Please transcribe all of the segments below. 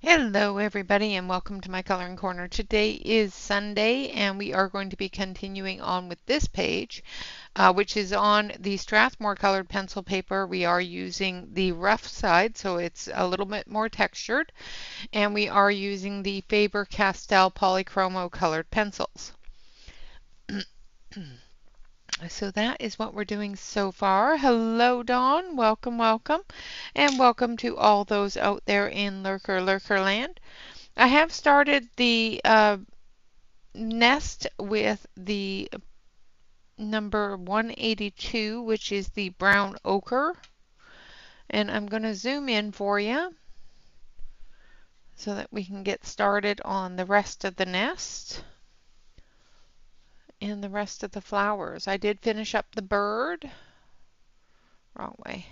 Hello everybody and welcome to my coloring corner. Today is Sunday and we are going to be continuing on with this page, which is on the Strathmore colored pencil paper. We are using the rough side, so it's a little bit more textured, and we are using the Faber-Castell Polychromo colored pencils. So that is what we're doing so far. Hello Dawn, welcome, welcome, and welcome to all those out there in Lurker Land. I have started the nest with the number 182, which is the brown ochre. And I'm going to zoom in for you so that we can get started on the rest of the nest and the rest of the flowers. I did finish up the bird, wrong way,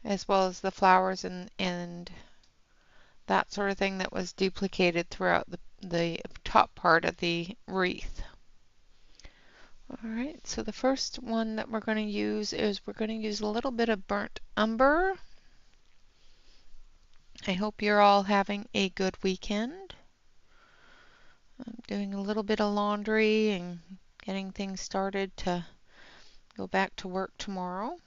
as well as the flowers and that sort of thing that was duplicated throughout the top part of the wreath. Alright, so the first one that we're going to use is we're going to use a little bit of burnt umber. I hope you're all having a good weekend. I'm doing a little bit of laundry and getting things started to go back to work tomorrow.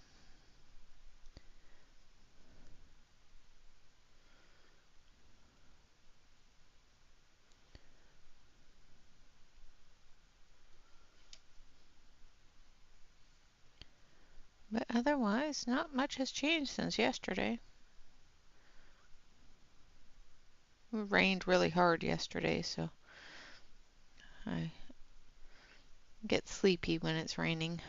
But otherwise, not much has changed since yesterday. It rained really hard yesterday, so I get sleepy when it's raining.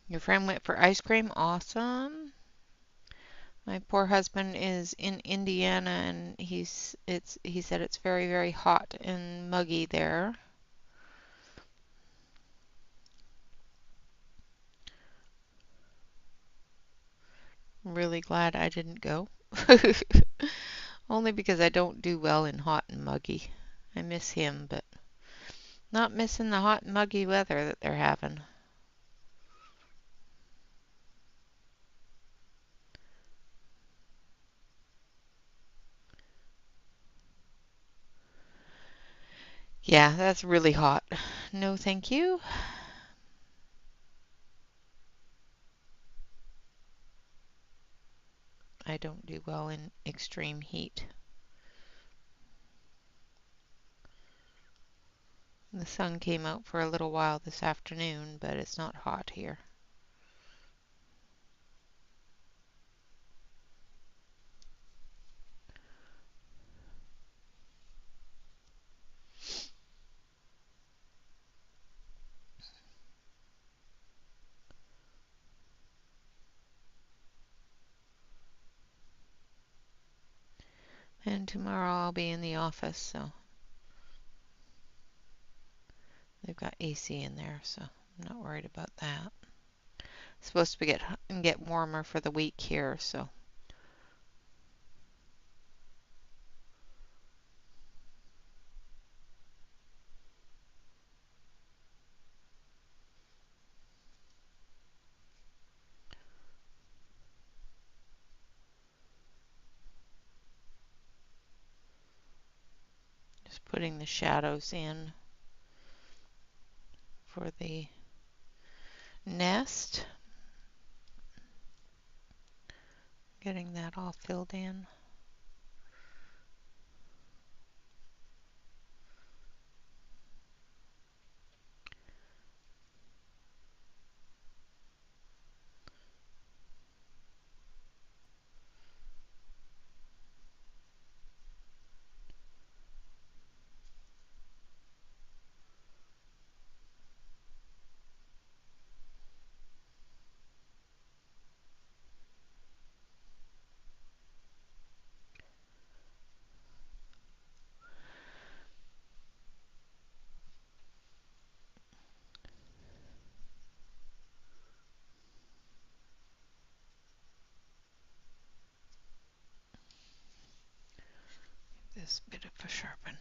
Your friend went for ice cream? Awesome. My poor husband is in Indiana and he said it's very, very hot and muggy there. I'm really glad I didn't go. Only because I don't do well in hot and muggy. I miss him, but not missing the hot and muggy weather that they're having. Yeah, that's really hot. No, thank you. I don't do well in extreme heat. The sun came out for a little while this afternoon, but it's not hot here. And tomorrow I'll be in the office, so they've got AC in there, so I'm not worried about that. It's supposed to get warmer for the week here, so. Just putting the shadows in for the nest. Getting that all filled in. This bit of a sharpen.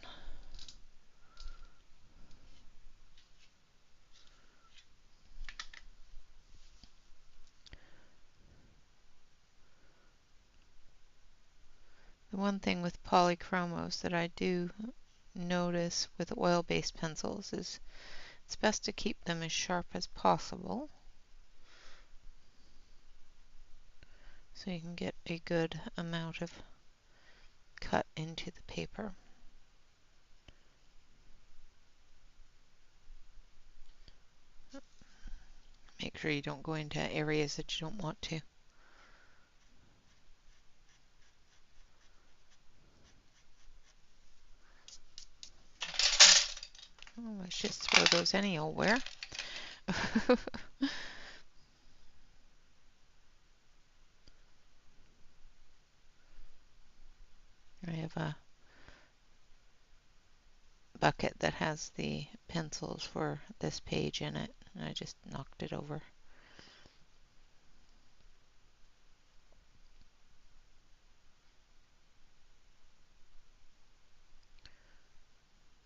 The one thing with polychromos that I do notice with oil-based pencils is it's best to keep them as sharp as possible so you can get a good amount of cut into the paper. Make sure you don't go into areas that you don't want to. Oh, let's just throw those any old where. I have a bucket that has the pencils for this page in it, and I just knocked it over.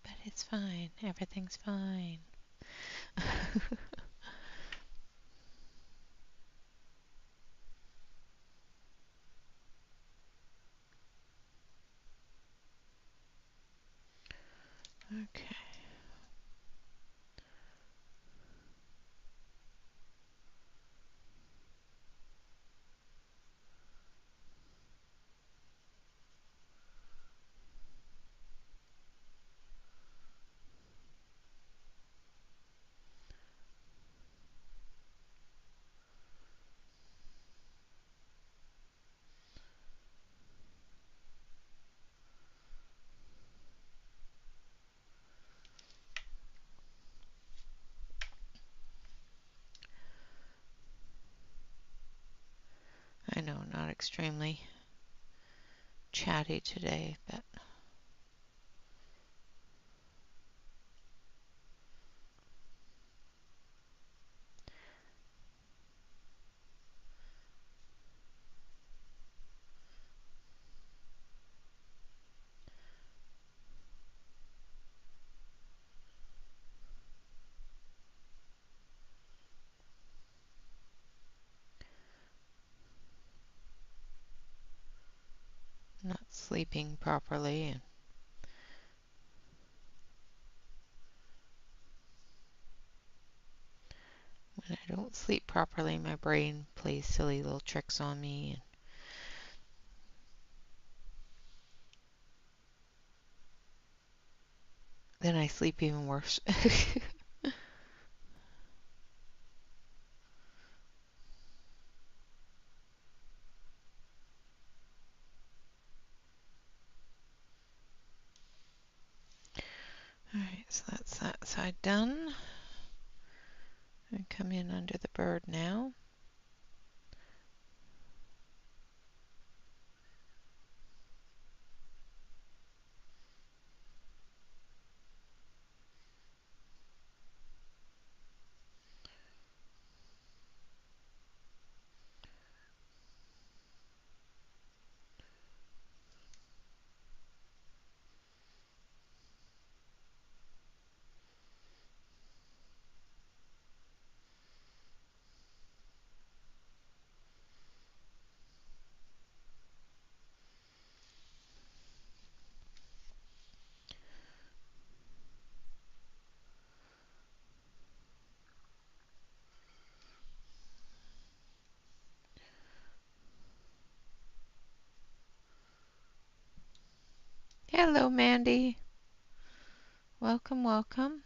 But it's fine. Everything's fine. Okay. I know, not extremely chatty today, but not sleeping properly. And when I don't sleep properly, my brain plays silly little tricks on me. And then I sleep even worse. Alright, so that's that side done. I come in under the bird now. Hello, Mandy. Welcome, welcome.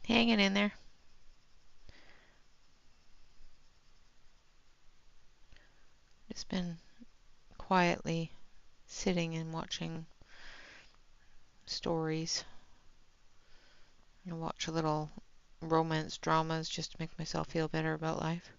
Hanging in there. Just been quietly sitting and watching stories. I watch a little romance dramas just to make myself feel better about life.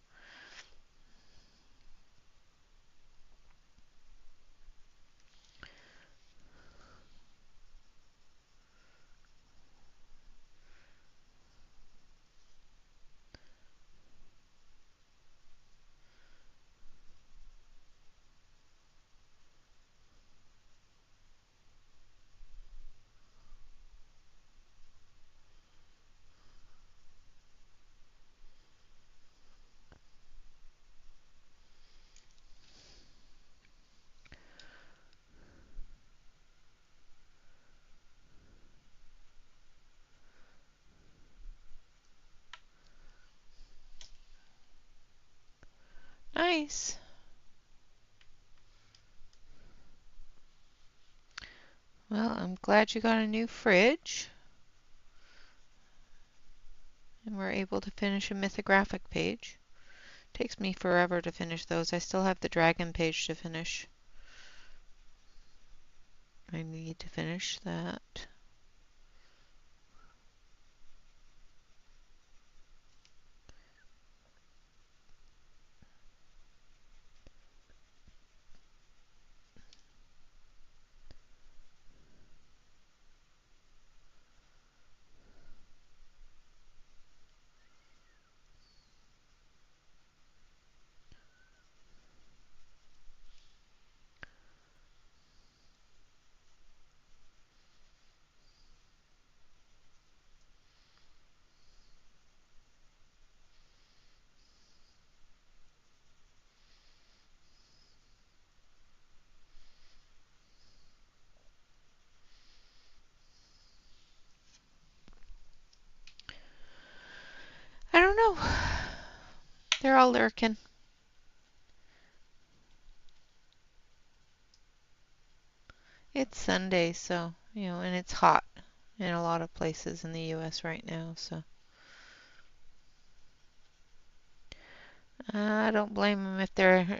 nice. Well, I'm glad you got a new fridge. And we're able to finish a mythographic page. Takes me forever to finish those. I still have the dragon page to finish. I need to finish that. I don't know. They're all lurking. It's Sunday, so, and it's hot in a lot of places in the US right now, so I don't blame them if they're,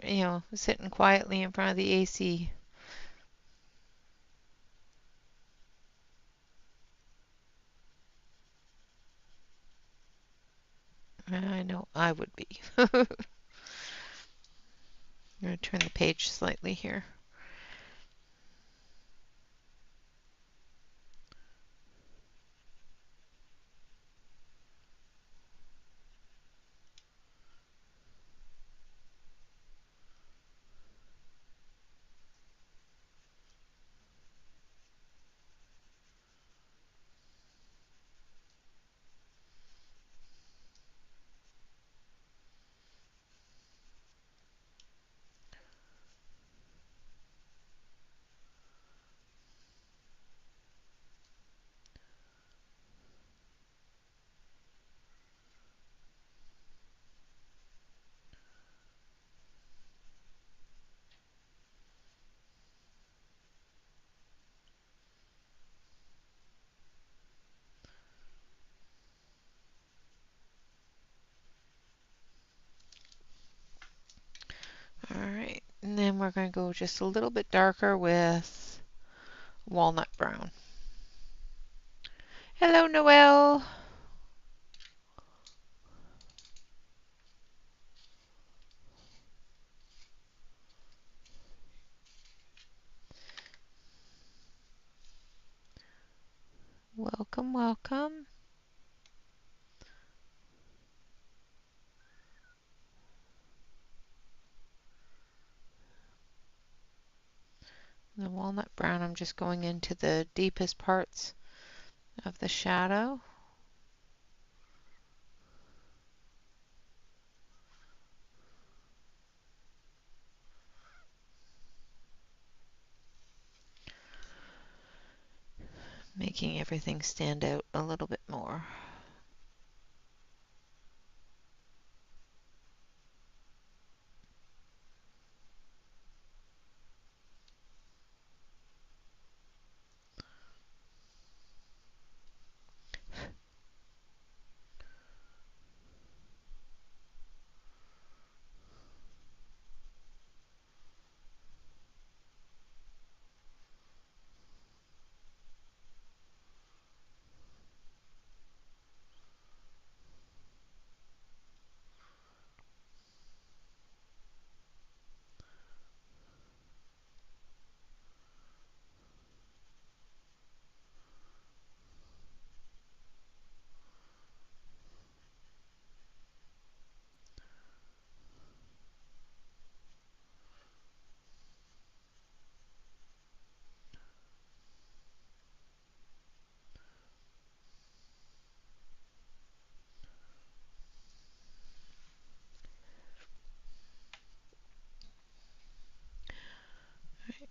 sitting quietly in front of the AC. I know I would be. I'm going to turn the page slightly here. Alright, and then we're going to go just a little bit darker with walnut brown. Hello, Noelle. Welcome, welcome. The walnut brown, I'm just going into the deepest parts of the shadow. Making everything stand out a little bit more.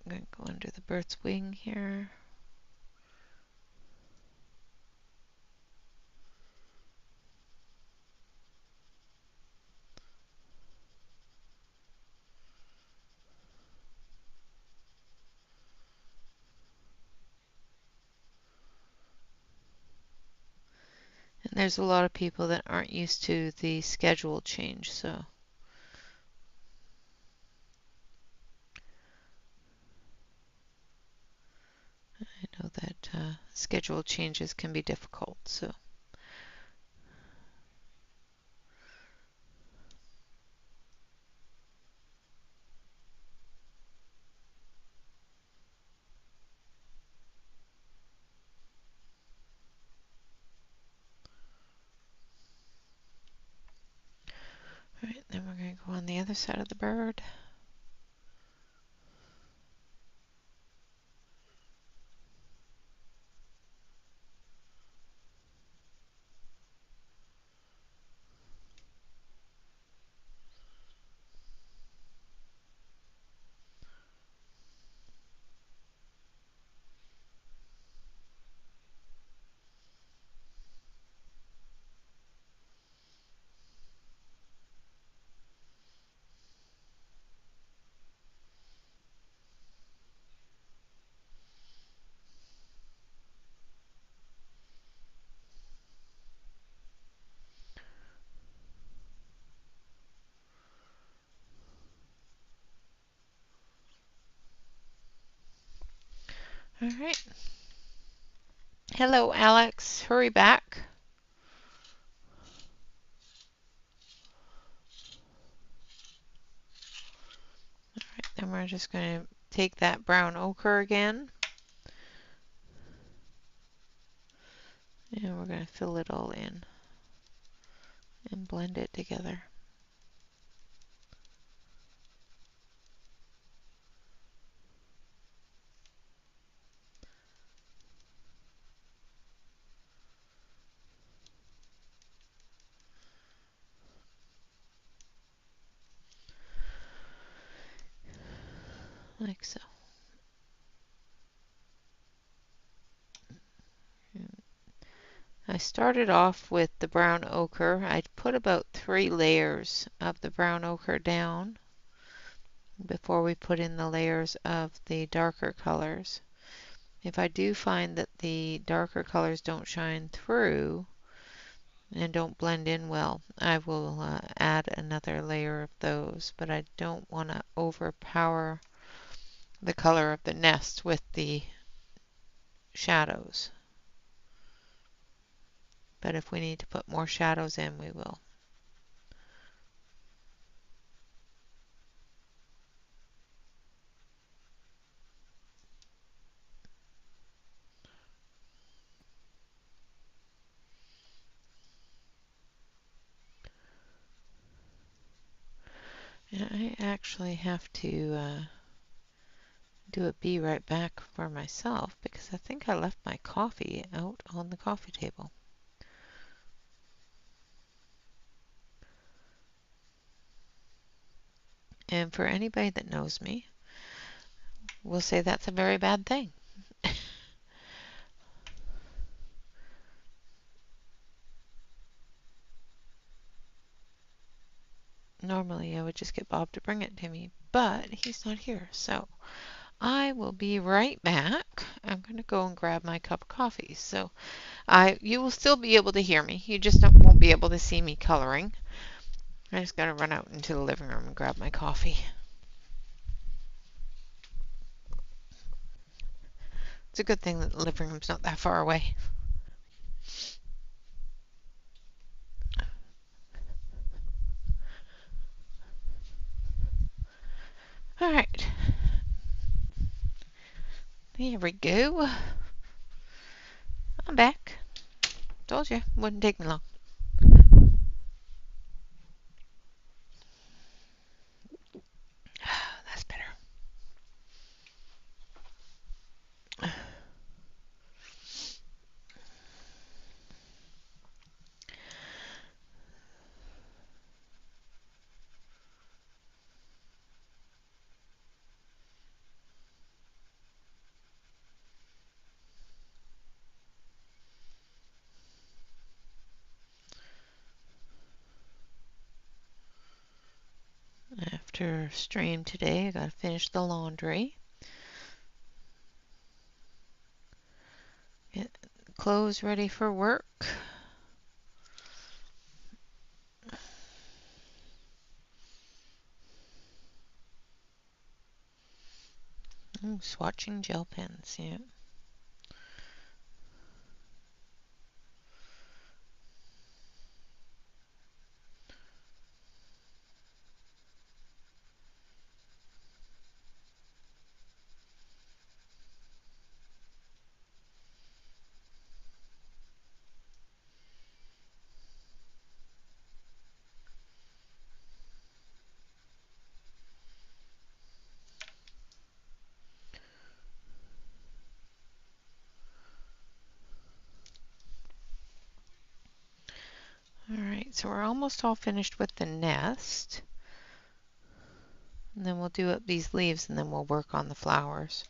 I'm going to go under the bird's wing here. There's a lot of people that aren't used to the schedule change, so I know that schedule changes can be difficult. So all right, then we're going to go on the other side of the bird. All right. Hello, Alex. Hurry back. All right, then we're just going to take that brown ochre again, and we're going to fill it all in and blend it together. Like so. I started off with the brown ochre. I put about 3 layers of the brown ochre down before we put in the layers of the darker colors. If I do find that the darker colors don't shine through and don't blend in well, I will add another layer of those, but I don't want to overpower the color of the nest with the shadows. But if we need to put more shadows in, we will. Yeah, I actually have to do a be right back for myself because I think I left my coffee out on the coffee table. And for anybody that knows me, will say that's a very bad thing. Normally I would just get Bob to bring it to me, but he's not here, so I will be right back. I'm going to go and grab my cup of coffee. So you will still be able to hear me. You just won't be able to see me coloring. I just got to run out into the living room and grab my coffee. It's a good thing that the living room's not that far away. All right. Here we go. I'm back. Told you, wouldn't take me long. That's better. After stream today, I got to finish the laundry. Get clothes ready for work. Ooh, swatching gel pens, yeah. Alright, so we're almost all finished with the nest. And then we'll do up these leaves and then we'll work on the flowers.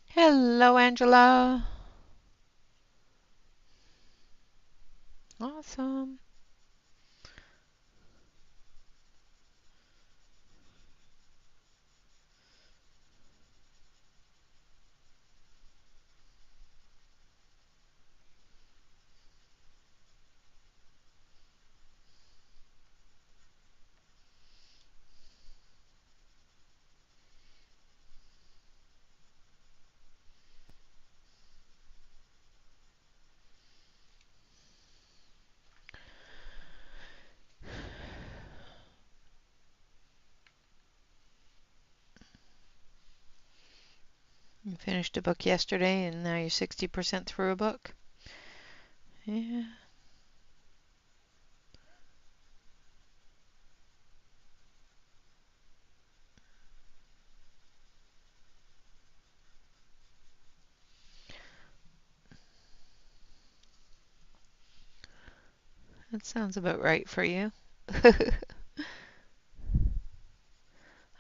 Hello, Angela. Awesome. You finished a book yesterday and now you're 60% through a book? Yeah. That sounds about right for you.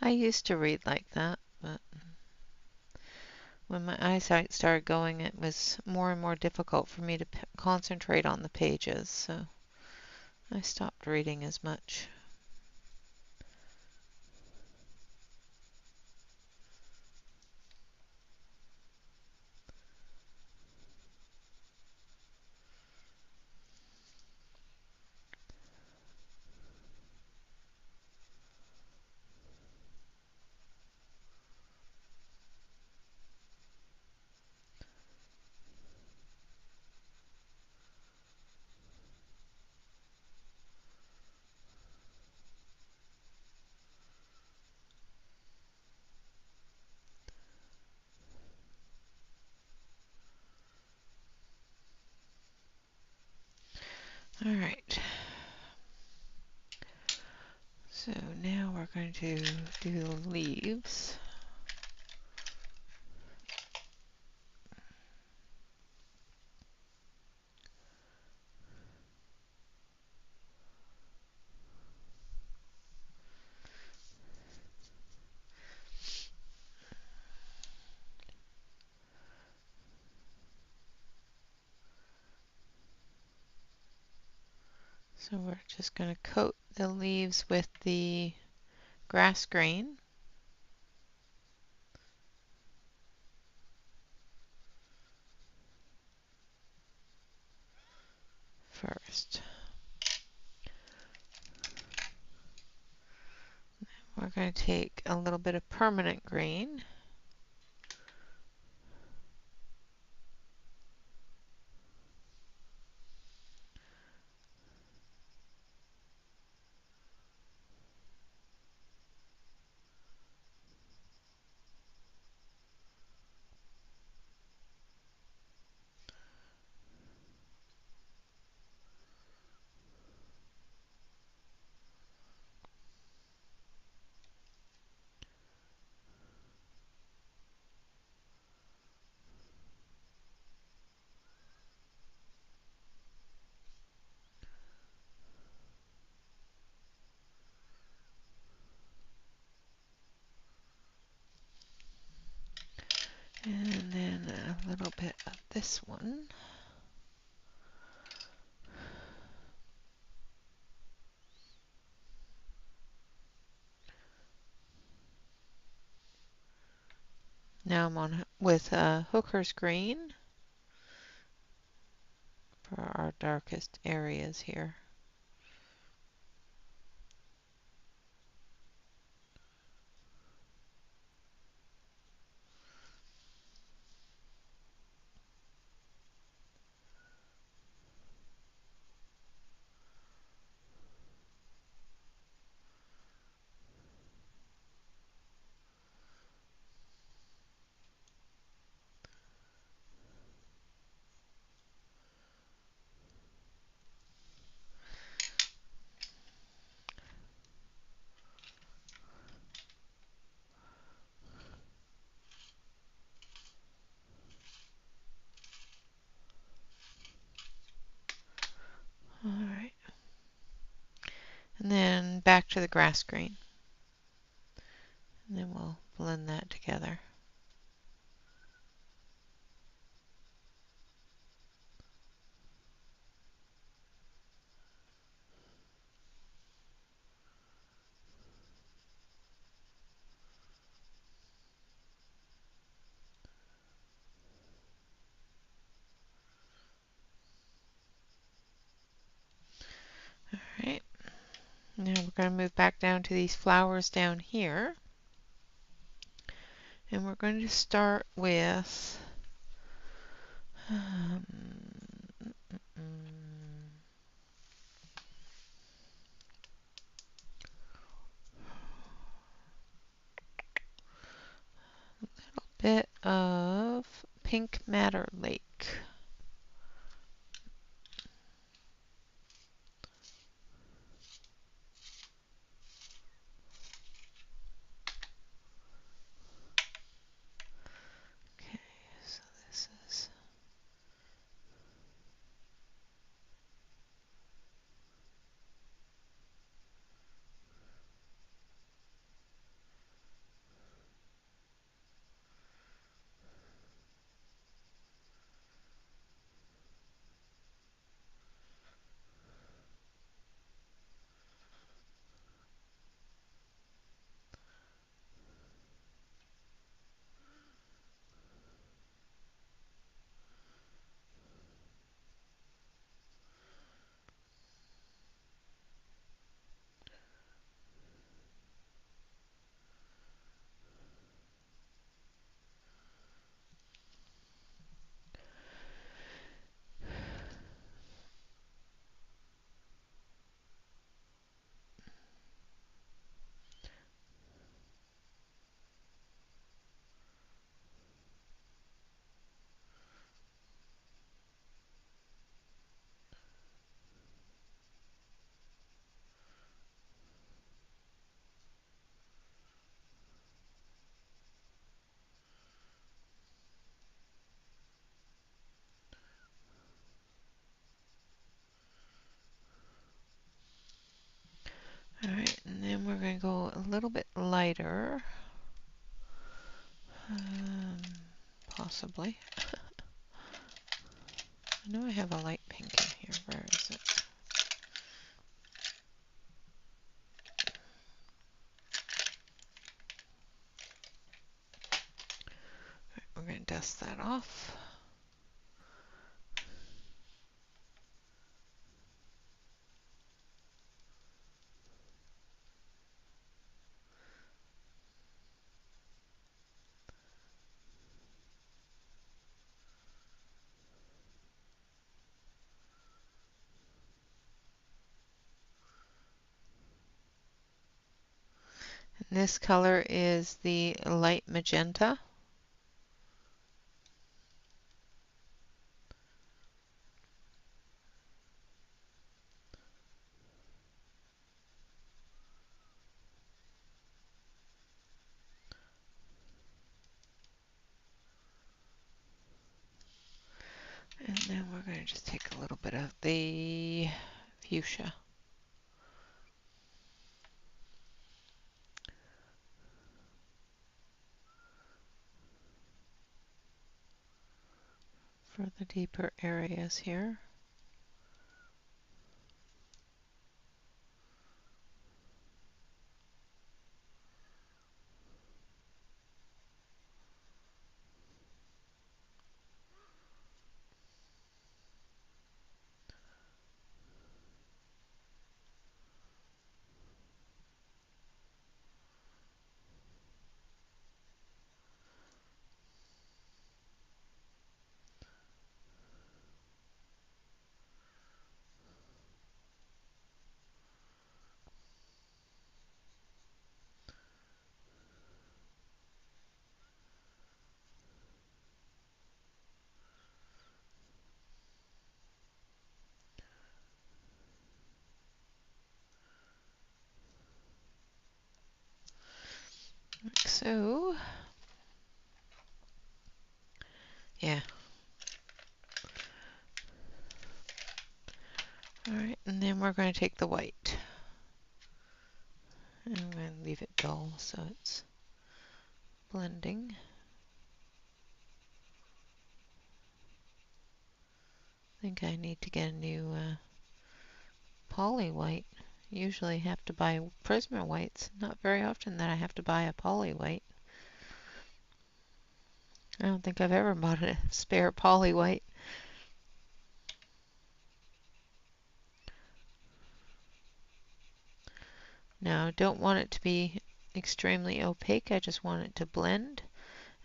I used to read like that, but when my eyesight started going, it was more and more difficult for me to concentrate on the pages, so I stopped reading as much. All right. So now we're going to do the leaves. So we're just going to coat the leaves with the grass green first. We're going to take a little bit of permanent green and then a little bit of this one. Now I'm on with Hooker's green. for our darkest areas here. All right. And then back to the grass green. And then we'll blend that together. All right. Now we're going to move back down to these flowers down here. And we're going to start with bit of Pink Matter Lake. Okay, so this is all right, and then we're going to go a little bit lighter, possibly. I know I have a light pink in here. Where is it? All right, we're going to dust that off. And this color is the light magenta. And then we're going to just take a little bit of the fuchsia. For the deeper areas here. So, yeah. Alright, and then we're going to take the white. And I'm going to leave it dull so it's blending. I think I need to get a new poly white. Usually have to buy Prisma whites. Not very often that I have to buy a poly white. I don't think I've ever bought a spare poly white. Now, I don't want it to be extremely opaque. I just want it to blend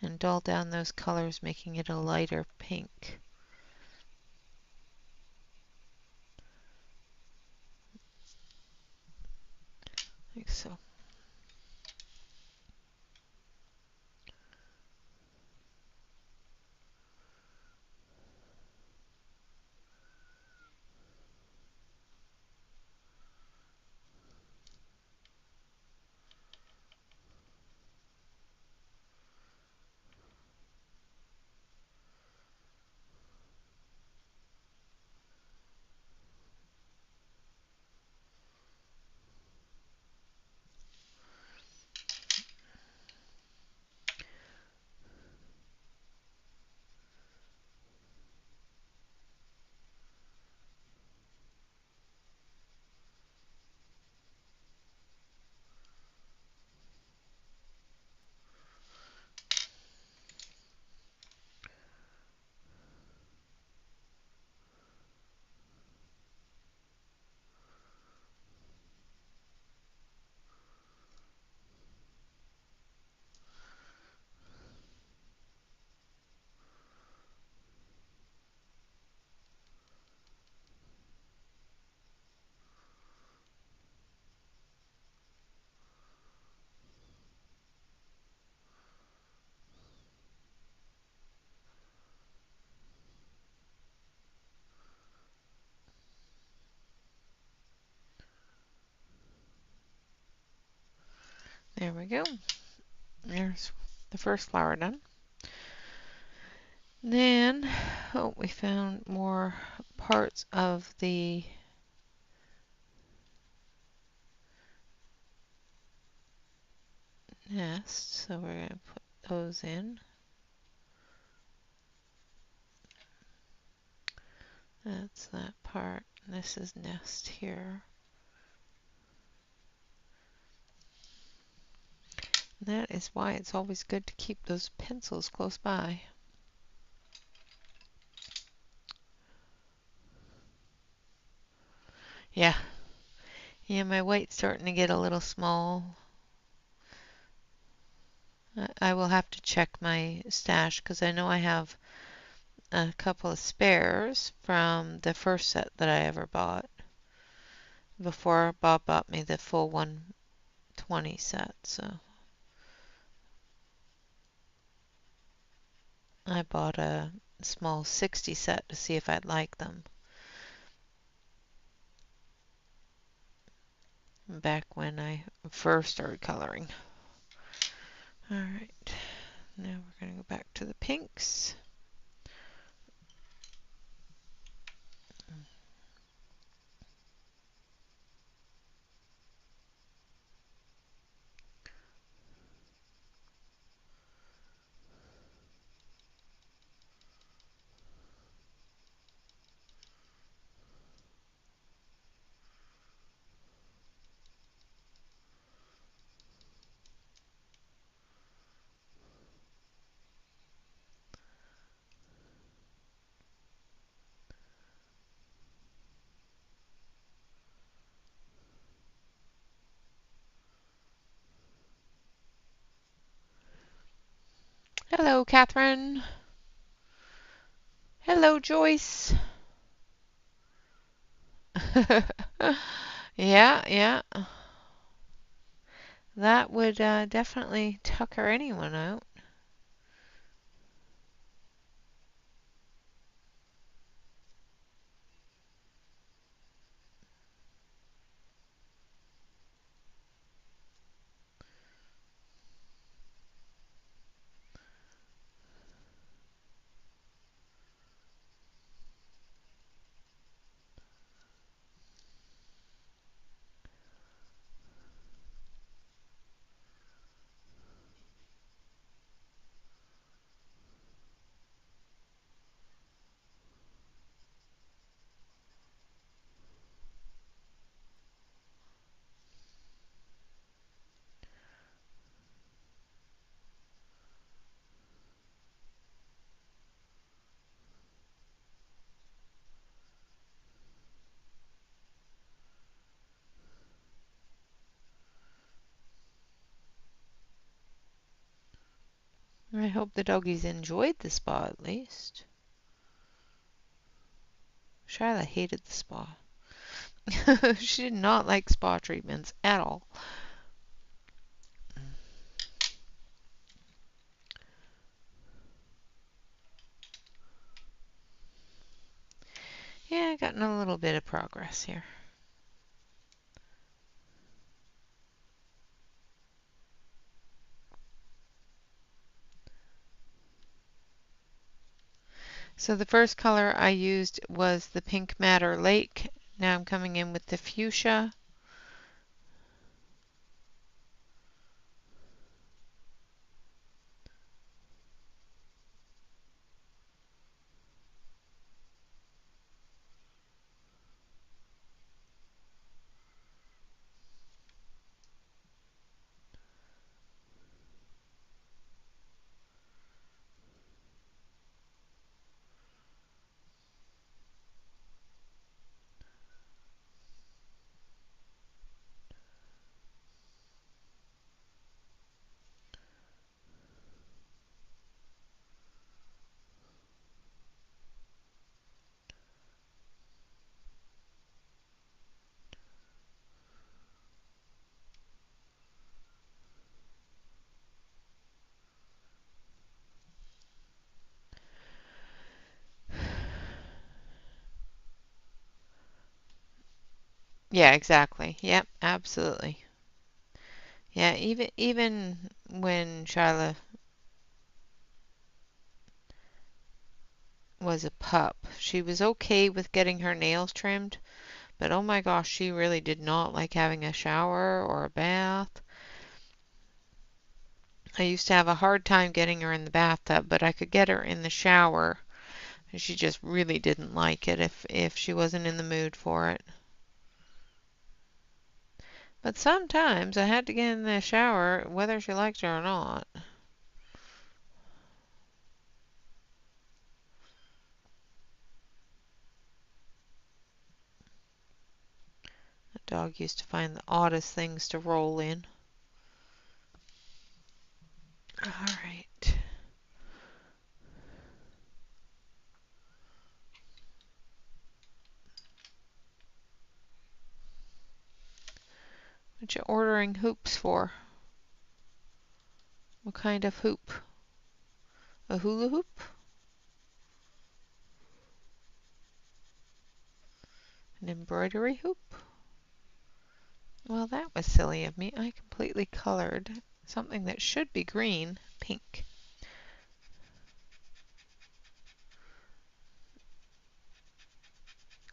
and dull down those colors, making it a lighter pink. Like so. There we go. There's the first flower done. Then, oh, we found more parts of the nest, so we're going to put those in. That's that part. This is nest here. That is why it's always good to keep those pencils close by. Yeah. Yeah, my white's starting to get a little small. I will have to check my stash because I know I have a couple of spares from the first set that I ever bought before Bob bought me the full 120 set. So I bought a small 60 set to see if I'd like them back when I first started coloring. Alright, now we're going to go back to the pinks. Hello, Catherine. Hello, Joyce. Yeah, yeah. That would definitely tucker anyone out. I hope the doggies enjoyed the spa at least. Shyla hated the spa. She did not like spa treatments at all. Yeah, gotten a little bit of progress here. So the first color I used was the Pink Madder Lake. Now I'm coming in with the fuchsia. Yeah, exactly. Yep, absolutely. Yeah, even when Shyla was a pup, she was okay with getting her nails trimmed, but oh my gosh, she really did not like having a shower or a bath. I used to have a hard time getting her in the bathtub, but I could get her in the shower. And she just really didn't like it if she wasn't in the mood for it. But sometimes I had to get in the shower whether she liked it or not. That dog used to find the oddest things to roll in. All right. What you ordering hoops for? What kind of hoop? A hula hoop? An embroidery hoop? Well, that was silly of me. I completely colored something that should be green pink.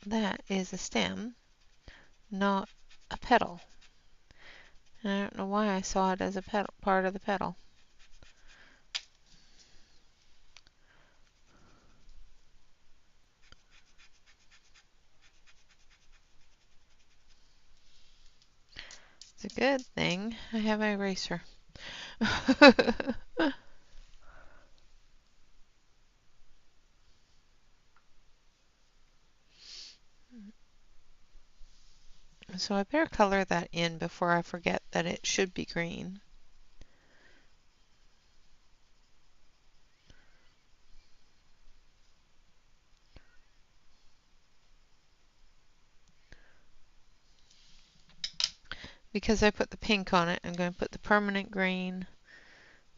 That is a stem, not a petal. And I don't know why I saw it as a petal, part of the petal. It's a good thing I have an eraser. So I better color that in before I forget that it should be green. Because I put the pink on it, I'm going to put the permanent green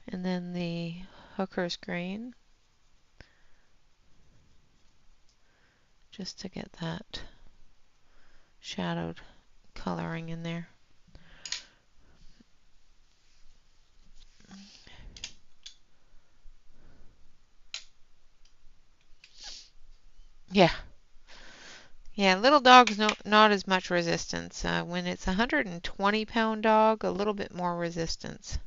and then the hooker's green, just to get that shadowed coloring in there. Yeah. Yeah, little dogs, not as much resistance. When it's a 120-pound dog, a little bit more resistance.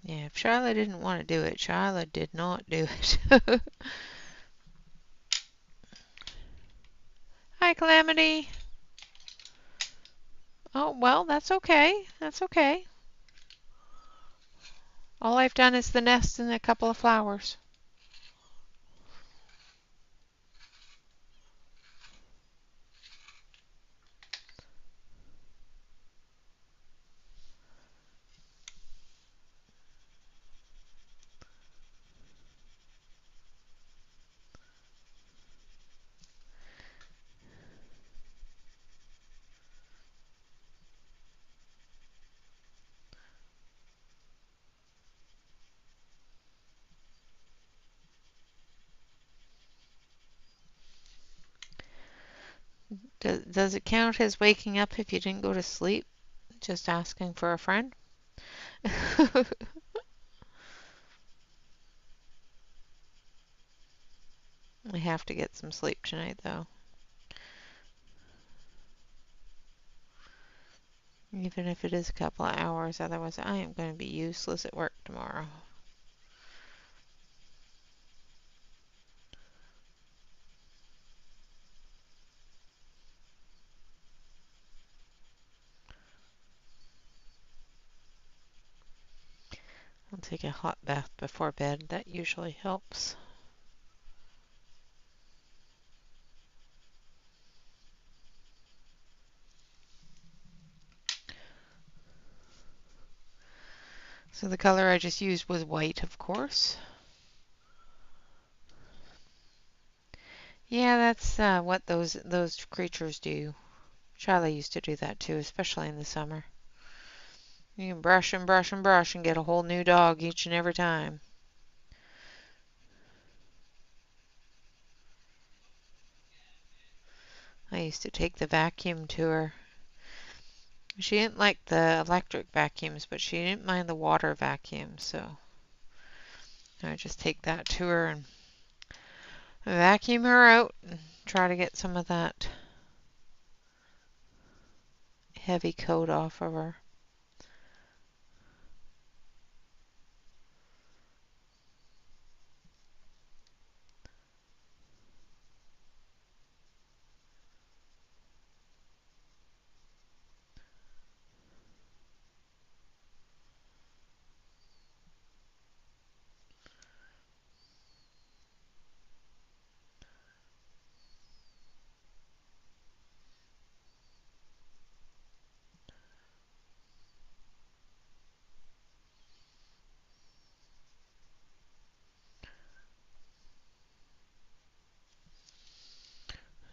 Yeah, if Charlotte didn't want to do it, Charlotte did not do it. Hi, Calamity. Oh, well, that's okay. That's okay. All I've done is the nest and a couple of flowers. Does it count as waking up if you didn't go to sleep? Just asking for a friend? I have to get some sleep tonight, though. Even if it is a couple of hours, otherwise I am going to be useless at work tomorrow. I'll take a hot bath before bed. That usually helps. So the color I just used was white, of course. Yeah, that's what those creatures do. Charlie used to do that too, especially in the summer. You can brush and brush and brush and get a whole new dog each and every time. I used to take the vacuum to her. She didn't like the electric vacuums, but she didn't mind the water vacuum, so I would just take that to her and vacuum her out and try to get some of that heavy coat off of her.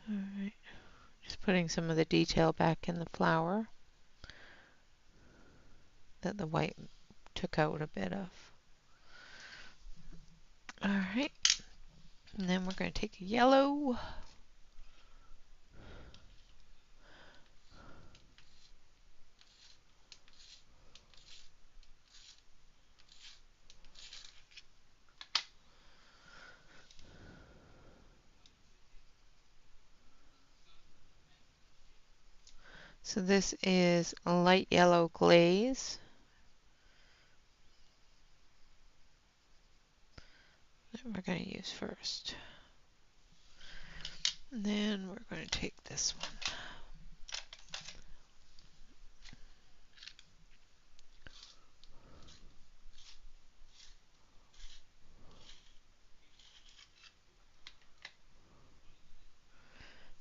Alright, just putting some of the detail back in the flower that the white took out a bit of. Alright, and then we're going to take a yellow. So this is a light yellow glaze. That we're going to use first. And then we're going to take this one.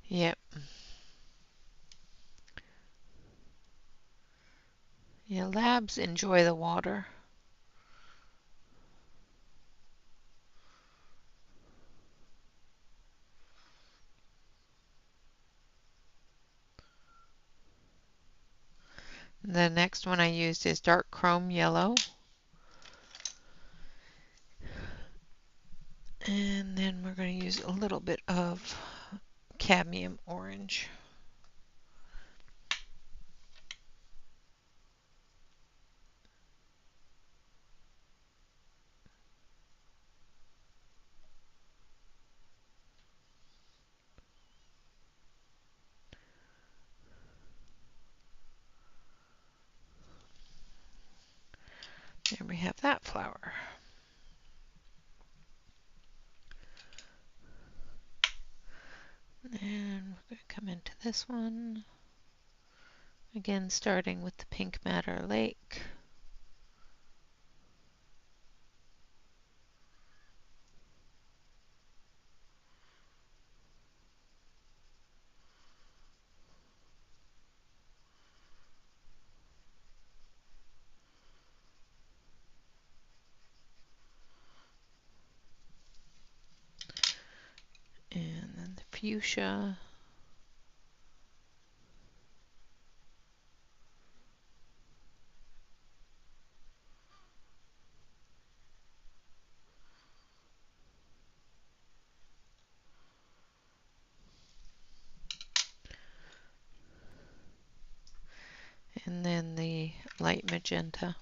Yep. Yeah, labs enjoy the water. The next one I used is dark chrome yellow. And then we're going to use a little bit of cadmium orange. There we have that flower. And we're going to come into this one. Again, starting with the pink madder lake. And then the fuchsia. And then the light magenta.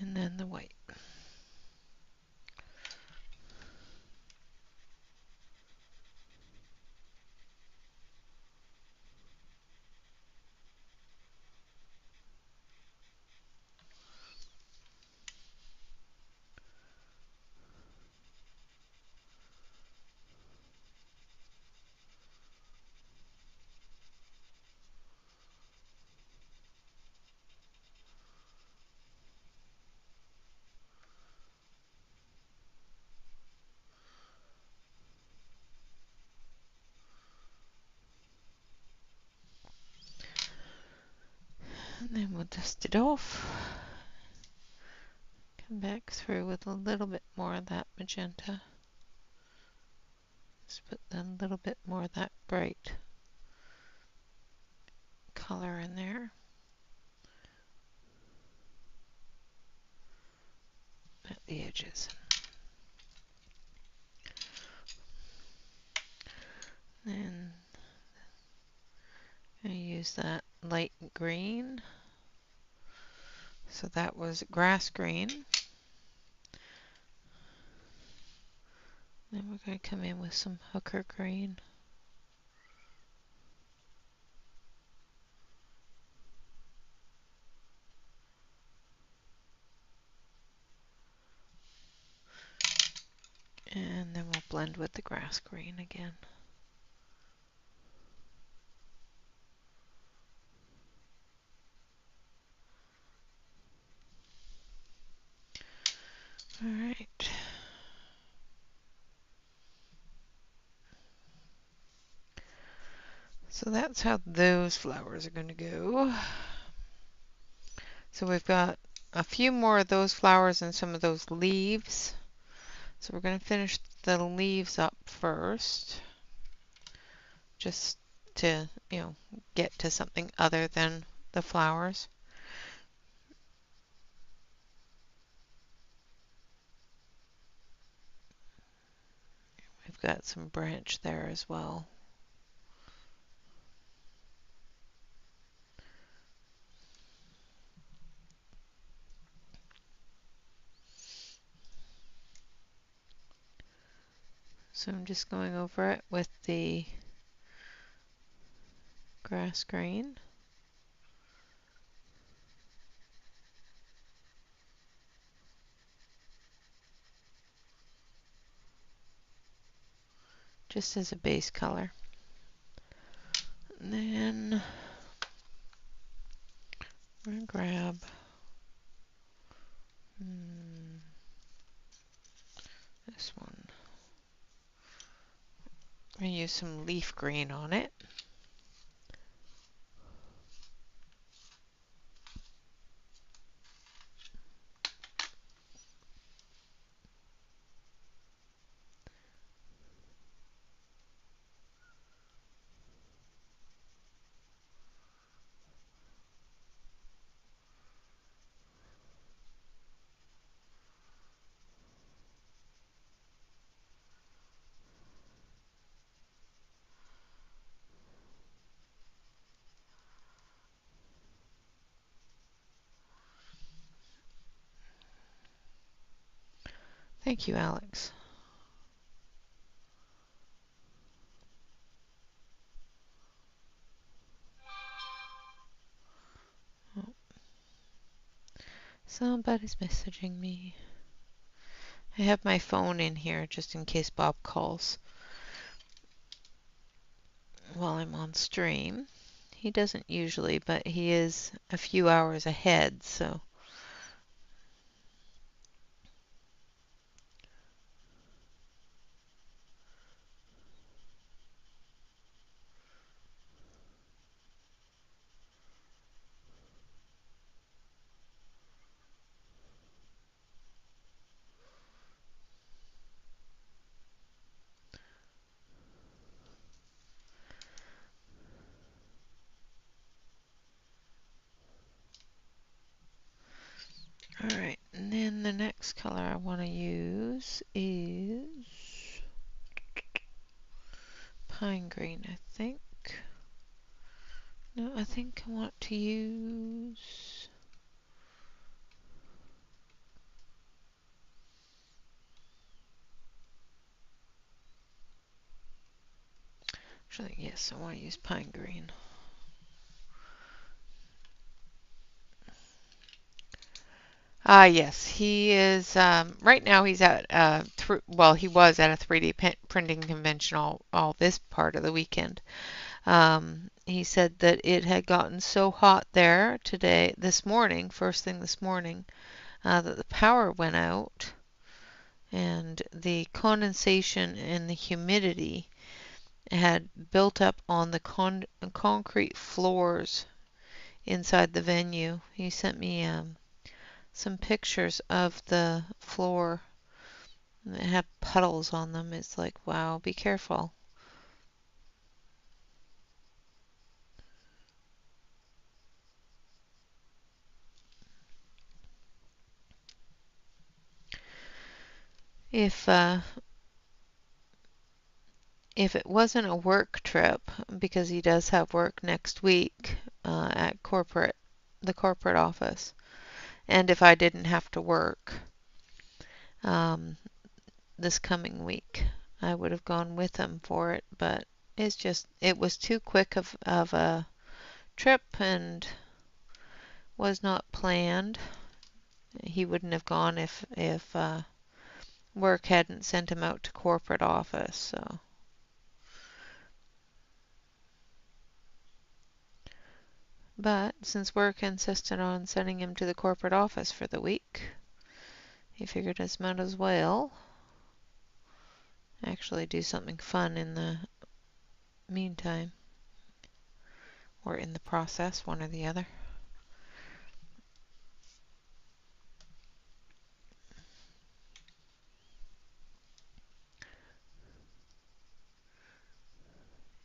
And then the white. And then we'll dust it off. Come back through with a little bit more of that magenta. Just put a little bit more of that bright color in there. At the edges. And I use that light green. So that was grass green. Then we're going to come in with some hooker green. And then we'll blend with the grass green again. All right. So that's how those flowers are going to go. So we've got a few more of those flowers and some of those leaves. So we're going to finish the leaves up first, just to, get to something other than the flowers. We've got some branch there as well. So I'm just going over it with the grass green. Just as a base color. And then I'm going to grab this one. I'm going to use some leaf green on it. Thank you, Alex. Oh. Somebody's messaging me. I have my phone in here just in case Bob calls while I'm on stream. He doesn't usually, but he is a few hours ahead, so. use is pine green, I think. No, I think I want to use actually, yes, I want to use pine green. Yes, he is. Right now, he's at well, he was at a 3D printing convention all this part of the weekend. He said that it had gotten so hot there this morning, first thing this morning, that the power went out, and the condensation and the humidity had built up on the concrete floors inside the venue. He sent me some pictures of the floor that have puddles on them. It's like, wow, be careful. If if it wasn't a work trip, because he does have work next week at the corporate office, and if I didn't have to work um, this coming week, I would have gone with him for it. But it was too quick of a trip and was not planned. He wouldn't have gone if work hadn't sent him out to corporate office. So, but since work insisted on sending him to the corporate office for the week, he figured as might as well actually do something fun in the meantime, or in the process, one or the other.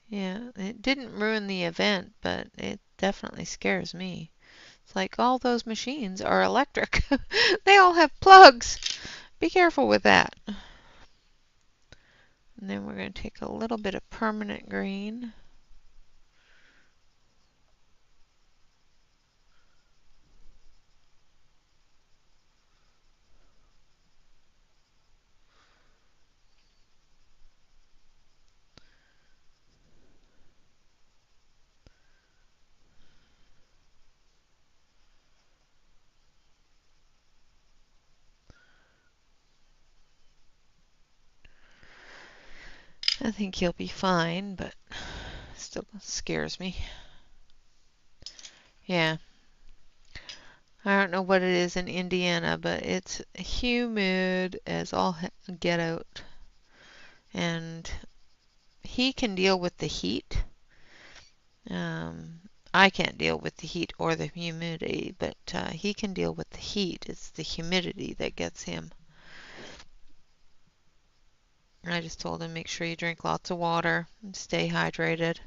Yeah, it didn't ruin the event, but it definitely scares me. It's like all those machines are electric. They all have plugs. Be careful with that. And then we're going to take a little bit of permanent green. I think he'll be fine, but still scares me. Yeah. I don't know what it is in Indiana, but it's humid as all get out. And he can deal with the heat. Um, I can't deal with the heat or the humidity, but he can deal with the heat. It's the humidity that gets him. I just told him make sure you drink lots of water and stay hydrated.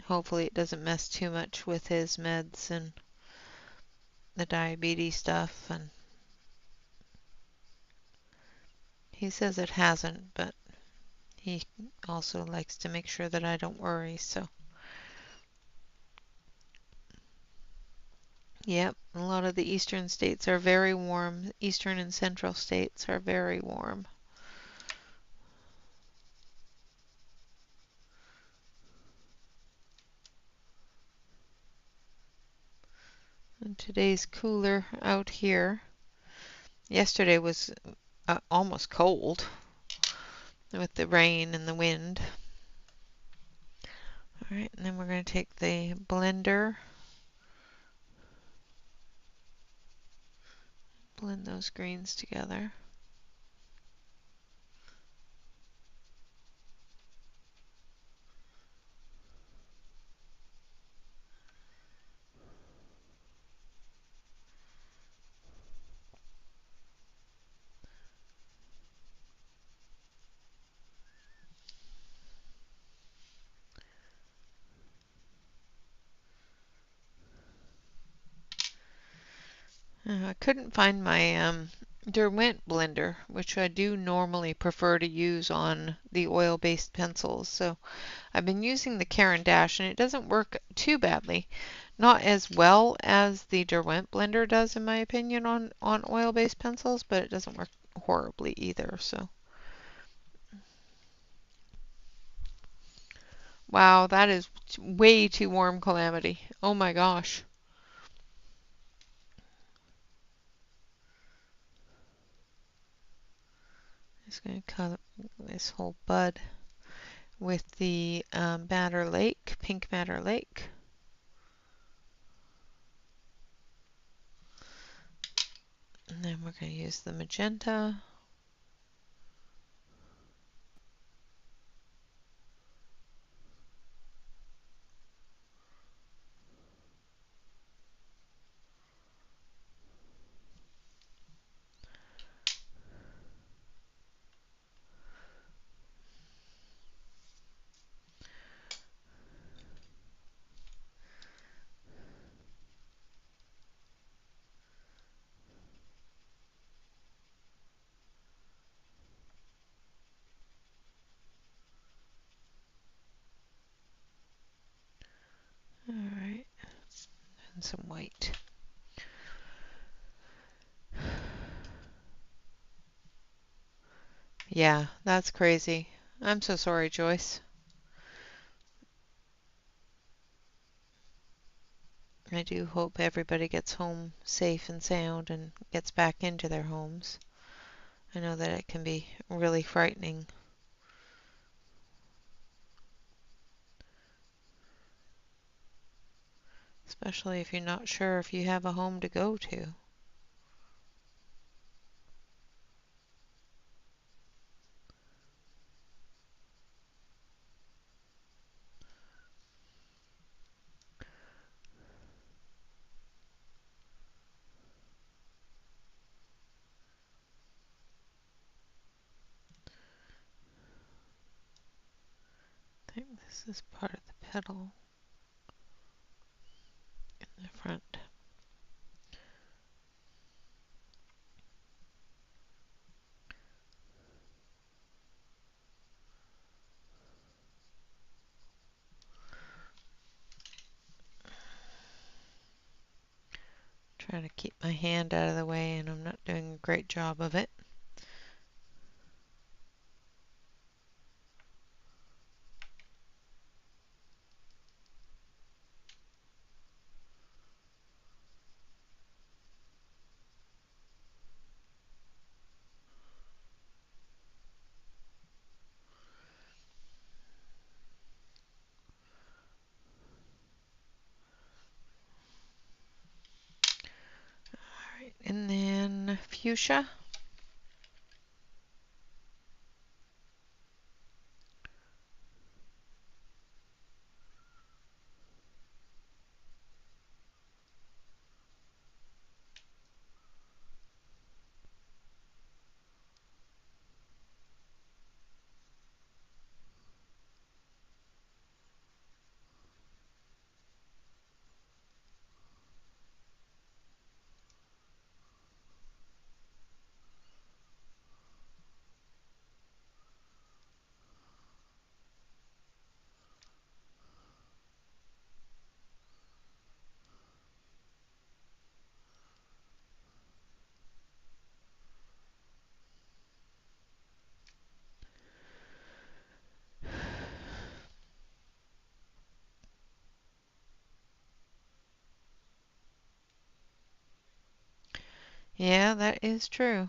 Hopefully it doesn't mess too much with his meds and the diabetes stuff. And he says it hasn't, but he also likes to make sure that I don't worry. So, yep, a lot of the eastern states are very warm. Eastern and central states are very warm. And today's cooler out here. Yesterday was almost cold with the rain and the wind. All right, and then we're going to take the blender, blend those greens together. I couldn't find my Derwent blender, which I do normally prefer to use on the oil-based pencils. So I've been using the Caran d'Ache, and it doesn't work too badly. Not as well as the Derwent blender does, in my opinion, on oil-based pencils, but it doesn't work horribly either. So, wow, that is way too warm, Calamity. Oh my gosh. Just going to cut this whole bud with the Madder Lake, Pink Madder Lake. And then we're going to use the magenta. All right, and some white. Yeah, that's crazy. I'm so sorry, Joyce. I do hope everybody gets home safe and sound and gets back into their homes. I know that it can be really frightening. Especially if you're not sure if you have a home to go to. I think this is part of the petal in the front. Trying to keep my hand out of the way, and I'm not doing a great job of it. Alright, and then fuchsia. Yeah, that is true.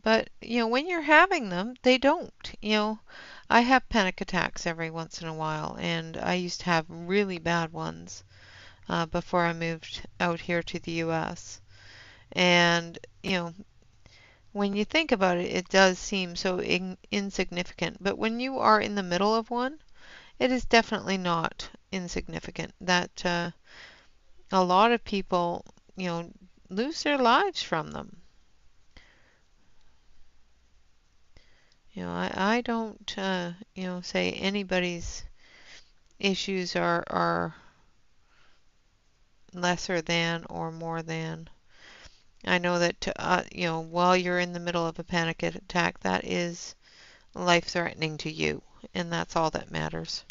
But when you're having them, they don't. I have panic attacks every once in a while, and I used to have really bad ones before I moved out here to the US. And, when you think about it, it does seem so insignificant. But when you are in the middle of one, it is definitely not insignificant. That a lot of people, lose their lives from them. I don't, say anybody's issues are lesser than or more than I know that while you're in the middle of a panic attack, that is life-threatening to you, and that's all that matters.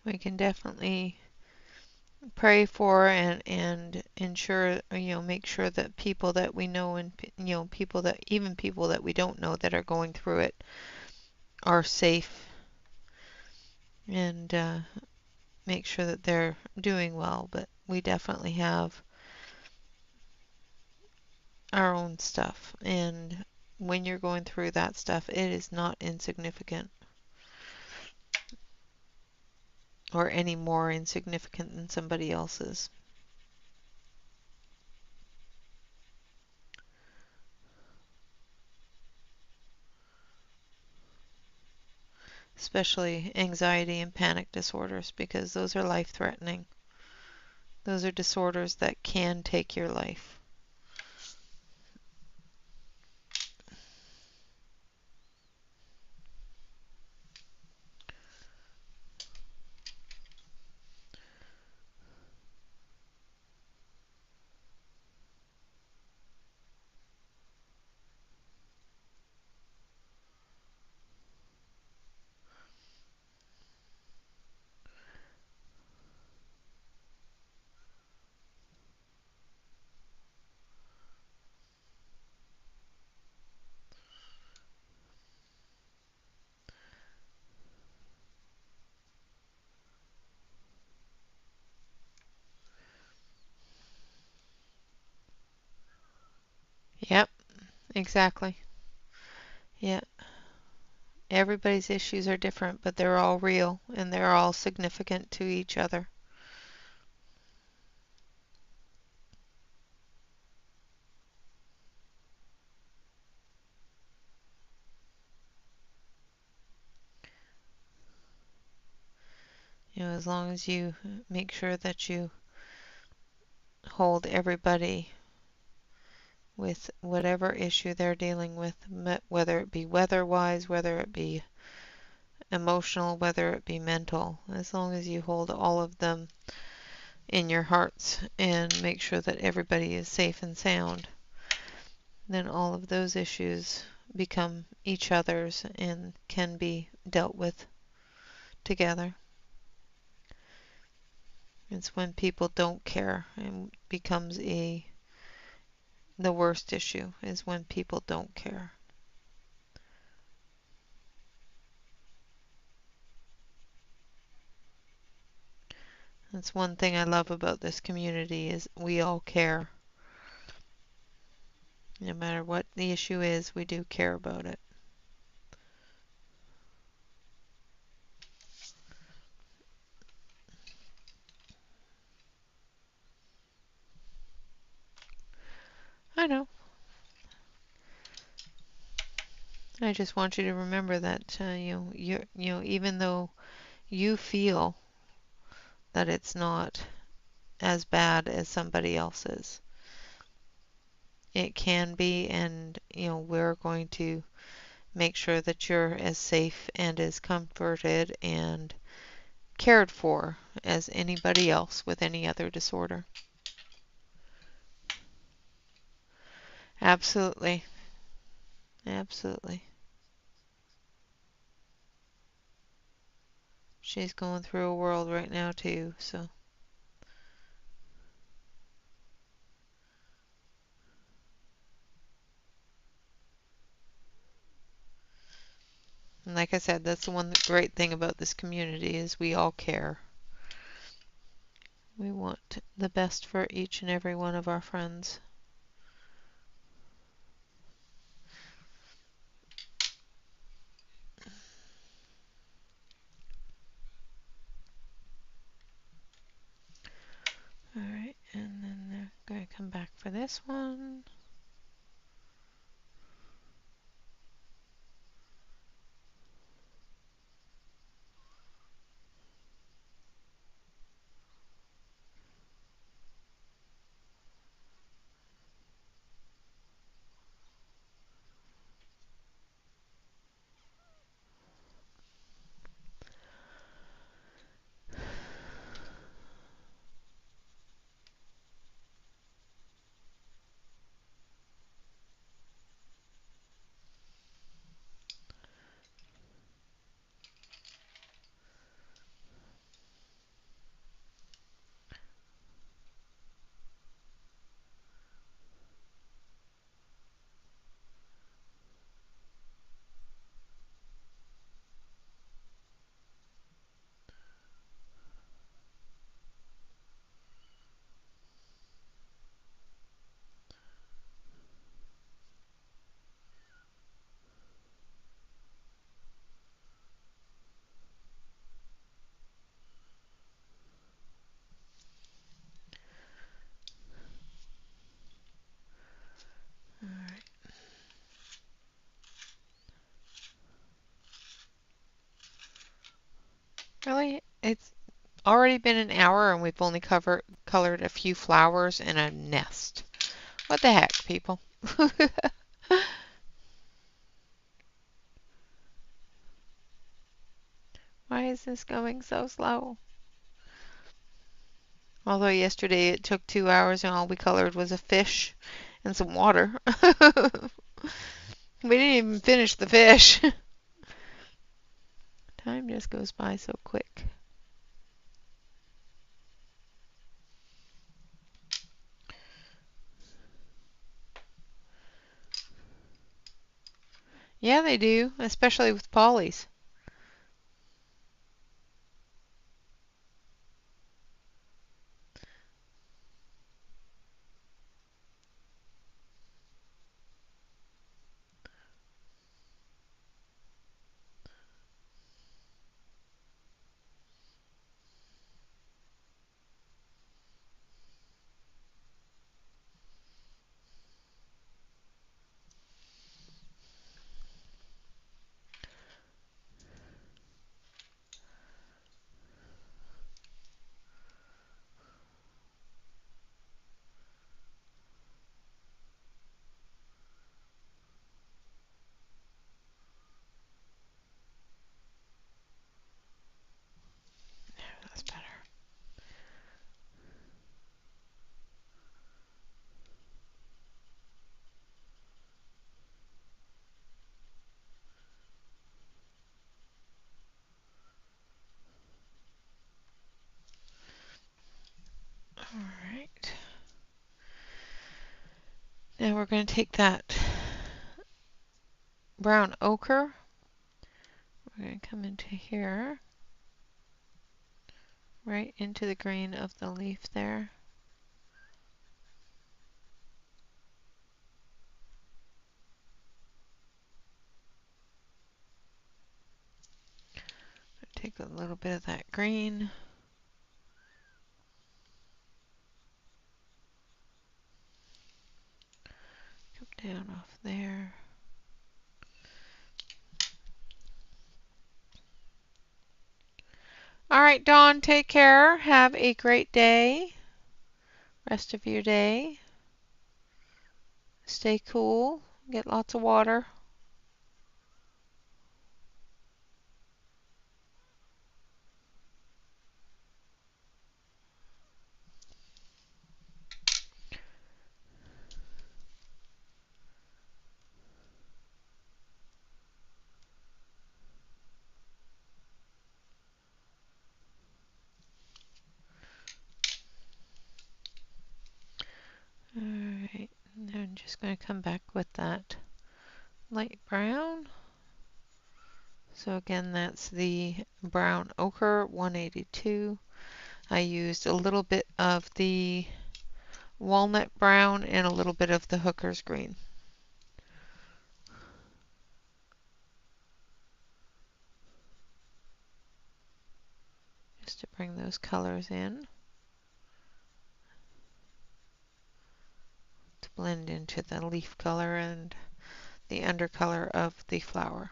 We can definitely pray for and ensure, make sure that people that we know and, people that we don't know that are going through it are safe, and make sure that they're doing well. But we definitely have our own stuff, and when you're going through that stuff, it is not insignificant or any more insignificant than somebody else's. Especially anxiety and panic disorders, because those are life-threatening. Those are disorders that can take your life. Yep, exactly. Yeah, everybody's issues are different, but they're all real and they're all significant to each other. As long as you make sure that you hold everybody with whatever issue they're dealing with, whether it be weather-wise, whether it be emotional, whether it be mental, as long as you hold all of them in your hearts and make sure that everybody is safe and sound, then all of those issues become each other's and can be dealt with together. It's when people don't care and becomes the worst issue is when people don't care. That's one thing I love about this community is we all care. No matter what the issue is, we do care about it. I know. I just want you to remember that even though you feel that it's not as bad as somebody else's, it can be, and we're going to make sure that you're as safe and as comforted and cared for as anybody else with any other disorder. Absolutely. Absolutely. She's going through a world right now too, so. like I said, that's the one great thing about this community is we all care. We want the best for each and every one of our friends. Alright, and then they're going to come back for this one. Alright. Really? It's already been an hour and we've only colored a few flowers and a nest. What the heck, people? Why is this going so slow? Although yesterday it took 2 hours and all we colored was a fish and some water. We didn't even finish the fish. Time just goes by so quick. Yeah, they do, especially with polys. That's better. Alright. Now we're going to take that brown ochre. We're going to come into here, right into the green of the leaf there. Take a little bit of that green. Come down off there. All right, Dawn, take care. Have a great day. Rest of your day. Stay cool. Get lots of water. All right, and I'm just going to come back with that light brown. So again, that's the brown ochre 182. I used a little bit of the walnut brown and a little bit of the hooker's green. Just to bring those colors in, to blend into the leaf color and the undercolor of the flower.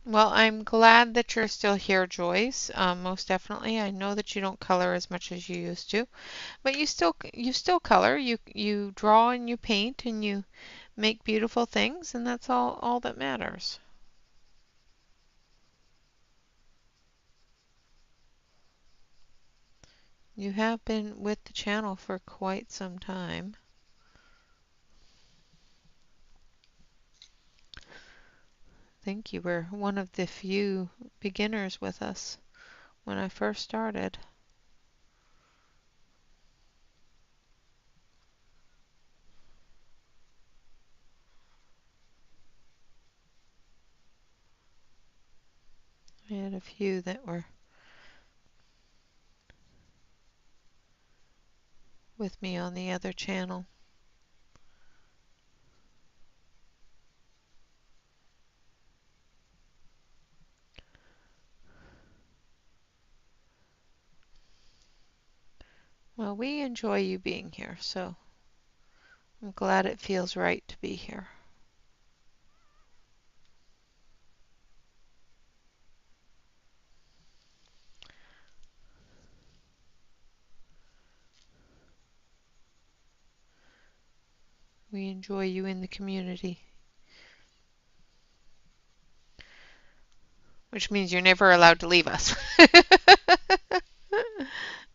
Well, I'm glad that you're still here, Joyce. Most definitely. I know that you don't color as much as you used to, but you still color. You draw and you paint and you make beautiful things, and that's all that matters. You have been with the channel for quite some time. I think you were one of the few beginners with us when I first started. I had a few that were with me on the other channel. Well, we enjoy you being here, so I'm glad it feels right to be here. We enjoy you in the community, which means you're never allowed to leave us.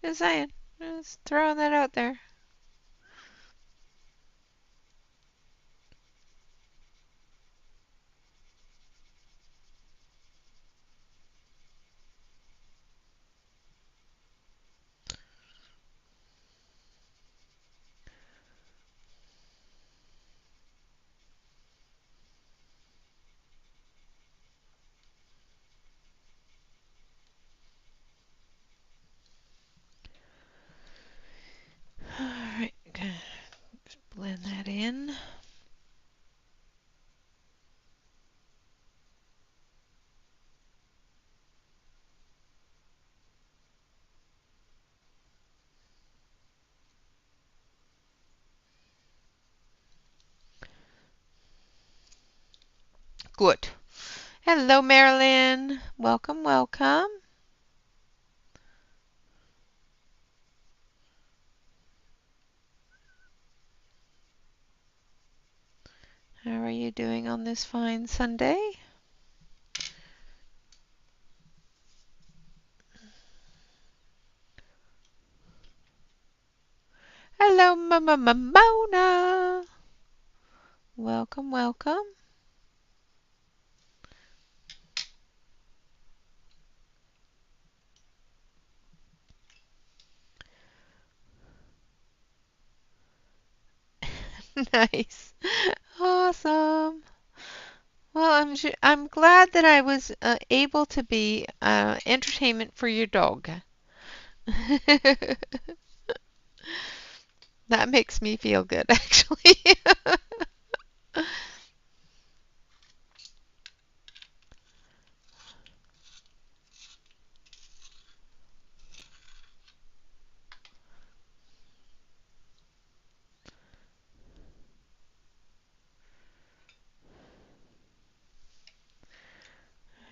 Just saying, just throwing that out there. All right, just blend that in. Good. Hello, Marilyn. Welcome, welcome. How are you doing on this fine Sunday? Hello, Mona. Welcome, welcome. Nice. Awesome. Well, I'm glad that I was able to be entertainment for your dog. That makes me feel good, actually.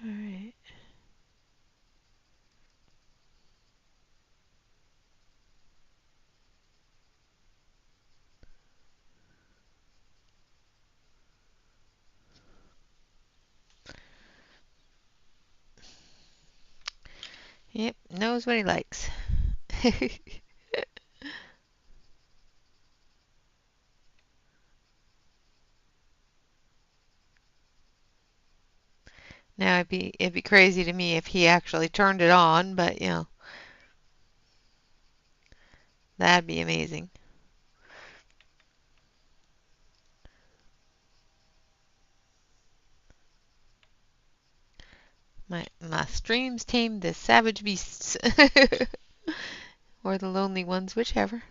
All right. Yep, knows what he likes. Now it'd be crazy to me if he actually turned it on, but you know. That'd be amazing. My streams tame the savage beasts. Or the lonely ones, whichever.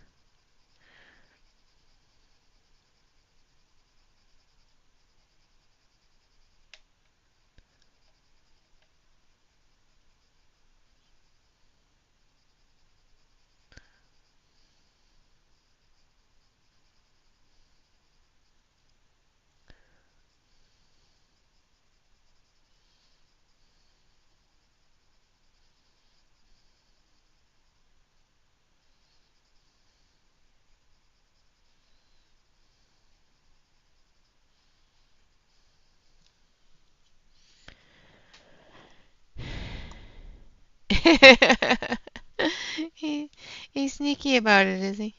he, he's sneaky about it, is he?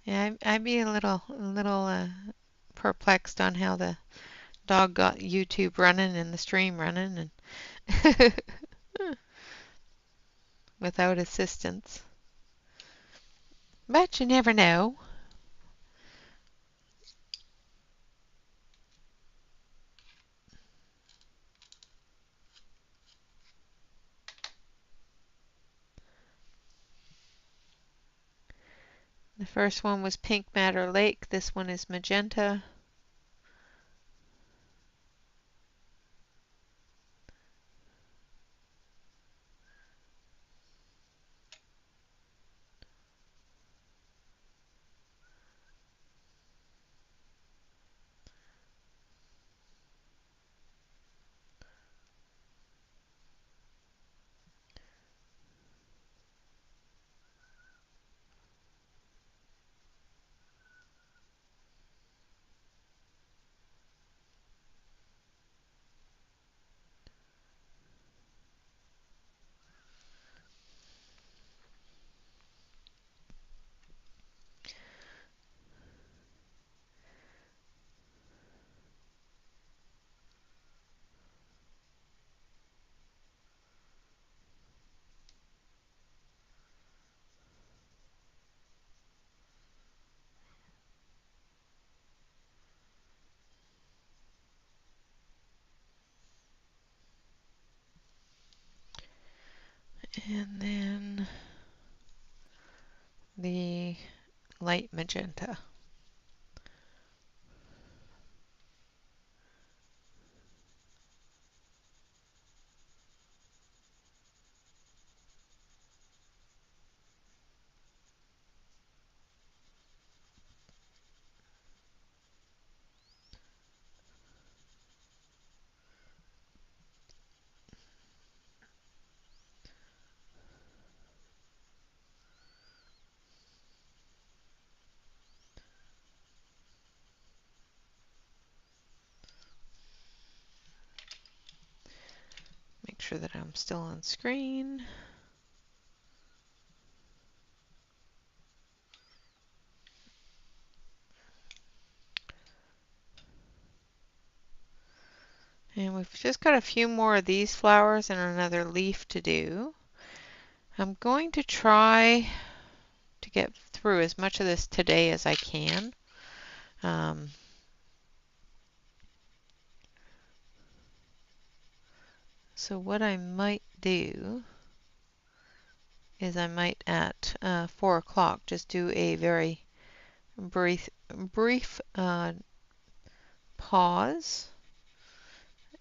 Yeah, I'd be a little perplexed on how the dog got YouTube running and the stream running and without assistance. But you never know. The first one was Pink Matter Lake. This one is Magenta. And then the light magenta. Make sure that I'm still on screen. And we've just got a few more of these flowers and another leaf to do. I'm going to try to get through as much of this today as I can. So what I might do is I might at 4 o'clock just do a very brief pause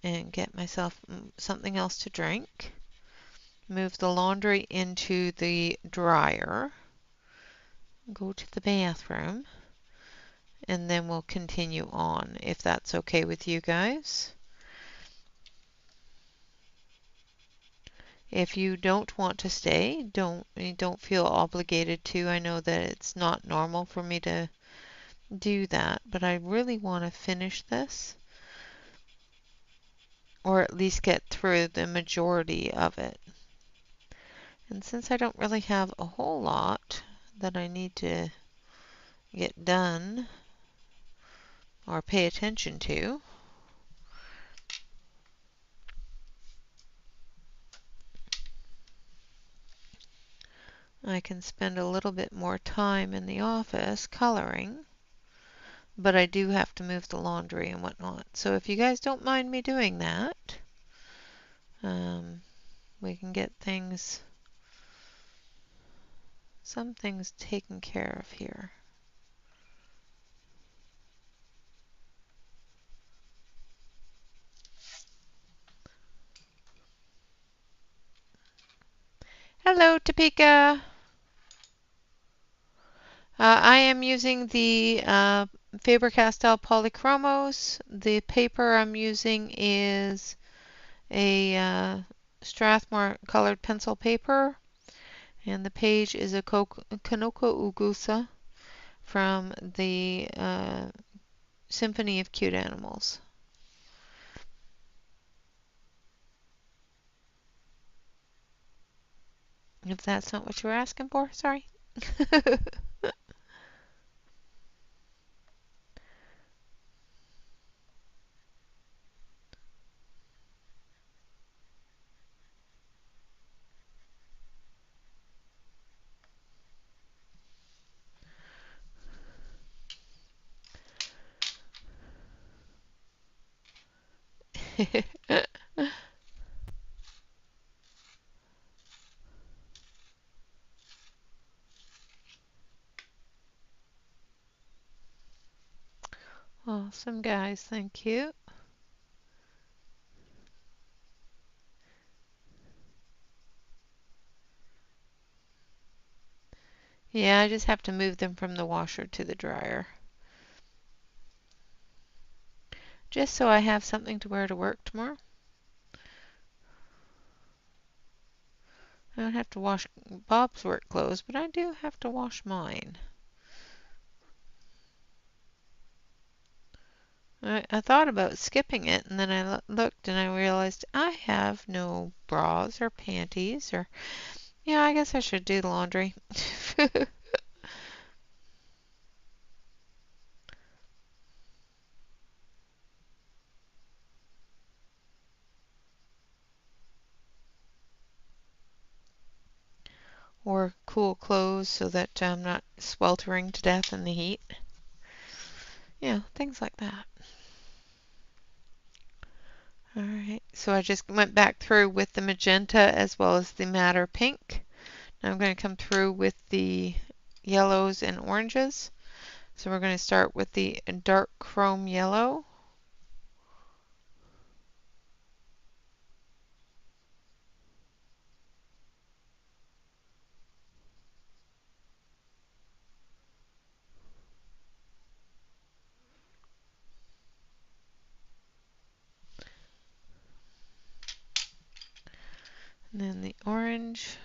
and get myself something else to drink. Move the laundry into the dryer. Go to the bathroom. And then we'll continue on if that's okay with you guys. If you don't want to stay, don't feel obligated to. I know that it's not normal for me to do that, but I really want to finish this, or at least get through the majority of it. And since I don't really have a whole lot that I need to get done or pay attention to, I can spend a little bit more time in the office coloring, but I do have to move the laundry and whatnot. So if you guys don't mind me doing that, we can get some things taken care of here. Hello, Topeka. I am using the Faber-Castell Polychromos. The paper I'm using is a Strathmore colored pencil paper, and the page is a Kanoko Ugusa from the Symphony of Cute Animals. If that's not what you were asking for, sorry. Awesome, guys. Thank you. Yeah, I just have to move them from the washer to the dryer. Just so I have something to wear to work tomorrow. I don't have to wash Bob's work clothes, but I do have to wash mine. I thought about skipping it, and then I looked and I realized I have no bras or panties or, yeah, I guess I should do the laundry. Or cool clothes so that I'm not sweltering to death in the heat. Yeah, things like that. Alright, so I just went back through with the magenta as well as the matter pink. Now I'm going to come through with the yellows and oranges. So we're going to start with the dark chrome yellow. And then the orange.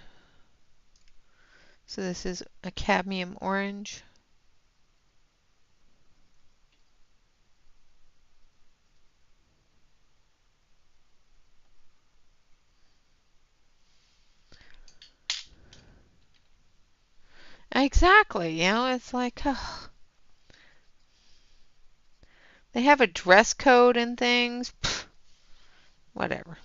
So this is a cadmium orange. Exactly, it's like, oh, they have a dress code and things. Pfft, whatever.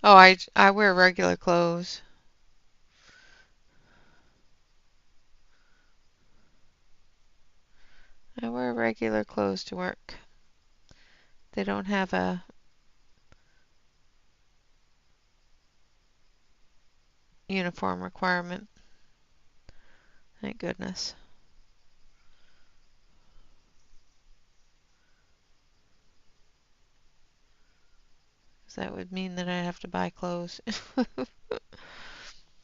Oh, I wear regular clothes. I wear regular clothes to work. They don't have a uniform requirement. Thank goodness. 'Cause that would mean that I'd have to buy clothes.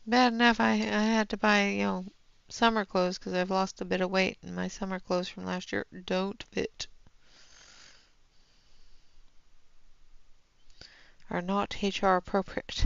Bad enough I had to buy, summer clothes because I've lost a bit of weight and my summer clothes from last year don't fit. Are not HR appropriate.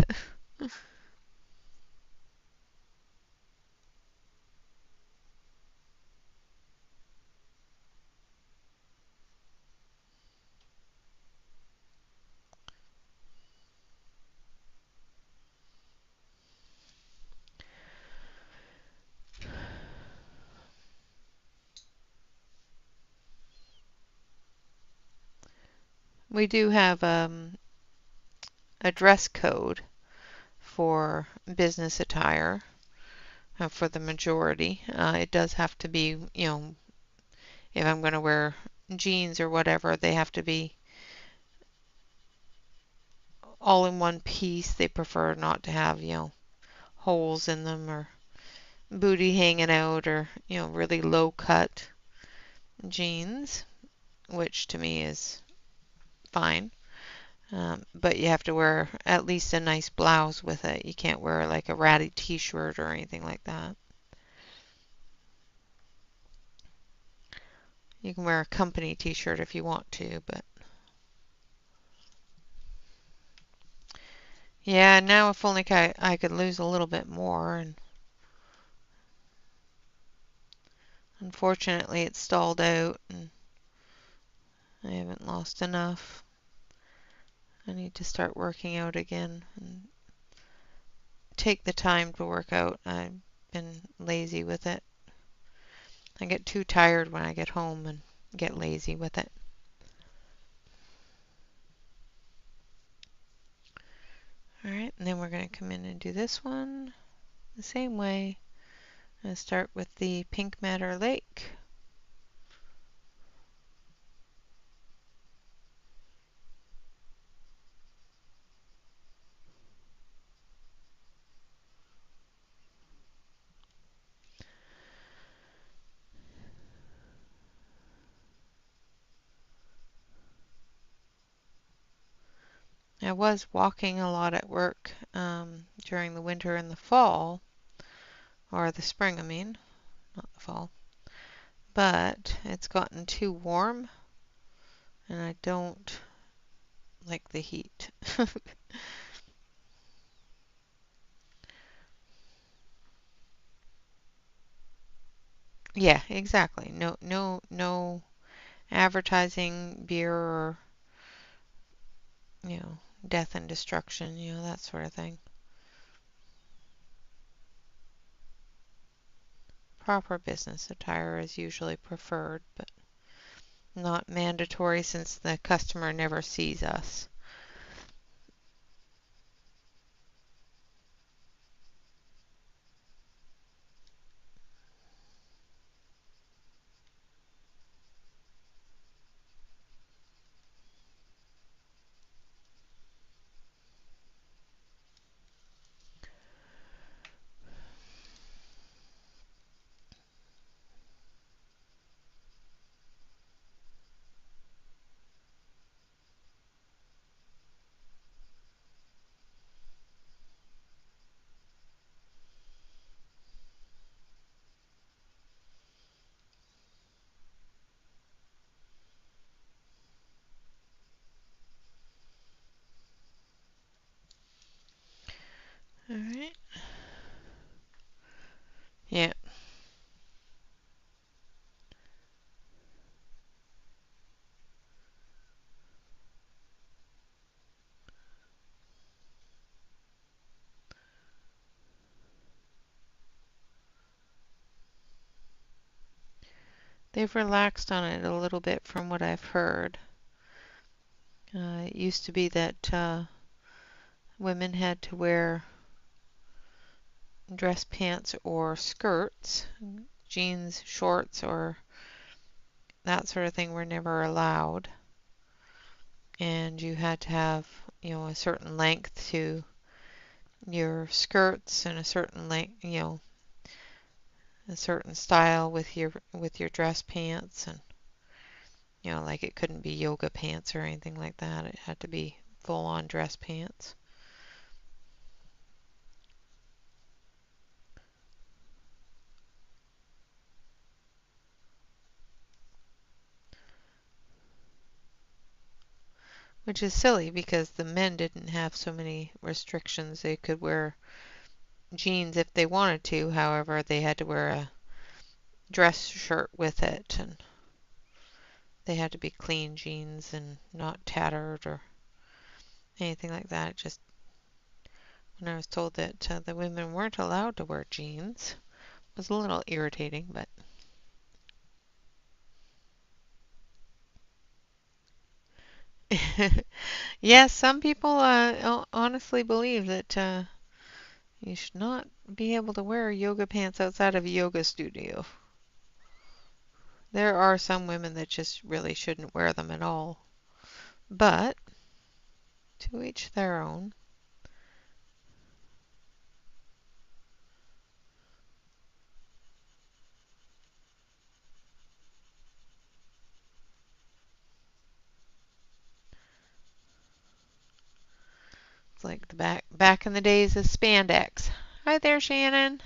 We do have a dress code for business attire for the majority. It does have to be, if I'm going to wear jeans or whatever, they have to be all in one piece. They prefer not to have, holes in them or booty hanging out or, really low cut jeans, which to me is fine. But you have to wear at least a nice blouse with it. You can't wear like a ratty t-shirt or anything like that. You can wear a company t-shirt if you want to, but yeah, now if only I could lose a little bit more, and unfortunately it's stalled out and I haven't lost enough. I need to start working out again and take the time to work out. I've been lazy with it. I get too tired when I get home and get lazy with it. Alright, and then we're going to come in and do this one the same way. I'm going to start with the Pink Matter Lake. I was walking a lot at work during the winter and the fall, or the spring, I mean, not the fall. But it's gotten too warm and I don't like the heat. Yeah, exactly. No advertising beer or, you know, death and destruction, that sort of thing. Proper business attire is usually preferred, but not mandatory since the customer never sees us. All right. Yeah, they've relaxed on it a little bit from what I've heard. It used to be that women had to wear dress pants or skirts, jeans, shorts, or that sort of thing were never allowed. And you had to have, a certain length to your skirts and a certain length, a certain style with your dress pants, and like it couldn't be yoga pants or anything like that. It had to be full on dress pants. Which is silly because the men didn't have so many restrictions. They could wear jeans if they wanted to. However, they had to wear a dress shirt with it, and they had to be clean jeans and not tattered or anything like that. Just when I was told that the women weren't allowed to wear jeans, it was a little irritating, but Yes, some people honestly believe that you should not be able to wear yoga pants outside of a yoga studio. There are some women that just really shouldn't wear them at all. But to each their own. It's like the back in the days of spandex. Hi there, Shannon.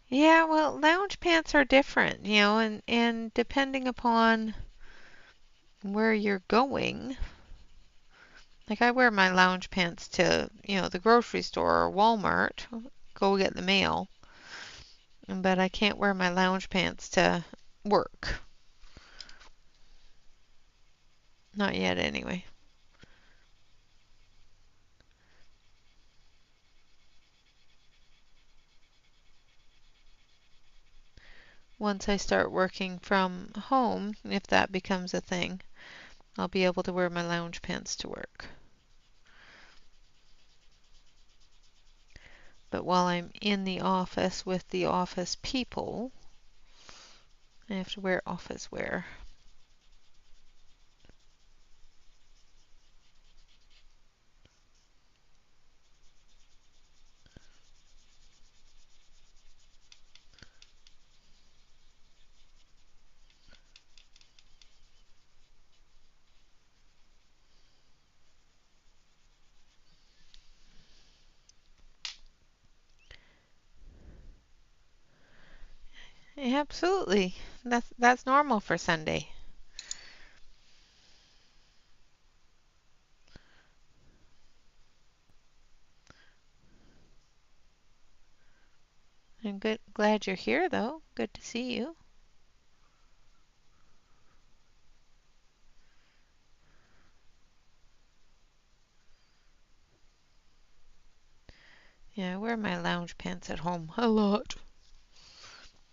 Yeah, well, lounge pants are different, and depending upon where you're going, like I wear my lounge pants to, the grocery store or Walmart, go get the mail, but I can't wear my lounge pants to work. Not yet, anyway. Once I start working from home, if that becomes a thing, I'll be able to wear my lounge pants to work. But while I'm in the office with the office people, I have to wear office wear. Absolutely. That's normal for Sunday. I'm glad you're here though. Good to see you. Yeah, I wear my lounge pants at home a lot.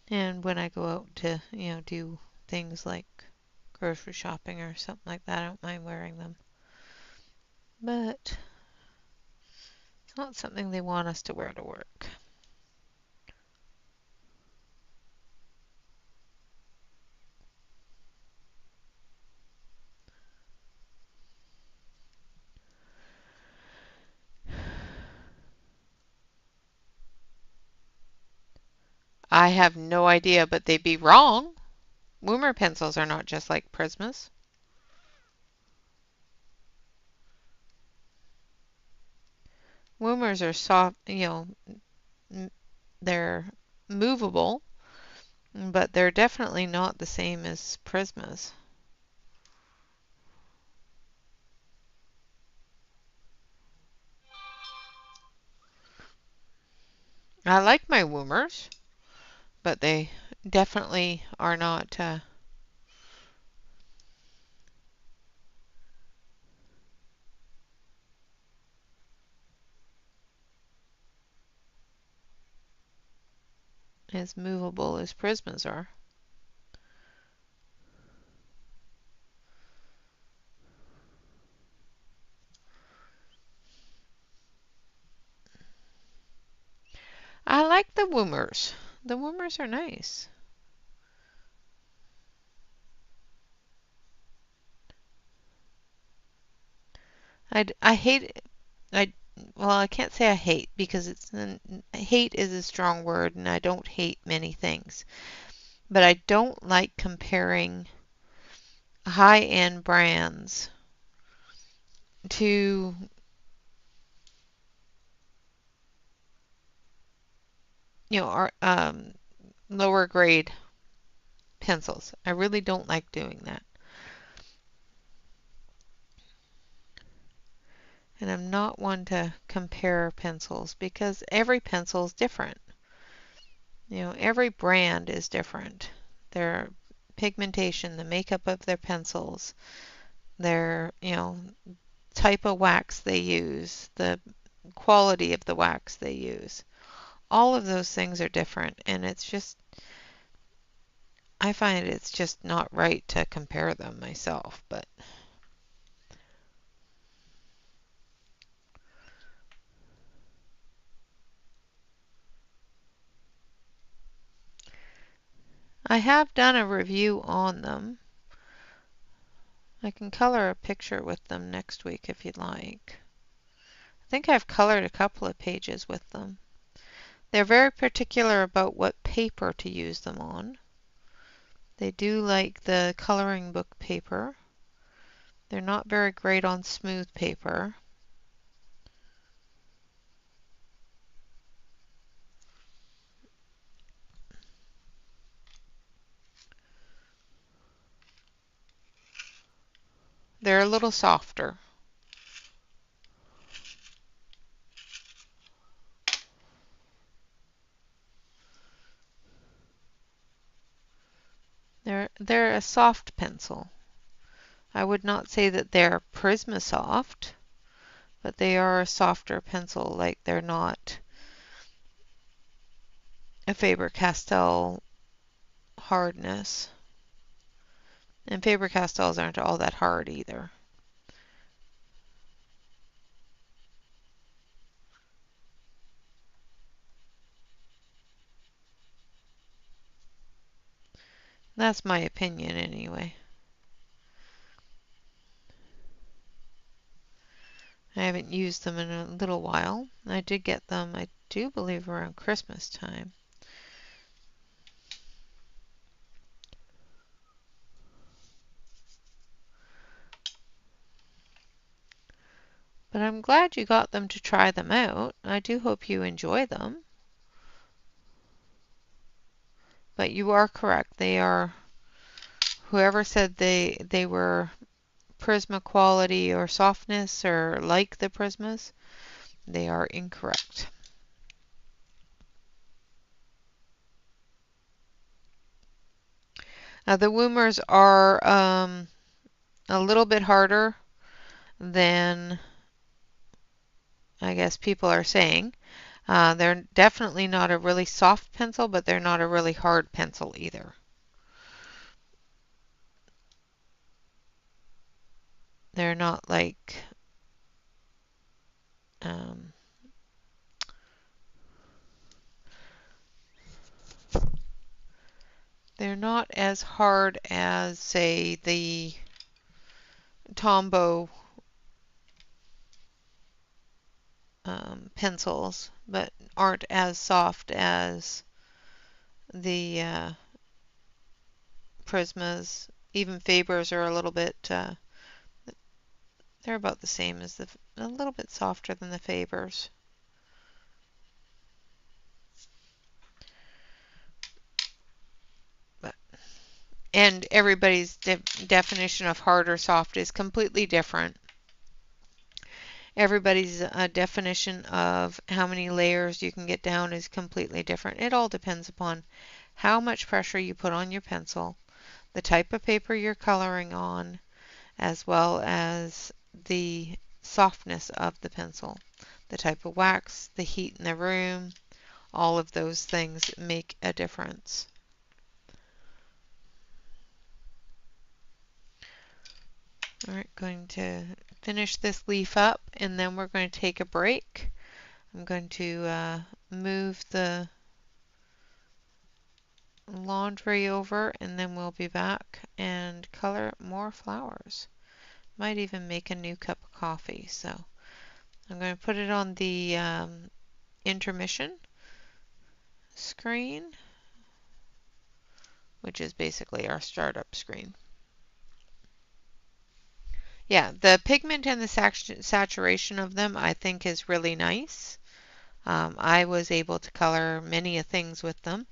And when I go out to, do things like grocery shopping or something like that, I don't mind wearing them. But it's not something they want us to wear to work. I have no idea, but they'd be wrong. Woomer pencils are not just like Prismas. Woomers are soft, they're movable, but they're definitely not the same as Prismas. I like my Woomers, but they definitely are not as movable as Prismas are. I like the Woomers. The Woomers are nice. I hate I well, I can't say I hate because hate is a strong word and I don't hate many things. But I don't like comparing high-end brands to, our lower grade pencils. I really don't like doing that. And I'm not one to compare pencils because every pencil is different. Every brand is different. their pigmentation, the makeup of their pencils, their, type of wax they use, the quality of the wax they use. All of those things are different, and I find it's just not right to compare them myself, but I have done a review on them. I can color a picture with them next week if you'd like. I think I've colored a couple of pages with them. They're very particular about what paper to use them on. They do like the coloring book paper. They're not very great on smooth paper. They're a little softer. They're a soft pencil. I would not say that they're Prismasoft, but they are a softer pencil. Like, they're not a Faber-Castell hardness. And Faber-Castells aren't all that hard either. That's my opinion anyway. I haven't used them in a little while. I did get them, I do believe, around Christmas time. But I'm glad you got them to try them out. I do hope you enjoy them. But you are correct. They are, whoever said they were Prisma quality or softness or like the Prismas, they are incorrect. Now the Woomers are a little bit harder than I guess people are saying. They're definitely not a really soft pencil, but they're not a really hard pencil either. They're not like they're not as hard as, say, the Tombow pencils, but aren't as soft as the Prismas. Even Fabers are a little bit, they're about the same as a little bit softer than the Fabers. And everybody's definition of hard or soft is completely different. Everybody's definition of how many layers you can get down is completely different. It all depends upon how much pressure you put on your pencil, the type of paper you're coloring on, as well as the softness of the pencil, the type of wax, the heat in the room. All of those things make a difference. All right, going to finish this leaf up, and then we're going to take a break. I'm going to move the laundry over, and then we'll be back and color more flowers. Might even make a new cup of coffee. So I'm going to put it on the intermission screen, which is basically our startup screen. Yeah, the pigment and the saturation of them I think is really nice. I was able to color many things with them.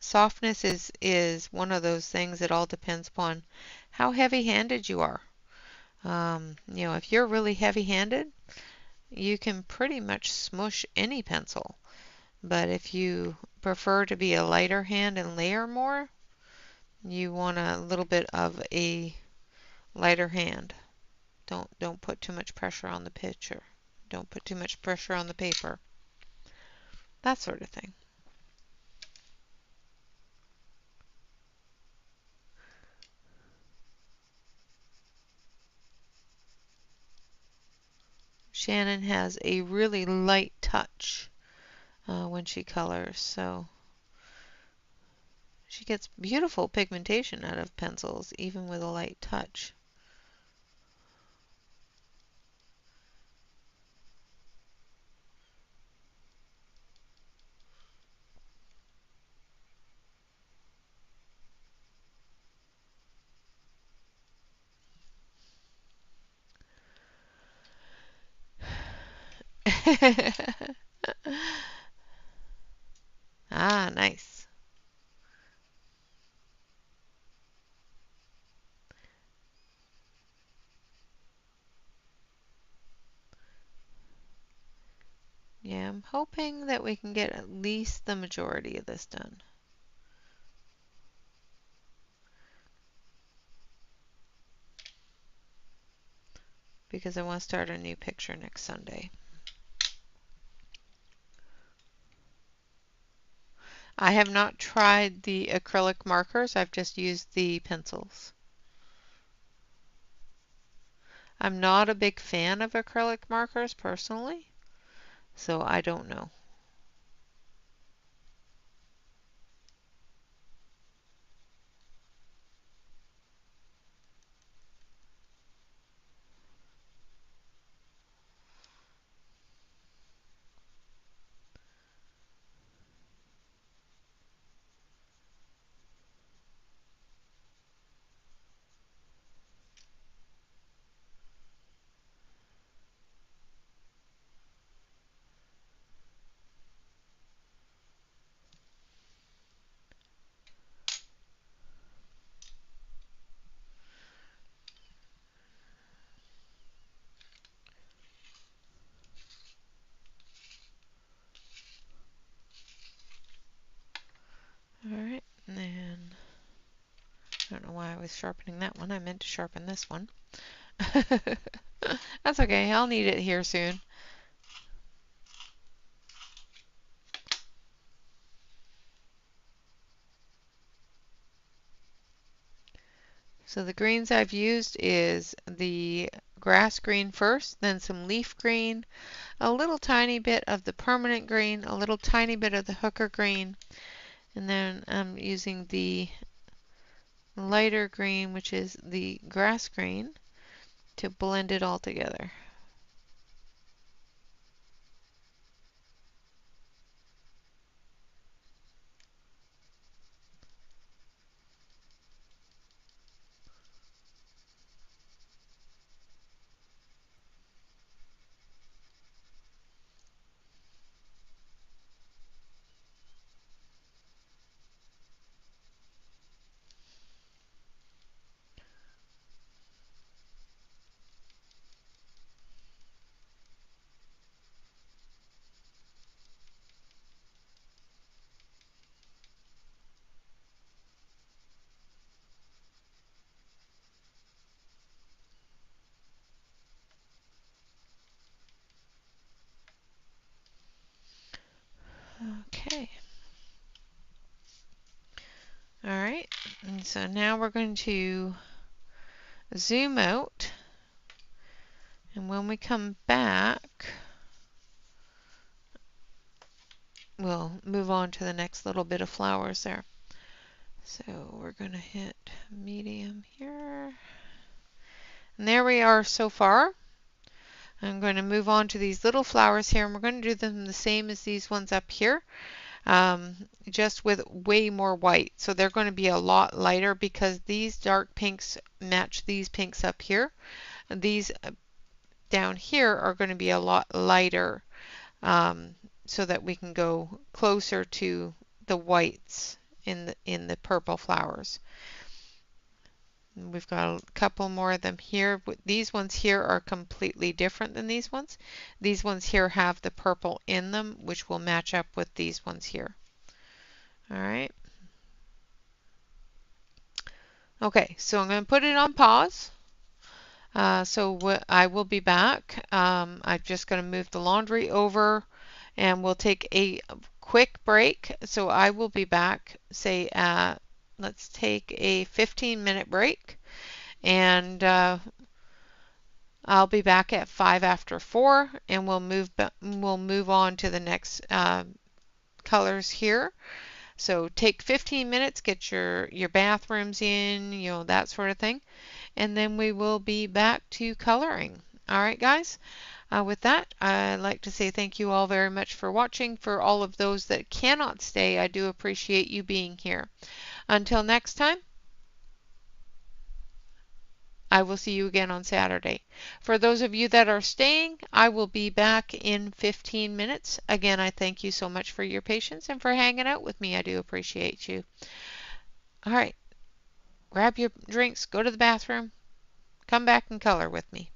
Softness is one of those things. It all depends upon how heavy-handed you are. If you're really heavy-handed, you can pretty much smush any pencil. But if you prefer to be a lighter hand and layer more, you want a little bit of a lighter hand. Don't put too much pressure on the picture. Don't put too much pressure on the paper. That sort of thing. Shannon has a really light touch when she colors, so she gets beautiful pigmentation out of pencils, even with a light touch. Ah, nice. Yeah, I'm hoping that we can get at least the majority of this done. Because I want to start a new picture next Sunday. I have not tried the acrylic markers. I've just used the pencils. I'm not a big fan of acrylic markers personally, so I don't know. Alright, and then I don't know why I was sharpening that one. I meant to sharpen this one. That's okay. I'll need it here soon. So the greens I've used is the grass green first, then some leaf green, a little tiny bit of the permanent green, a little tiny bit of the hooker green, and then I'm using the lighter green, which is the grass green, to blend it all together. Okay. Alright, and so now we're going to zoom out, and when we come back, we'll move on to the next little bit of flowers there. So we're going to hit medium here. And there we are so far. I'm going to move on to these little flowers here, and we're going to do them the same as these ones up here, just with way more white. So they're going to be a lot lighter because these dark pinks match these pinks up here. And these down here are going to be a lot lighter, so that we can go closer to the whites in the purple flowers. We've got a couple more of them here. These ones here are completely different than these ones. These ones here have the purple in them, which will match up with these ones here. All right. Okay, so I'm going to put it on pause. I will be back. I'm just going to move the laundry over and we'll take a quick break. So I will be back, say, let's take a 15-minute break, and I'll be back at 5 after 4, and we'll move on to the next colors here. So take 15 minutes, get your bathrooms in, that sort of thing, and then we will be back to coloring. All right, guys. With that, I'd like to say thank you all very much for watching. For all of those that cannot stay, I do appreciate you being here. Until next time, I will see you again on Saturday. For those of you that are staying, I will be back in 15 minutes. Again, I thank you so much for your patience and for hanging out with me. I do appreciate you. All right, grab your drinks, go to the bathroom, come back and color with me.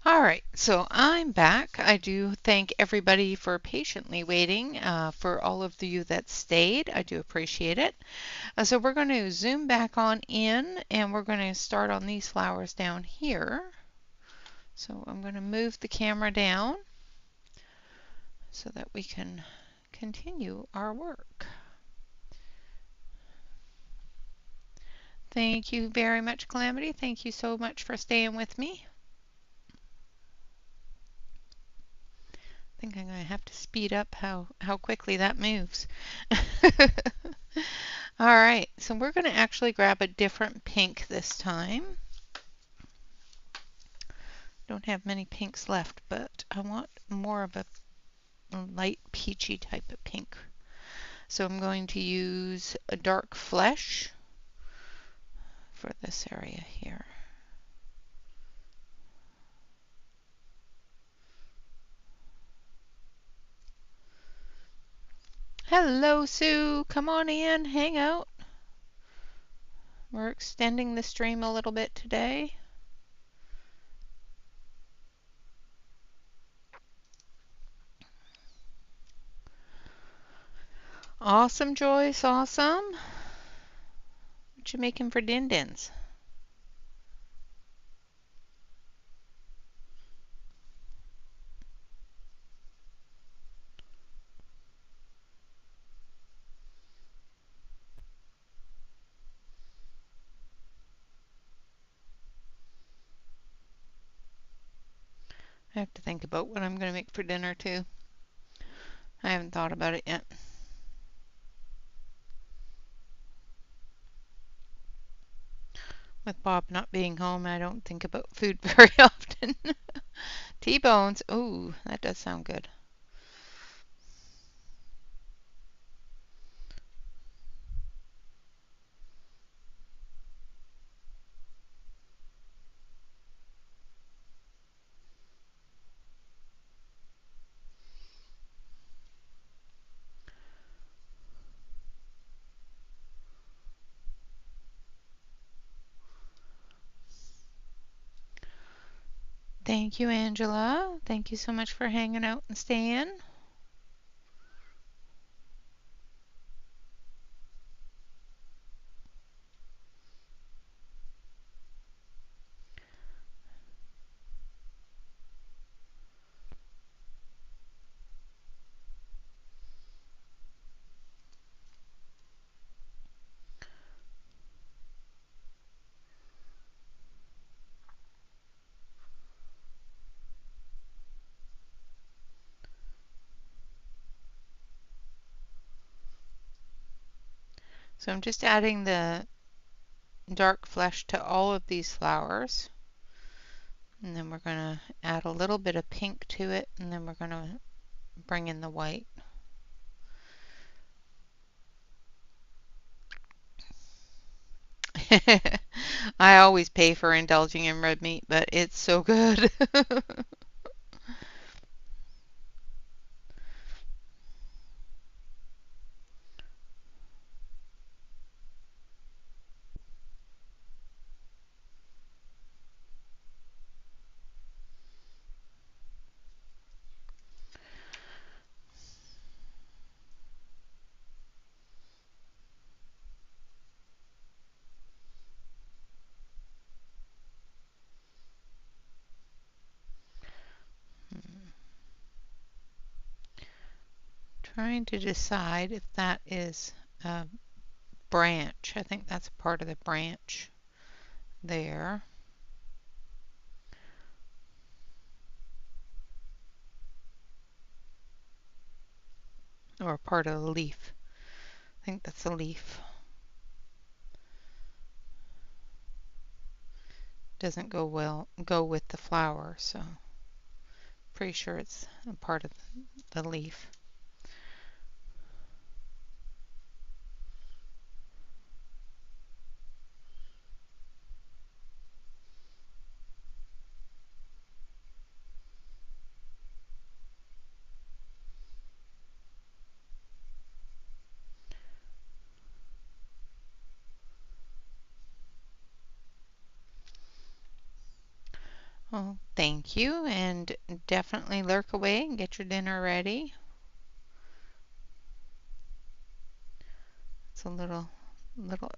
All right, so I'm back. I do thank everybody for patiently waiting, for all of you that stayed. I do appreciate it. So we're going to zoom back on in and we're going to start on these flowers down here. So I'm going to move the camera down so that we can continue our work. Thank you very much, Calamity. Thank you so much for staying with me. I think I'm going to have to speed up how quickly that moves. All right, so we're going to actually grab a different pink this time. Don't have many pinks left, but I want more of a light peachy type of pink. So I'm going to use a dark flesh for this area here. Hello, Sue. Come on in, hang out. We're extending the stream a little bit today. Awesome, Joyce. Awesome. What you making for din-dins? I have to think about what I'm going to make for dinner, too. I haven't thought about it yet. With Bob not being home, I don't think about food very often. T-bones. Ooh, that does sound good. Thank you, Angela. Thank you so much for hanging out and staying. So I'm just adding the dark flesh to all of these flowers. And then we're going to add a little bit of pink to it, and then we're going to bring in the white. I always pay for indulging in red meat, but it's so good. Trying to decide if that is a branch. I think that's part of the branch there. Or part of the leaf. I think that's a leaf. Doesn't go with the flower, so pretty sure it's a part of the leaf. Well, thank you, and definitely lurk away and get your dinner ready. It's a little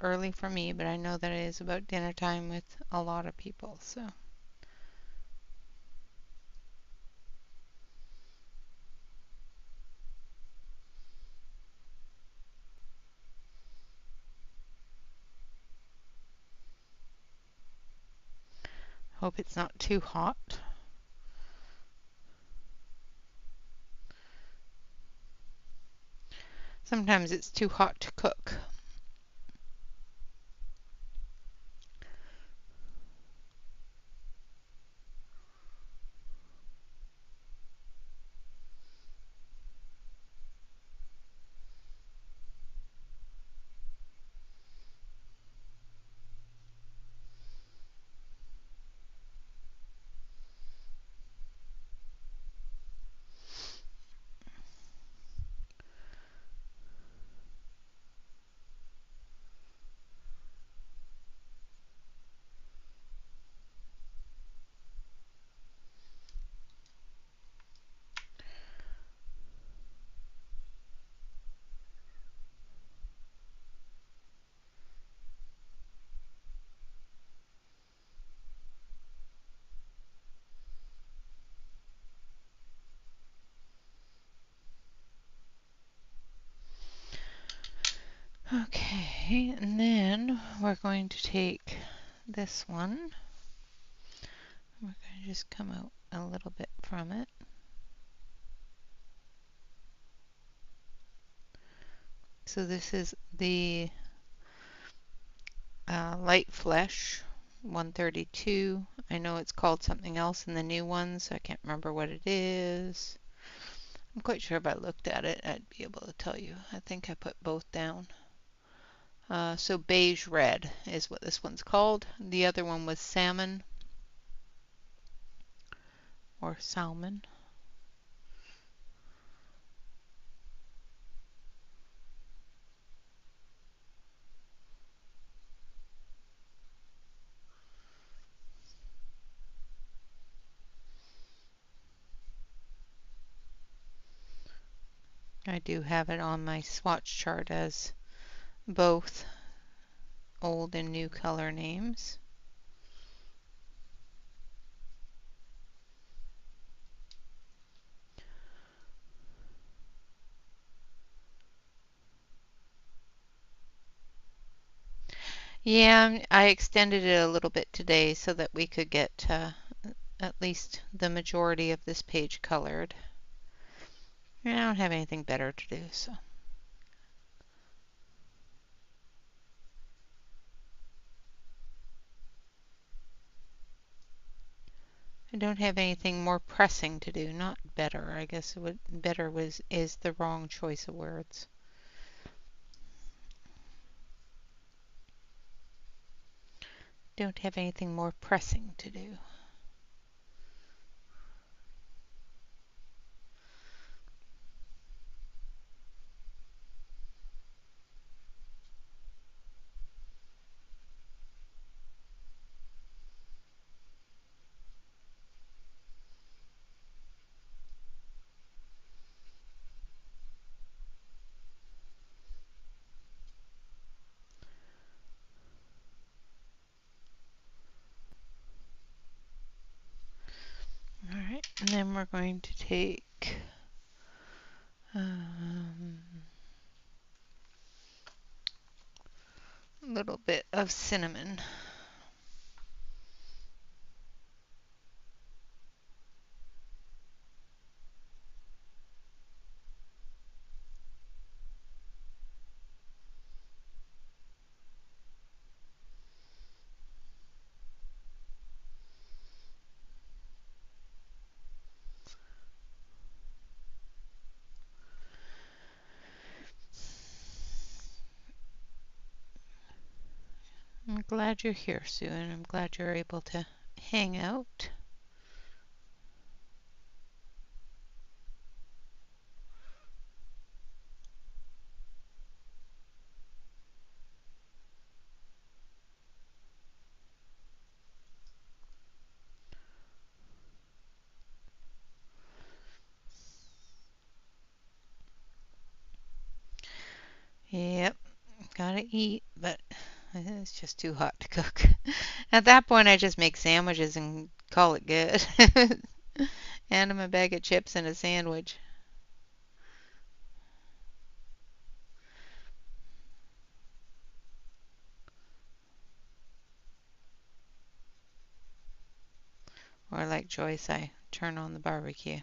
early for me, but I know that it is about dinner time with a lot of people, so. Hope it's not too hot. Sometimes it's too hot to cook. Okay, and then we're going to take this one. We're going to just come out a little bit from it. So this is the light flesh 132. I know it's called something else in the new ones. So I can't remember what it is. I'm quite sure if I looked at it, I'd be able to tell you. I think I put both down. So beige red is what this one's called. The other one was salmon or salmon. I do have it on my swatch chart as both old and new color names. Yeah, I extended it a little bit today so that we could get at least the majority of this page colored. And I don't have anything better to do, so. I don't have anything more pressing to do, not better. I guess what better is the wrong choice of words. Don't have anything more pressing to do. All right, and then we're going to take a little bit of cinnamon. I'm glad you're here, Sue, and I'm glad you're able to hang out. Yep, gotta eat, but it's just too hot to cook. At that point, I just make sandwiches and call it good. And I'm a bag of chips and a sandwich. Or like Joyce, I turn on the barbecue.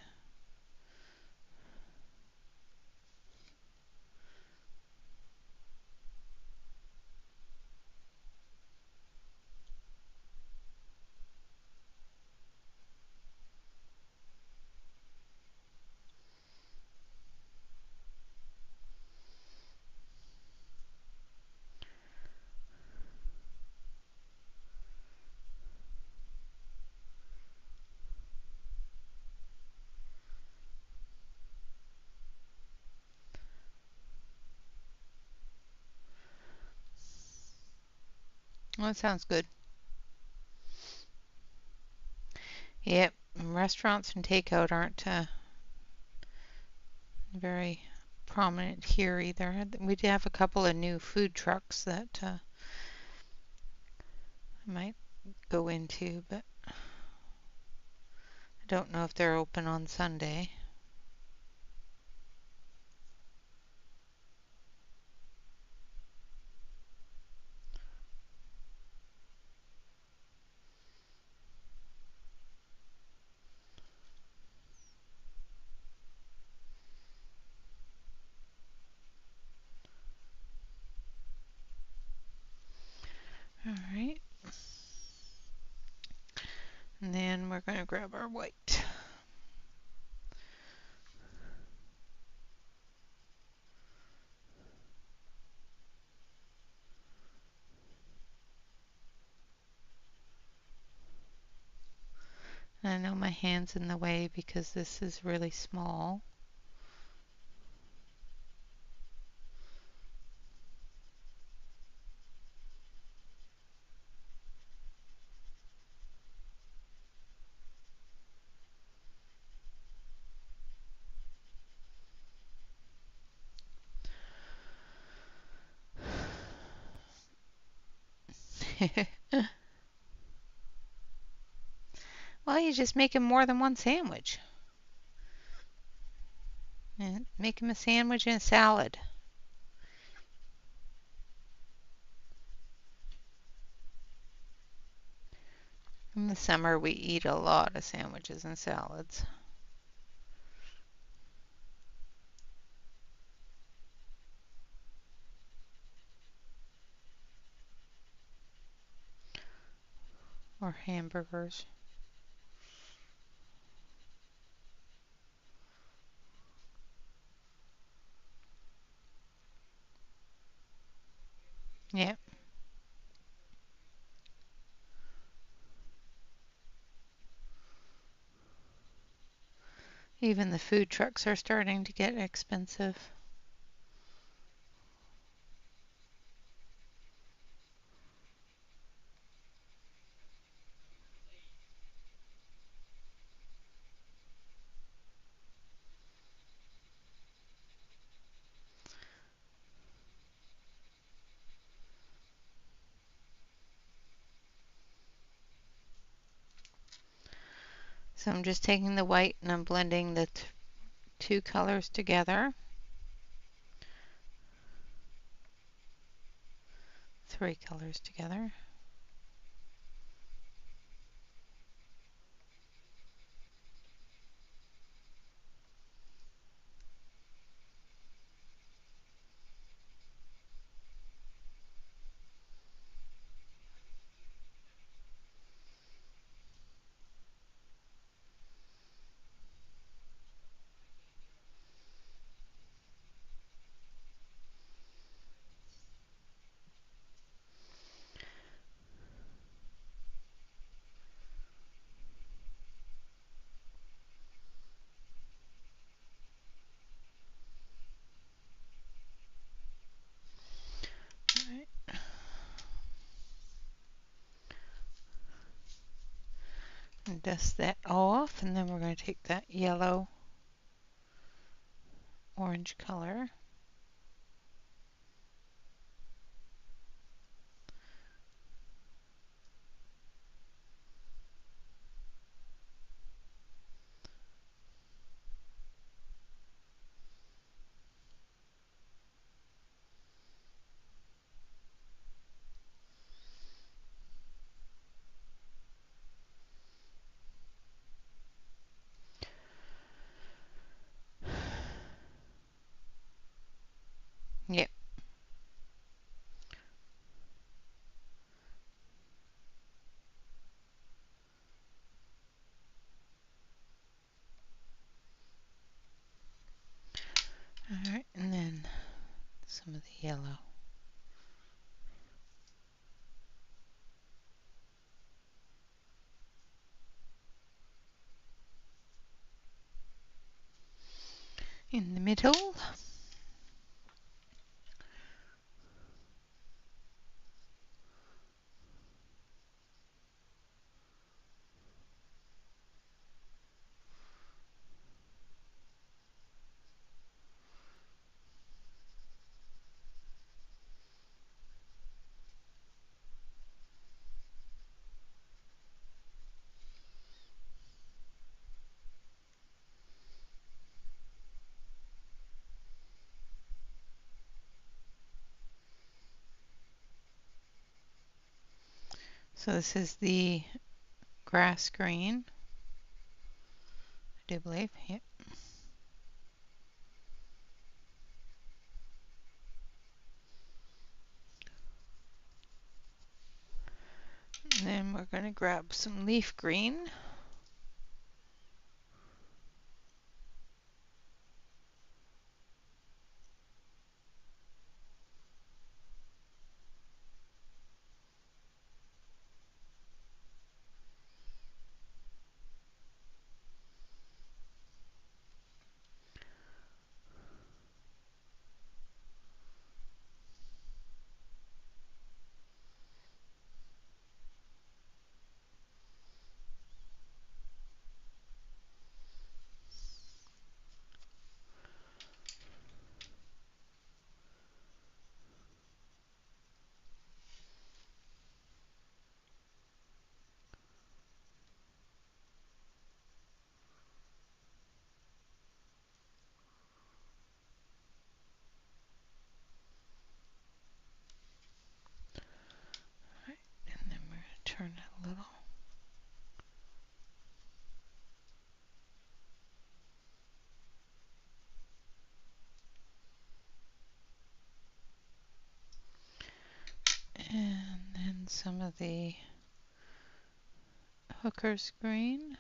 Well, that sounds good. Yep, restaurants and takeout aren't very prominent here either. We do have a couple of new food trucks that I might go into, but I don't know if they're open on Sunday. All right. And then we're going to grab our white. I know my hand's in the way because this is really small. Well, you just make him more than one sandwich. And make him a sandwich and a salad. In the summer, we eat a lot of sandwiches and salads. Or hamburgers. Yeah. Even the food trucks are starting to get expensive. So I'm just taking the white and I'm blending the two colors together. Three colors together. All right. And dust that off, and then we're going to take that yellow orange color. Alright, and then some of the yellow. In the middle. So this is the grass green, I do believe. Yep. And then we're going to grab some leaf green. And then we're going to turn it a little. And then some of the hooker's green.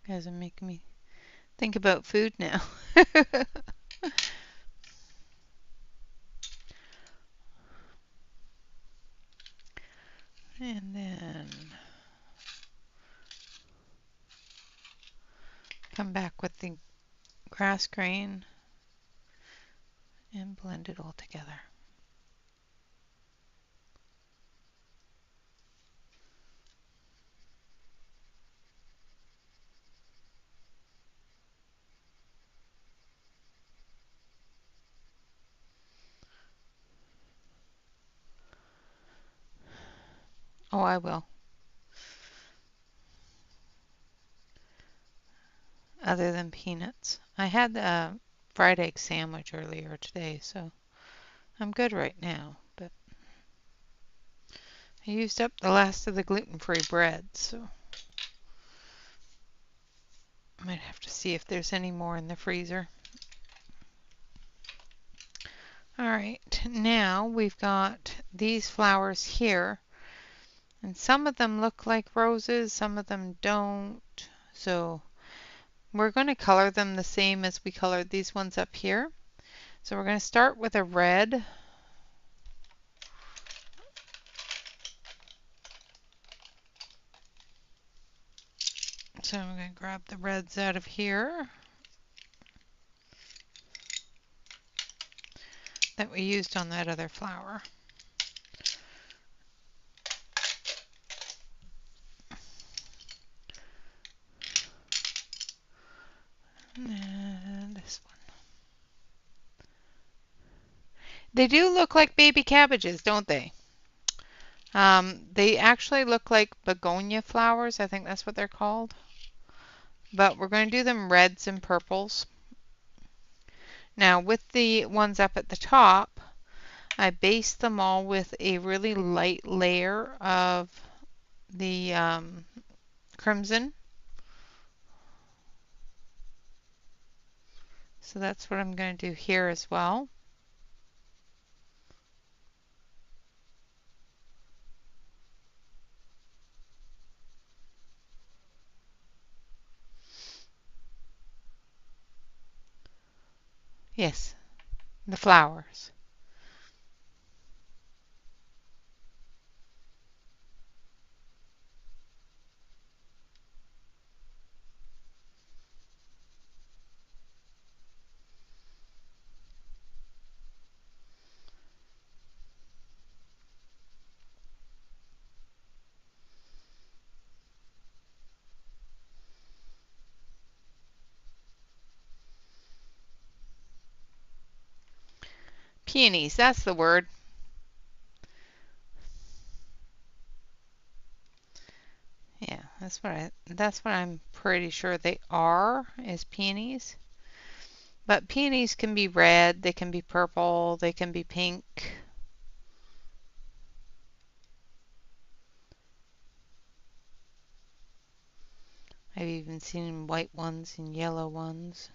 You guys are making me think about food now. And then come back with the grass green and blend it all together. Oh, I will. Other than peanuts. I had a fried egg sandwich earlier today, so I'm good right now. But I used up the last of the gluten-free bread, so I might have to see if there's any more in the freezer. Alright, now we've got these flowers here, and some of them look like roses, some of them don't. So we're going to color them the same as we colored these ones up here. So we're going to start with a red. So I'm going to grab the reds out of here that we used on that other flower. And this one. They do look like baby cabbages, don't they? They actually look like begonia flowers. I think that's what they're called. But we're going to do them reds and purples. Now with the ones up at the top, I based them all with a really light layer of the crimson. So that's what I'm going to do here as well. Yes, the flowers. Peonies, that's the word. Yeah, that's what I'm pretty sure they are, is peonies. But peonies can be red, they can be purple, they can be pink. I've even seen white ones and yellow ones.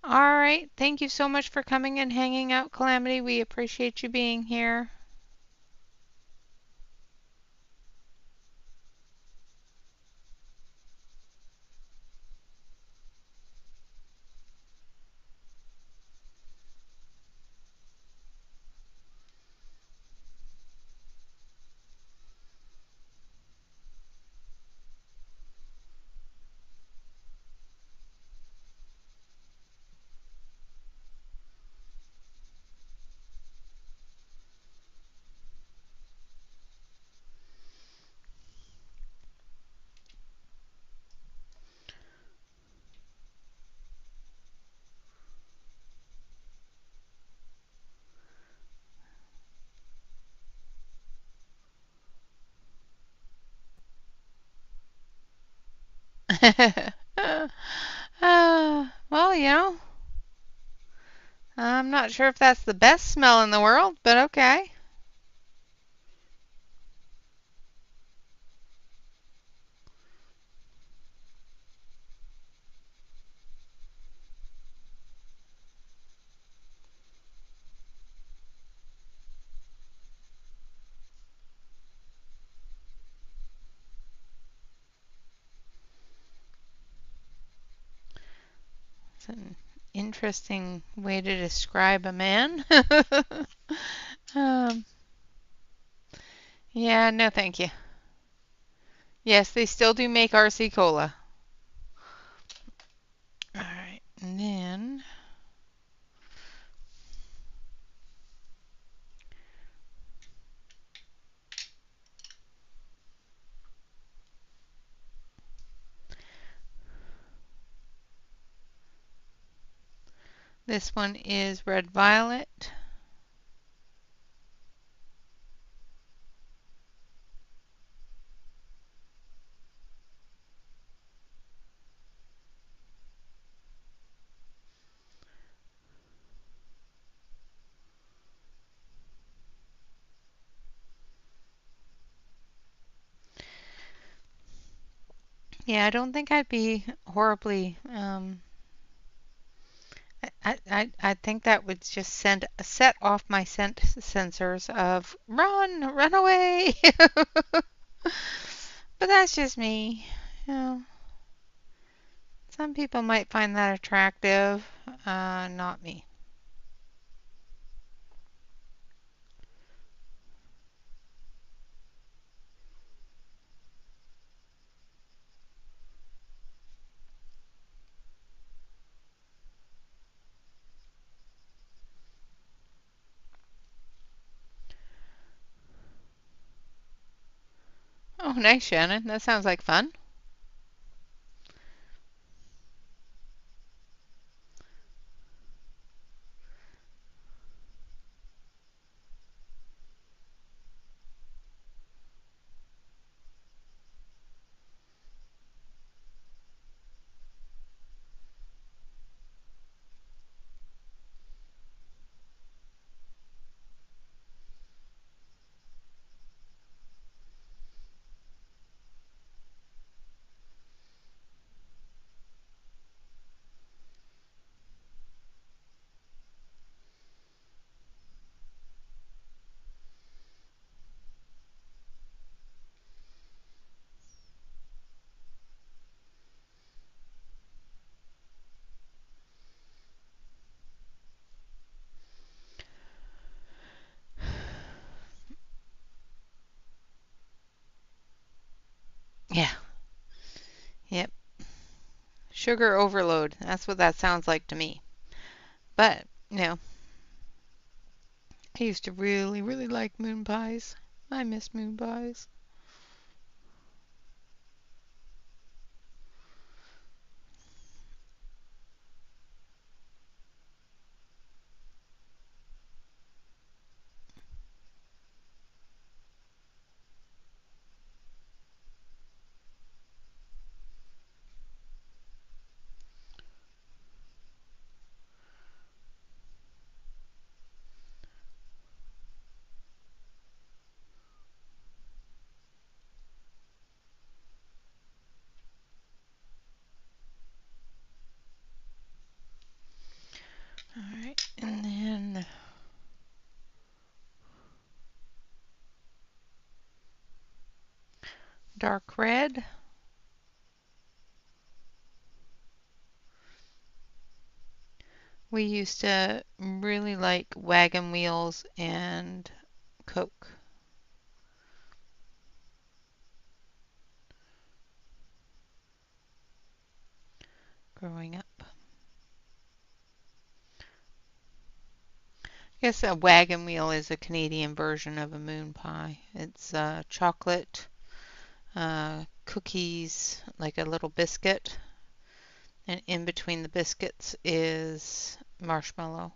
All right, thank you so much for coming and hanging out, Calamity. We appreciate you being here. Well, I'm not sure if that's the best smell in the world, but okay. It's an interesting way to describe a man. um, yeah, no thank you. Yes, they still do make RC Cola. All right, and then this one is red violet. Yeah, I don't think I'd be horribly. I think that would just set off my scent sensors of run away. But that's just me. You know, some people might find that attractive. Not me. Oh, nice, Shannon. That sounds like fun. Yeah. Yep. Sugar overload. That's what that sounds like to me. But, I used to really, really like moon pies. I miss moon pies. All right, and then dark red. We used to really like wagon wheels and Coke growing up. I guess a wagon wheel is a Canadian version of a moon pie. It's chocolate, cookies, like a little biscuit, and in between the biscuits is marshmallow.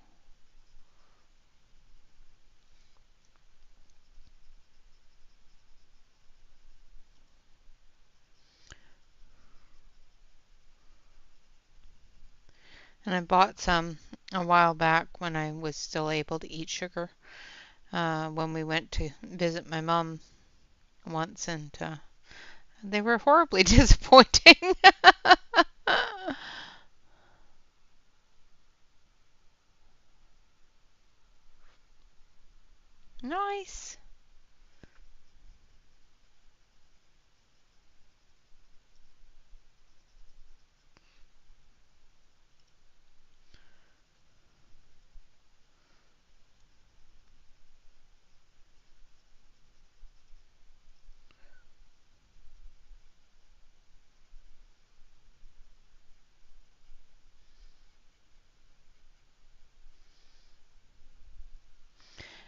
And I bought some a while back when I was still able to eat sugar, when we went to visit my mom once, and they were horribly disappointing. Nice.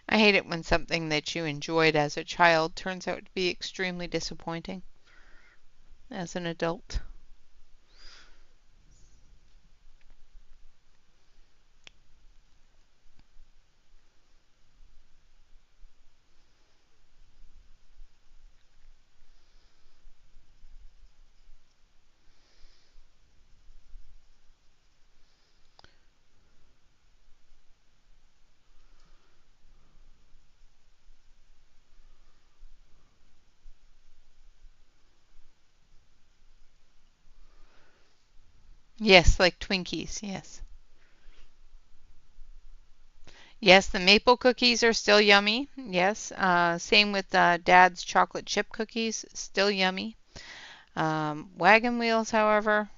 I hate it when something that you enjoyed as a child turns out to be extremely disappointing as an adult. Yes, like Twinkies, yes. Yes, the maple cookies are still yummy. Yes, same with Dad's chocolate chip cookies, still yummy. Wagon wheels, however,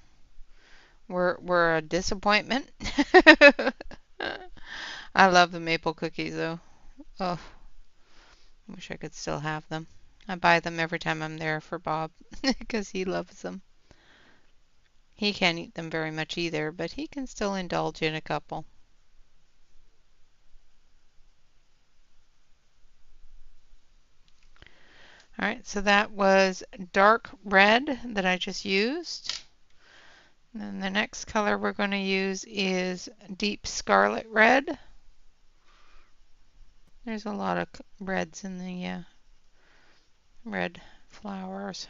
were a disappointment. I love the maple cookies though. Oh, I wish I could still have them. I buy them every time I'm there for Bob because he loves them. He can't eat them very much either, but he can still indulge in a couple. All right, so that was dark red that I just used. And then the next color we're going to use is deep scarlet red. There's a lot of reds in the red flowers.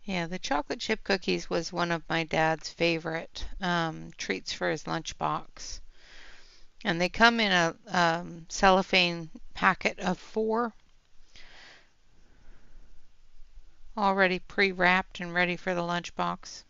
Yeah, the chocolate chip cookies was one of my dad's favorite treats for his lunchbox. And they come in a cellophane packet of 4, already pre-wrapped and ready for the lunchbox.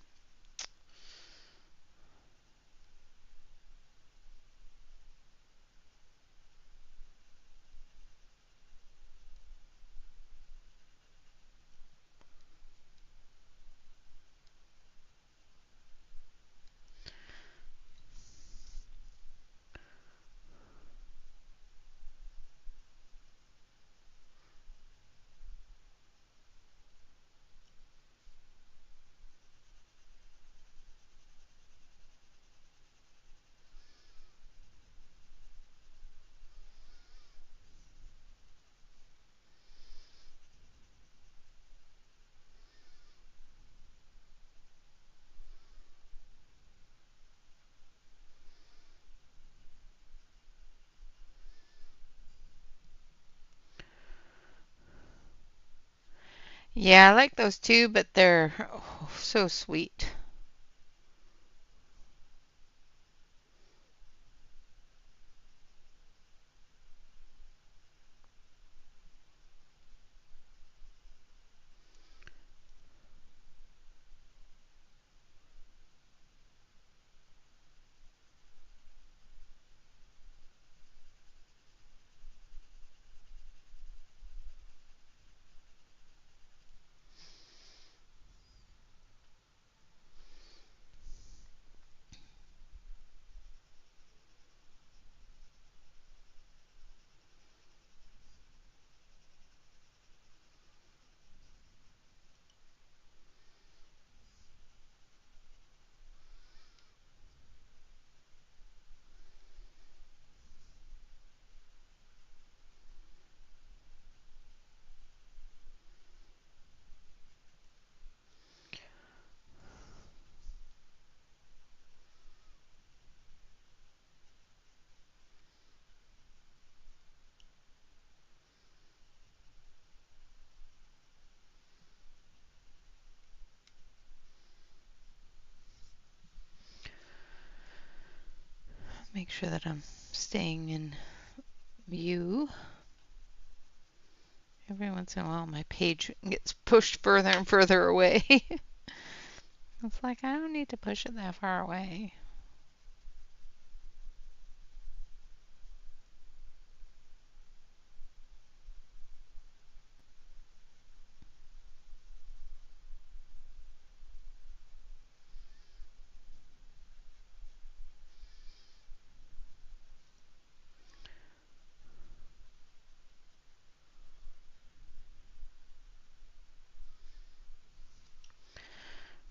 Yeah, I like those too, but they're so sweet. Make sure that I'm staying in view. Every once in a while my page gets pushed further and further away. It's like I don't need to push it that far away.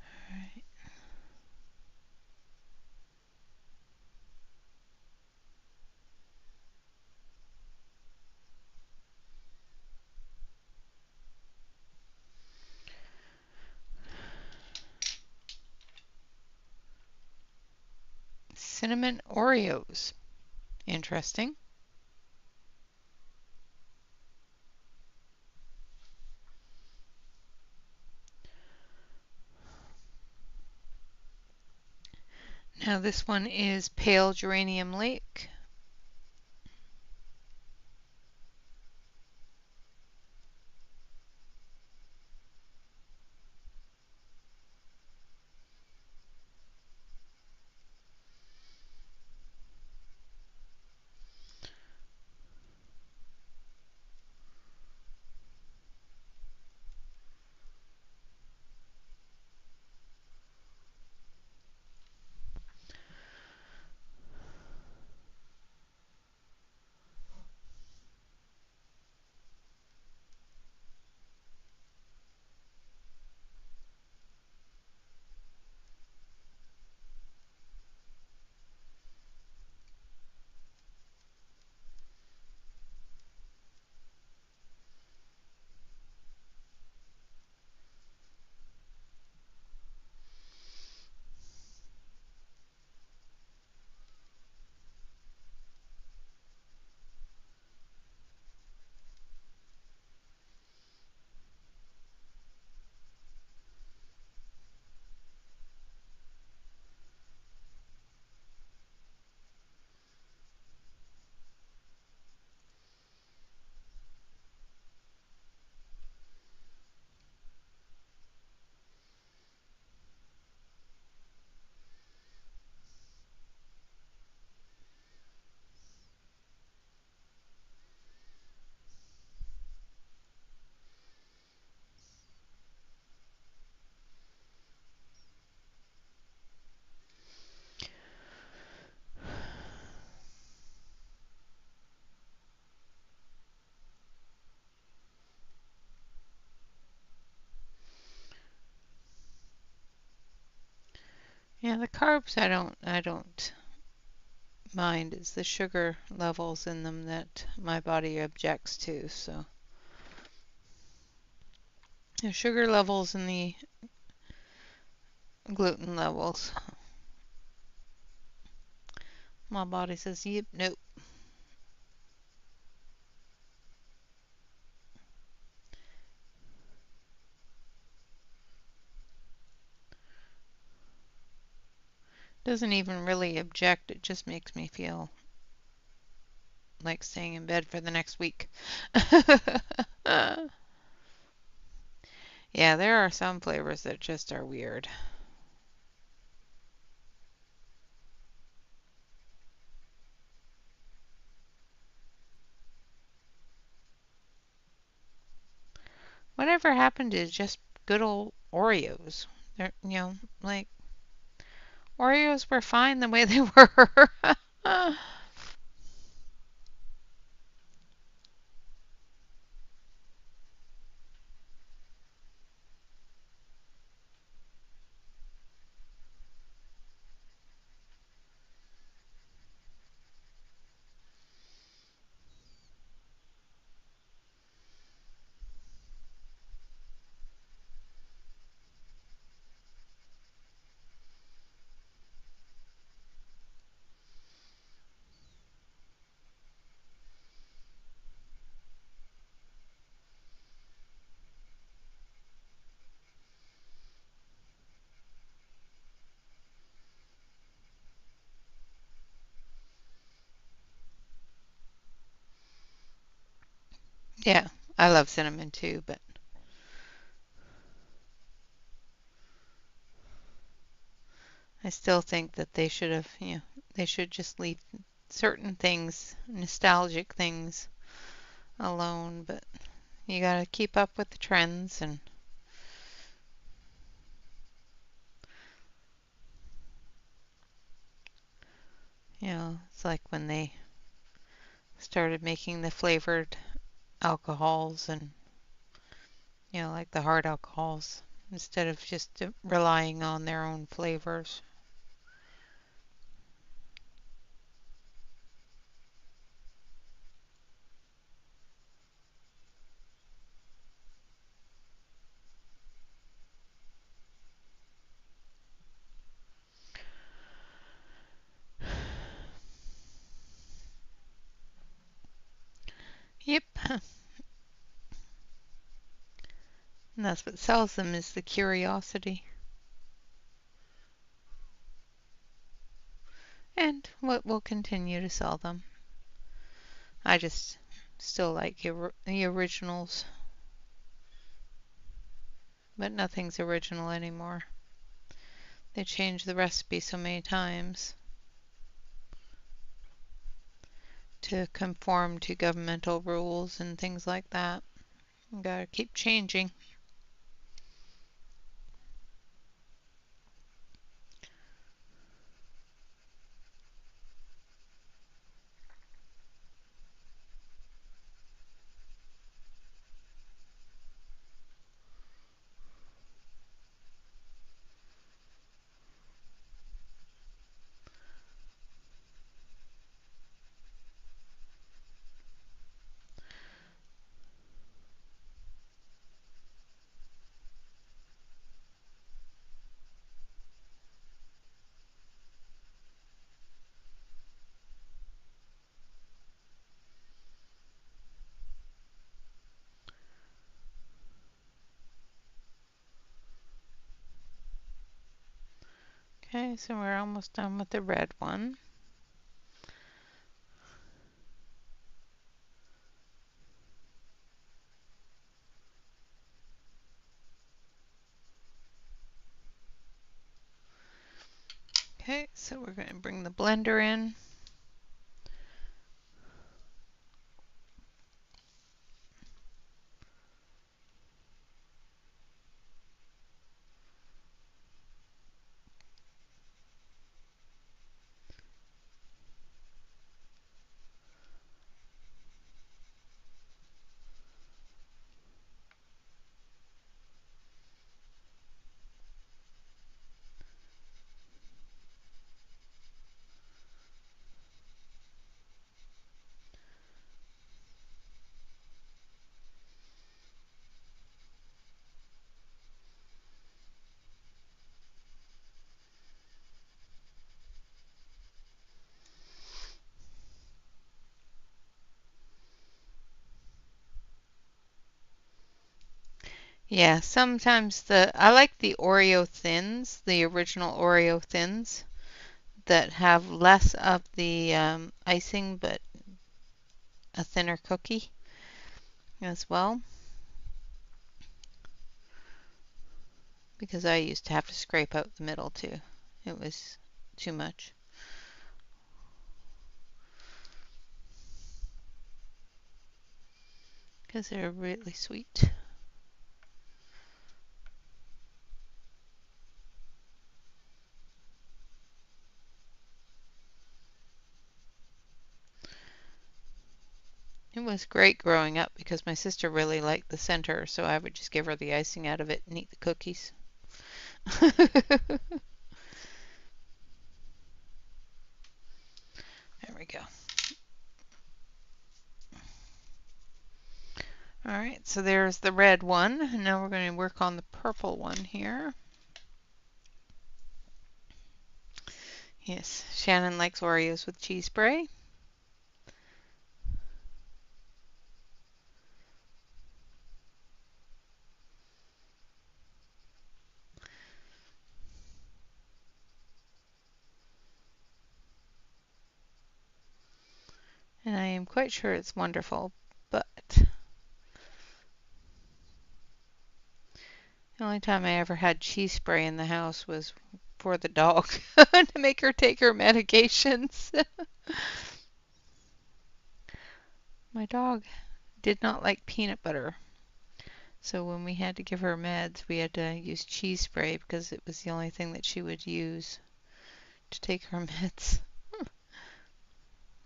All right. Cinnamon Oreos. Interesting. Now this one is Pale Geranium Lake. Yeah, the carbs I don't mind. It's the sugar levels in them that my body objects to. So the sugar levels and the gluten levels. My body says, yep, nope. Doesn't even really object. It just makes me feel like staying in bed for the next week. Yeah, there are some flavors that just are weird. Whatever happened to just good old Oreos? They're, like Oreos were fine the way they were. Yeah, I love cinnamon too, but I still think that they should have, they should just leave certain things, nostalgic things alone, but you gotta keep up with the trends and it's like when they started making the flavored alcohols and like the hard alcohols instead of just relying on their own flavors. Yep. And that's what sells them is the curiosity. And what will continue to sell them. I just still like the originals, but nothing's original anymore. They change the recipe so many times to conform to governmental rules and things like that. You gotta keep changing. Okay, so we're almost done with the red one. Okay, so we're going to bring the blender in. Yeah, sometimes I like the Oreo thins, the original Oreo thins that have less of the icing but a thinner cookie as well, because I used to have to scrape out the middle too. It was too much. Because they're really sweet. It was great growing up because my sister really liked the center, so I would just give her the icing out of it and eat the cookies. There we go. Alright, so there's the red one. Now we're going to work on the purple one here. Yes, Shannon likes Oreos with cheese spray. And I am quite sure it's wonderful, but the only time I ever had cheese spray in the house was for the dog to make her take her medications. My dog did not like peanut butter. So when we had to give her meds, we had to use cheese spray because it was the only thing that she would use to take her meds.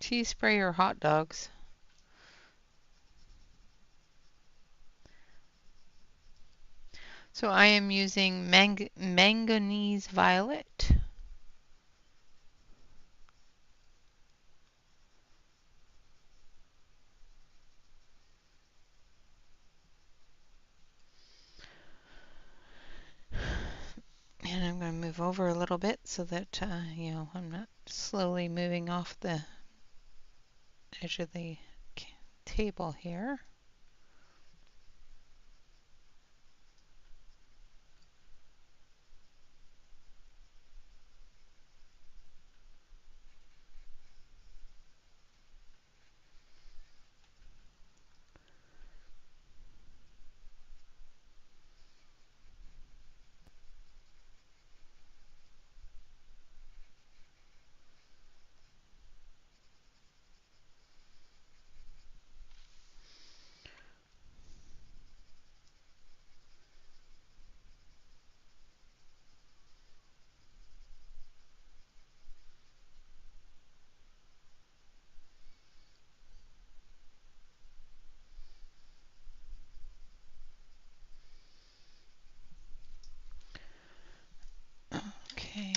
Cheese spray or hot dogs. So I am using manganese violet. And I'm going to move over a little bit so that, I'm not slowly moving off the edge of the table here. Okay,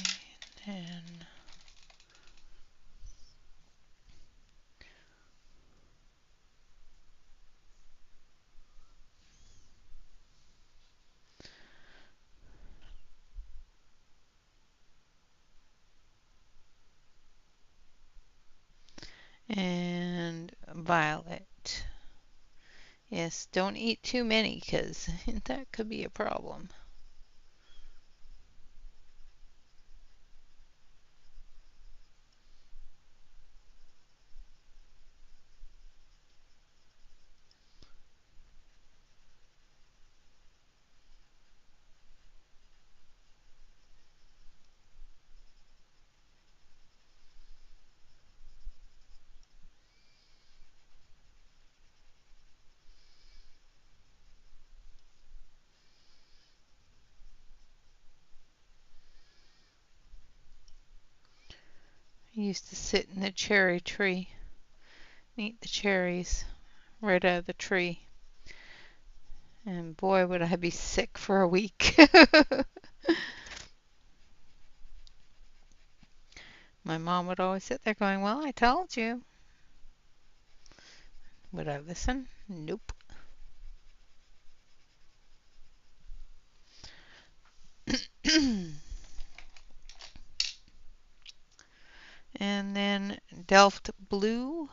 and violet. Yes, don't eat too many because that could be a problem. I used to sit in the cherry tree and eat the cherries right out of the tree. And boy, would I be sick for a week. My mom would always sit there going, "Well, I told you." Would I listen? Nope. And then Delft blue.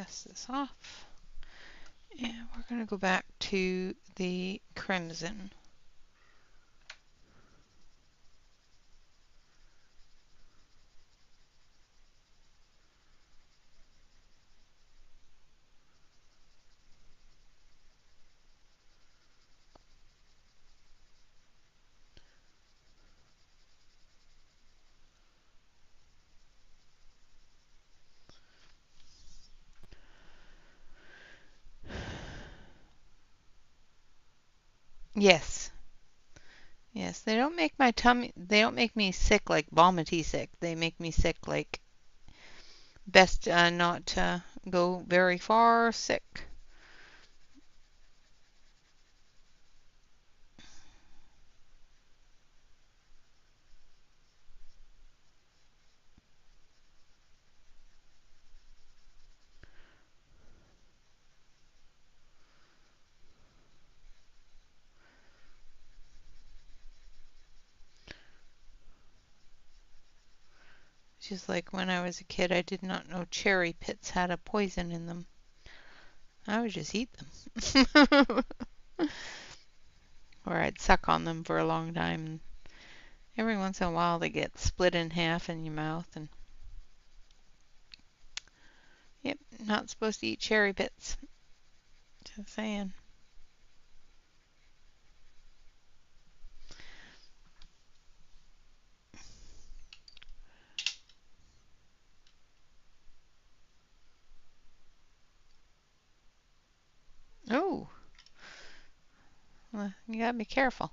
dust this off. And we're going to go back to the crimson. Yes. Yes, they don't make my tummy, they don't make me sick like vomity sick. They make me sick like best not to go very far sick. Just like when I was a kid, I did not know cherry pits had a poison in them. I would just eat them. Or I'd suck on them for a long time. And every once in a while they get split in half in your mouth. And yep, not supposed to eat cherry pits. Just saying. Oh, well, you gotta be careful.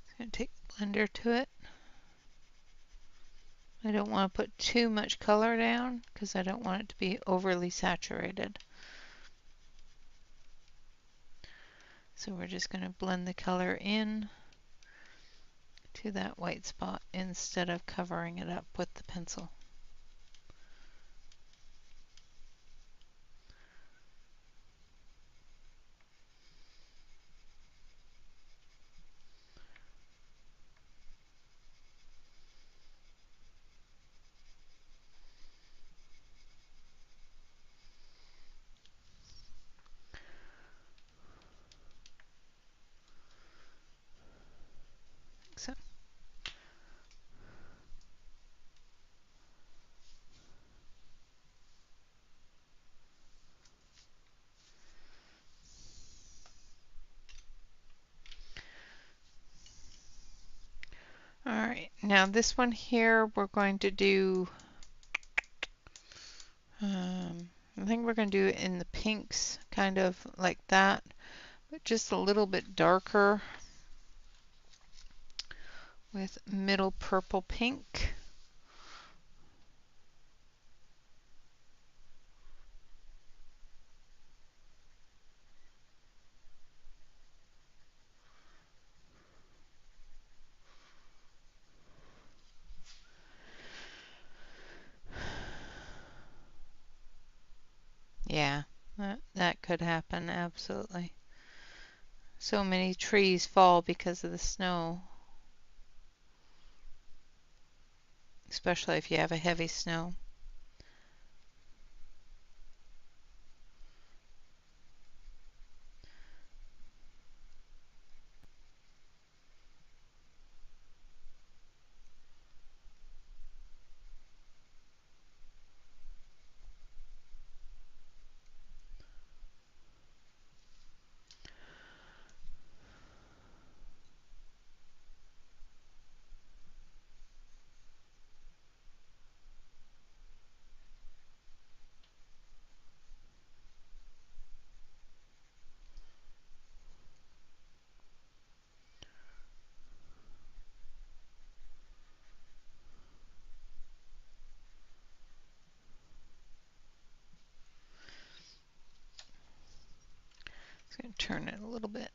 Just gonna take the blender to it. I don't want to put too much color down because I don't want it to be overly saturated. So we're just going to blend the color in to that white spot instead of covering it up with the pencil. So, all right, now this one here we're going to do, I think we're going to do it in the pinks, kind of like that, but just a little bit darker with middle purple pink. Yeah, that could happen, absolutely. So many trees fall because of the snow, especially if you have a heavy snow. Just going to turn it a little bit.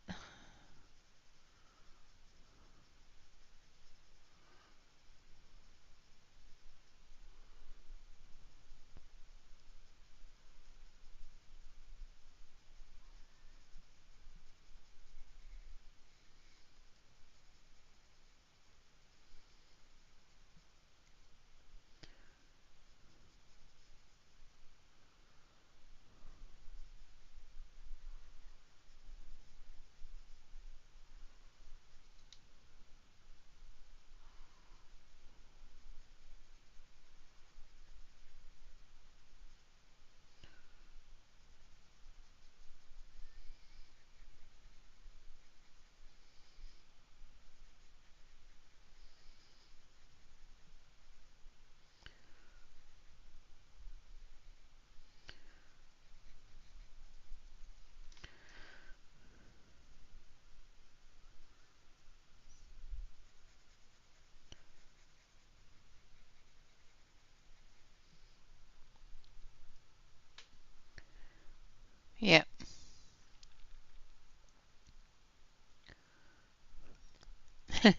Uh,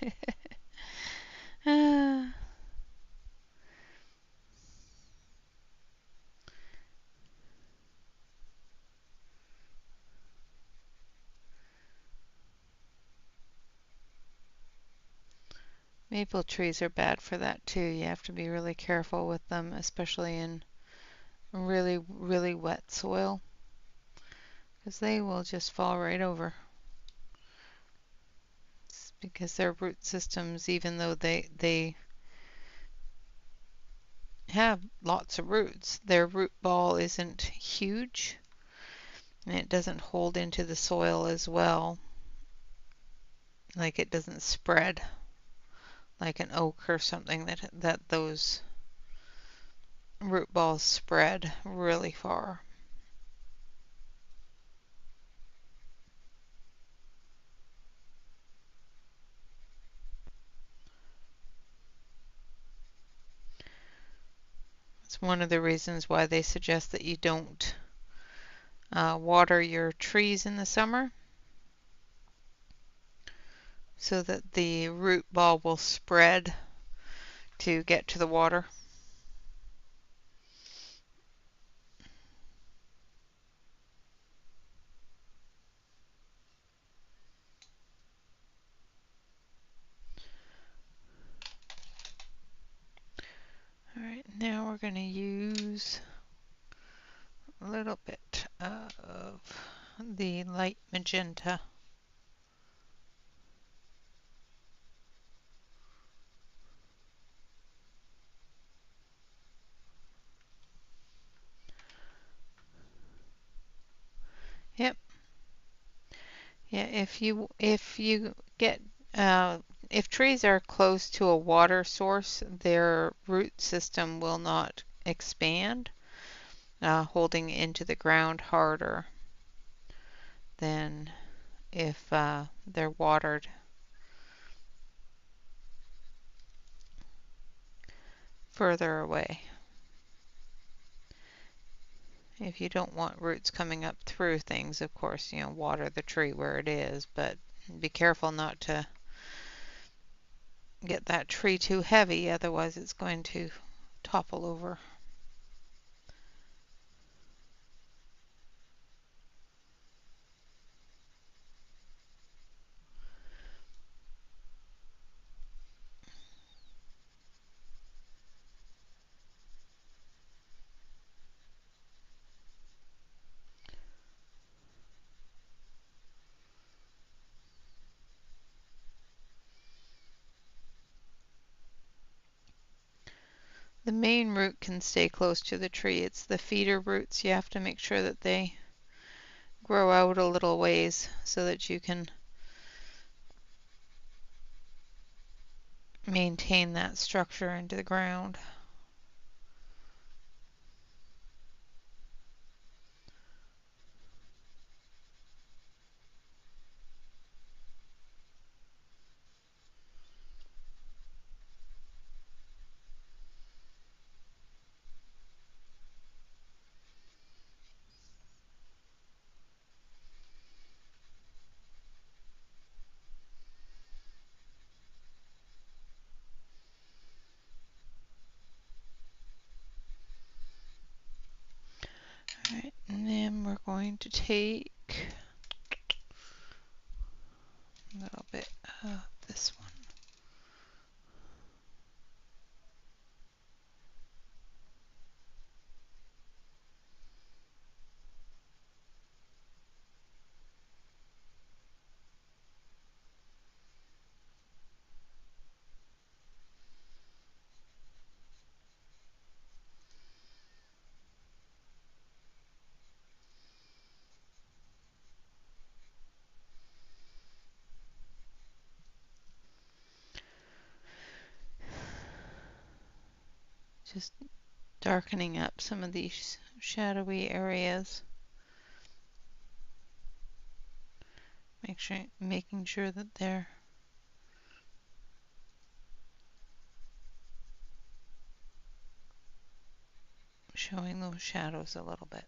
Maple trees are bad for that too. You have to be really careful with them, especially in really, really wet soil, because they will just fall right over. It's because their root systems, even though they have lots of roots, their root ball isn't huge and it doesn't hold into the soil as well. Like it doesn't spread like an oak or something that those root balls spread really far. It's one of the reasons why they suggest that you don't water your trees in the summer, so that the root ball will spread to get to the water. Alright, now we're going to use a little bit of the light magenta. Yep. Yeah, if you get if trees are close to a water source, their root system will not expand, holding into the ground harder than if they're watered further away. If you don't want roots coming up through things, of course, water the tree where it is, but be careful not to get that tree too heavy, otherwise it's going to topple over. The main root can stay close to the tree. It's the feeder roots. You have to make sure that they grow out a little ways so that you can maintain that structure into the ground. Alright, and then we're going to take a little bit of this one. Just darkening up some of these shadowy areas. Making sure that they're showing those shadows a little bit.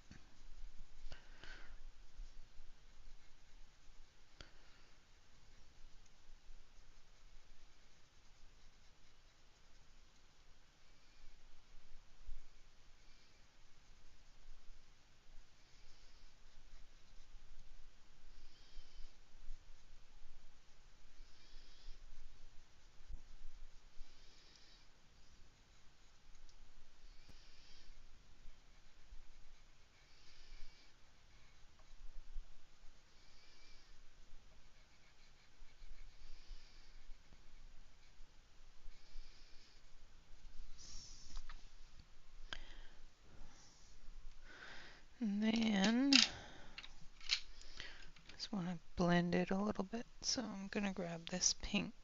blend it a little bit. So I'm going to grab this pink.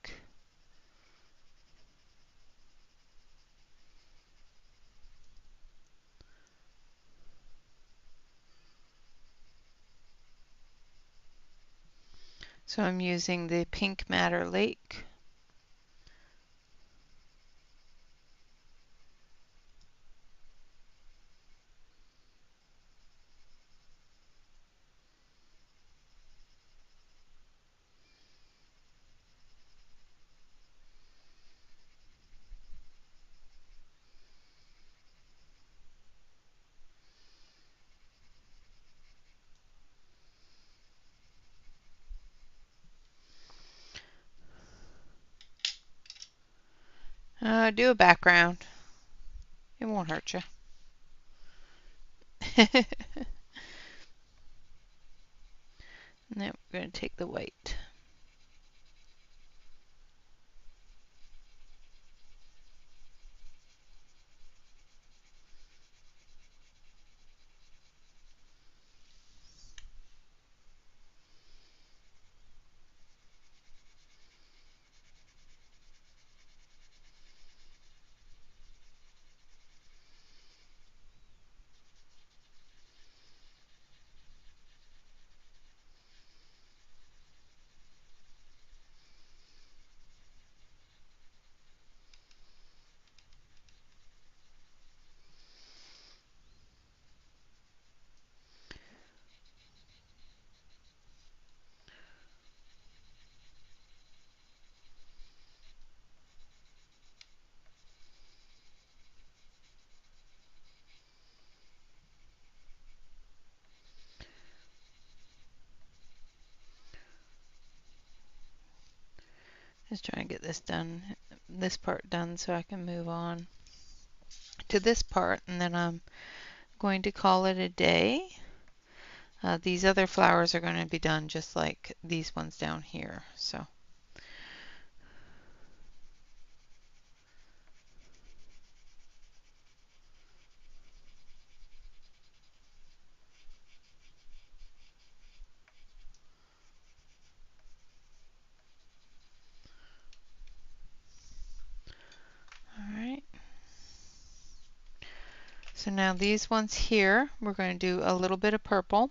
So I'm using the Pink Madder Lake. Do a background. It won't hurt you. Now we're going to take the white. Just trying to get this part done so I can move on to this part, and then I'm going to call it a day. These other flowers are going to be done just like these ones down here. So alright. So now these ones here, we're going to do a little bit of purple.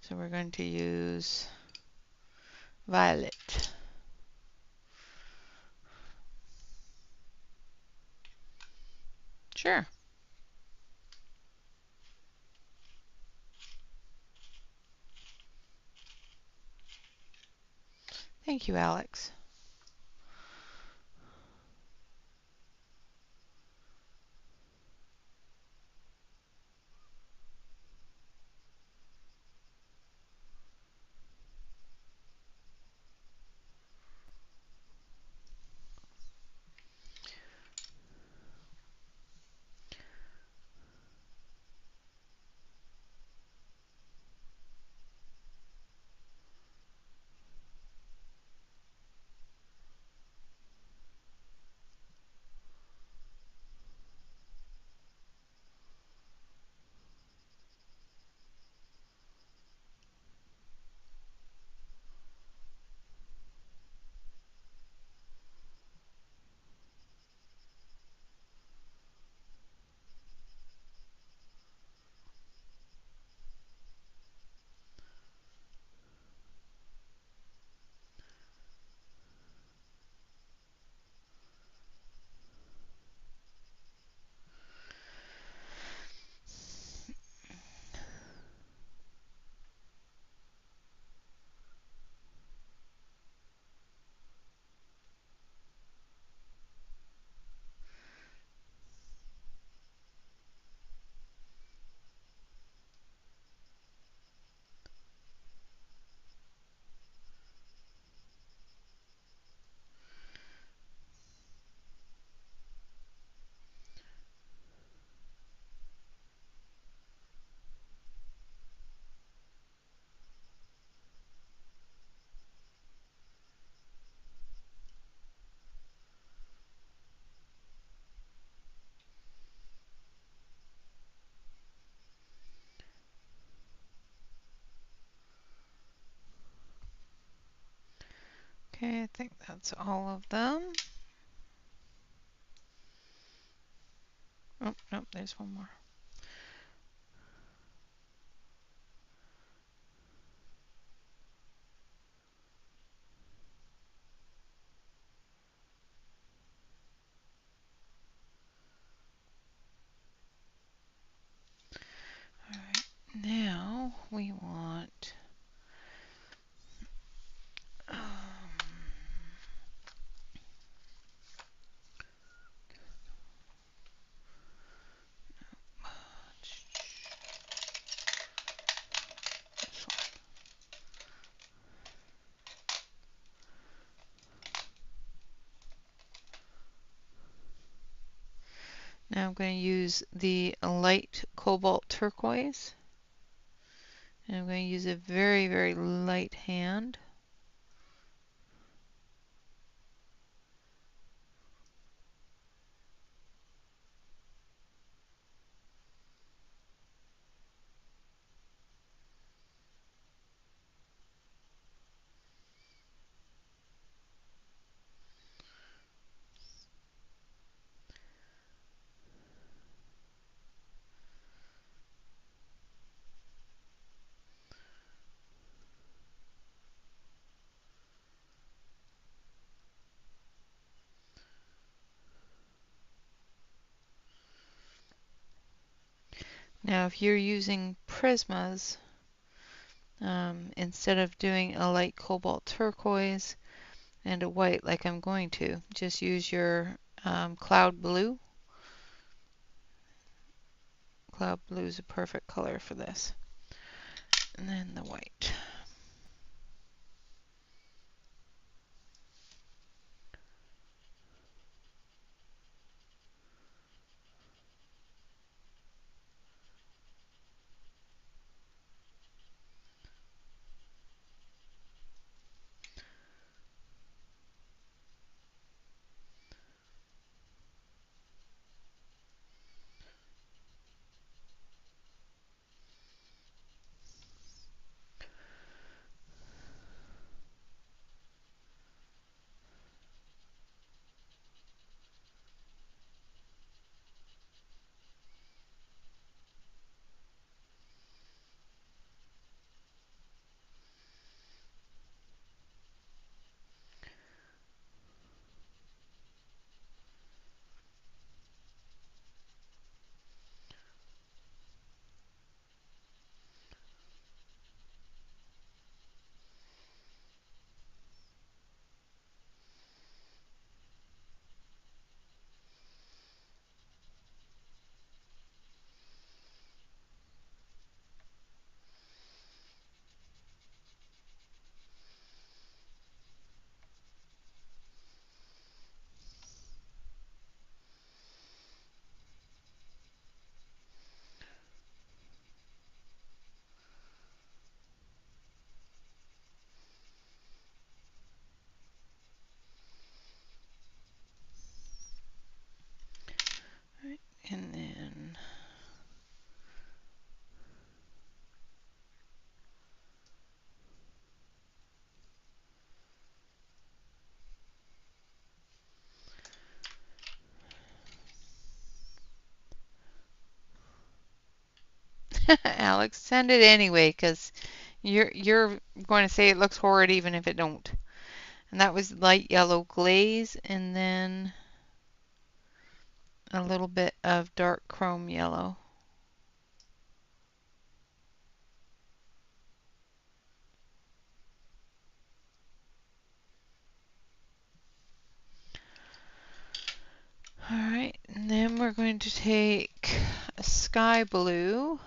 So we're going to use violet. Sure. Thank you, Alex. Okay, I think that's all of them. Oh, nope, there's one more. All right, now we want this one. Now I'm going to use the light cobalt turquoise. And I'm going to use a very, very light hand. Now if you're using prismas, instead of doing a light cobalt turquoise and a white like I'm going to, just use your cloud blue. Cloud blue is a perfect color for this. And then the white. Right, and then Alex, send it anyway, because you're going to say it looks horrid even if it don't. And that was light yellow glaze, and then a little bit of dark chrome yellow. All right, and then we're going to take a sky blue.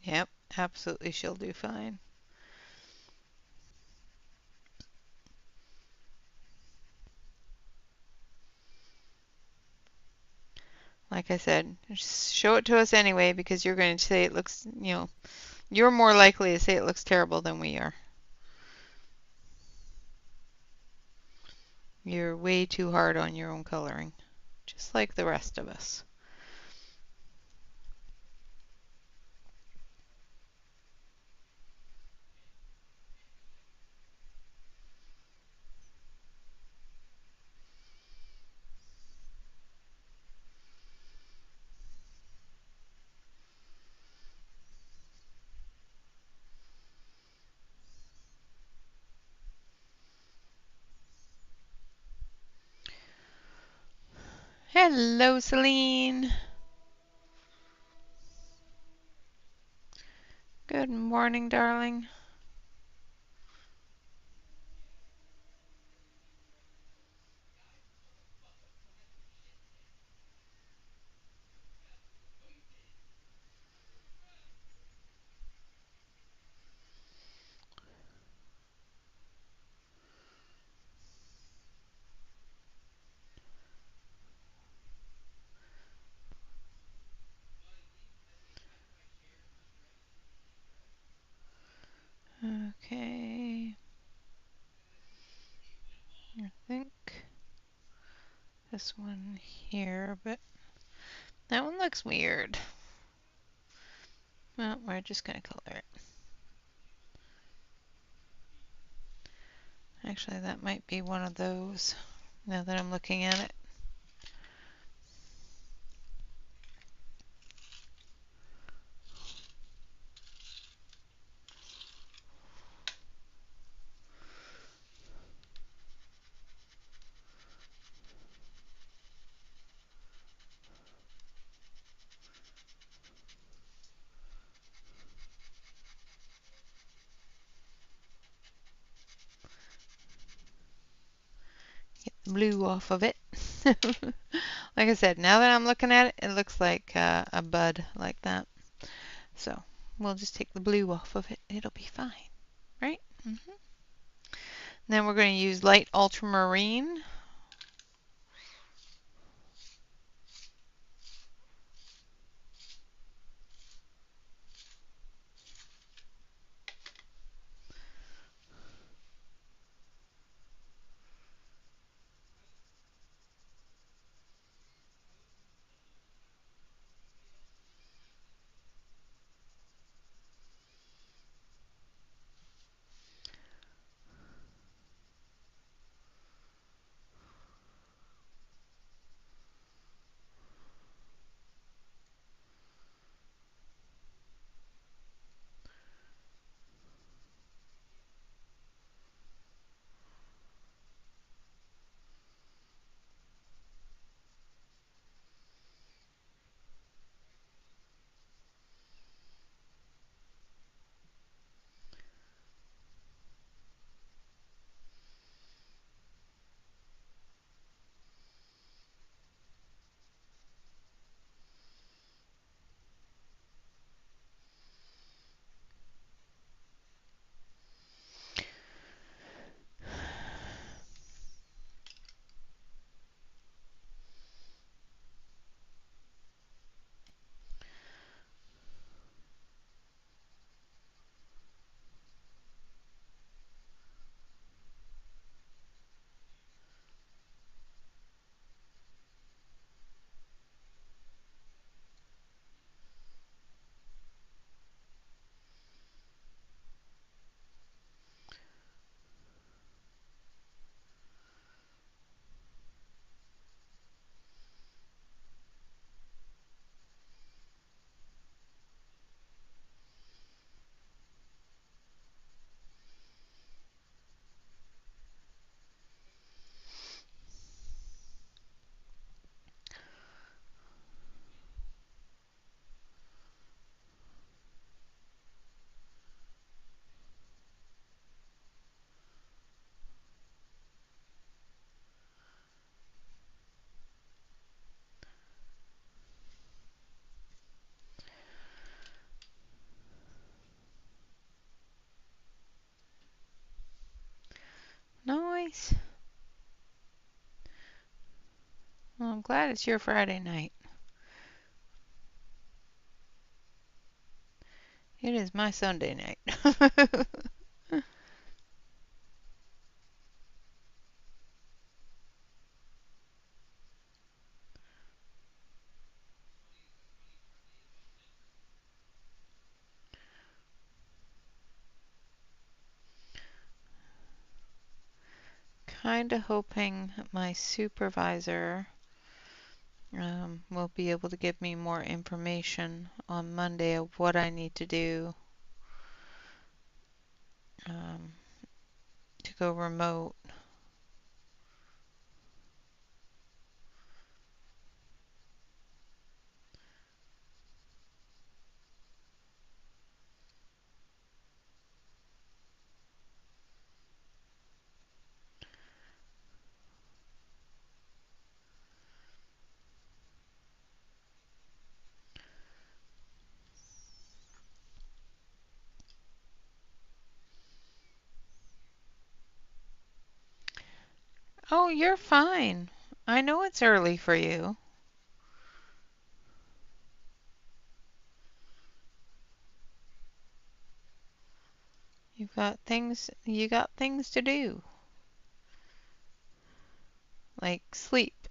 Yep, absolutely she'll do fine. Like I said, just show it to us anyway because you're going to say it looks, you're more likely to say it looks terrible than we are. You're way too hard on your own coloring, just like the rest of us. Hello, Celine. Good morning, darling. Okay, I think this one here, but that one looks weird. Well, we're just going to color it. Actually, that might be one of those now that I'm looking at it. Get the blue off of it. Like I said, now that I'm looking at it, it looks like a bud like that. So we'll just take the blue off of it. It'll be fine, right? Then we're going to use light ultramarine. nice? Well, I'm glad it's your Friday night. It is my Sunday night. Kind of hoping my supervisor will be able to give me more information on Monday of what I need to do um, to go remote. Oh, you're fine. I know it's early for you. You got things to do, like sleep.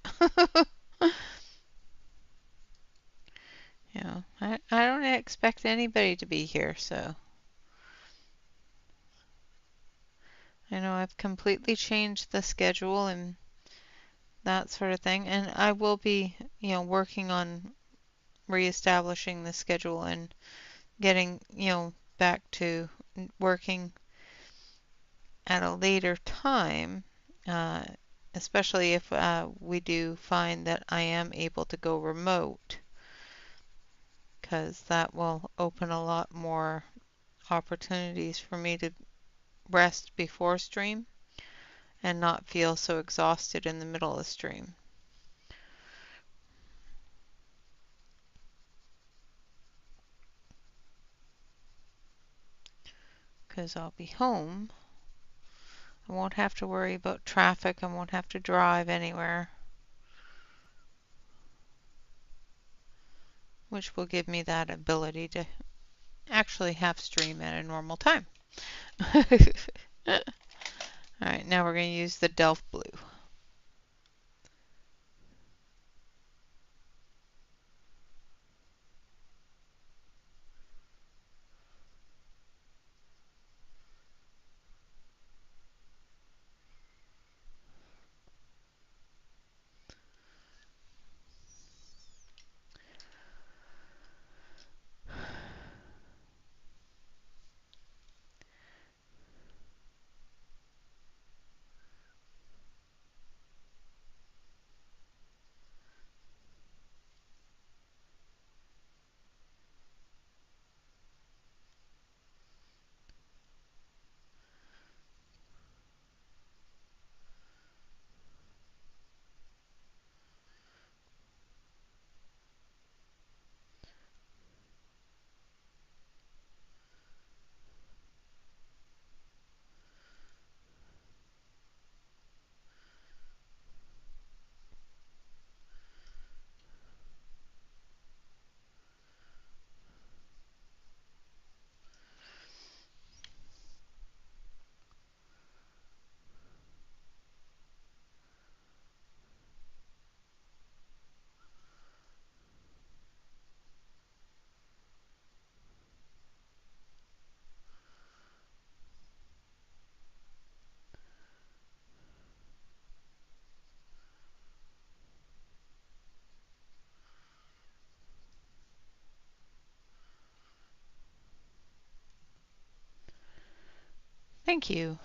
I don't expect anybody to be here, so I know I've completely changed the schedule and that sort of thing, and I will be, working on reestablishing the schedule and getting, back to working at a later time, uh, especially if we do find that I am able to go remote, because that will open a lot more opportunities for me to rest before stream and not feel so exhausted in the middle of stream. Because I'll be home. I won't have to worry about traffic. I won't have to drive anywhere, which will give me that ability to actually have stream at a normal time. Alright, now we're going to use the Delft Blue. Thank you.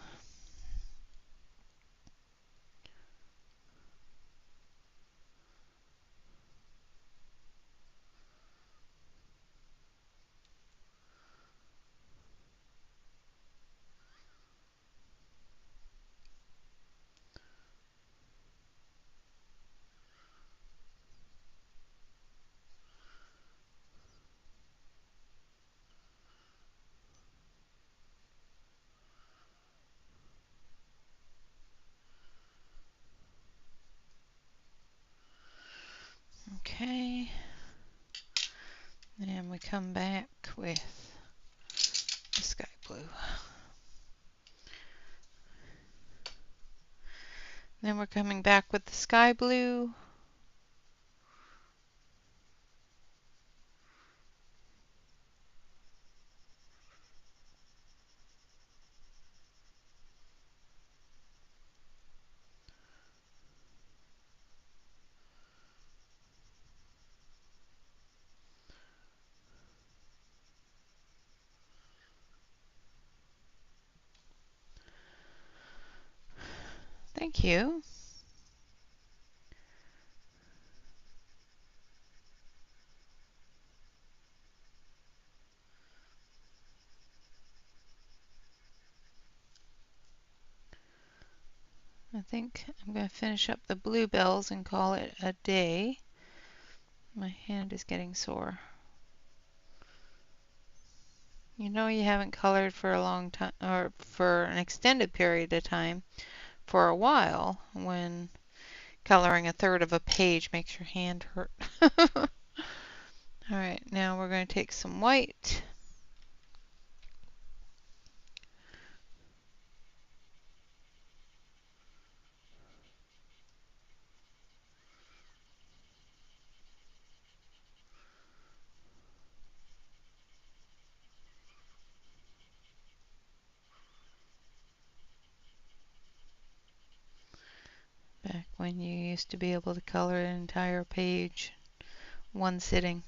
Okay. And we come back with the sky blue. Then we're coming back with the sky blue. Thank you. I think I'm going to finish up the bluebells and call it a day. My hand is getting sore. You know you haven't colored for a long time, or for an extended period of time, for a while, when coloring a third of a page makes your hand hurt. Alright, now we're going to take some white. Back when you used to be able to color an entire page one sitting.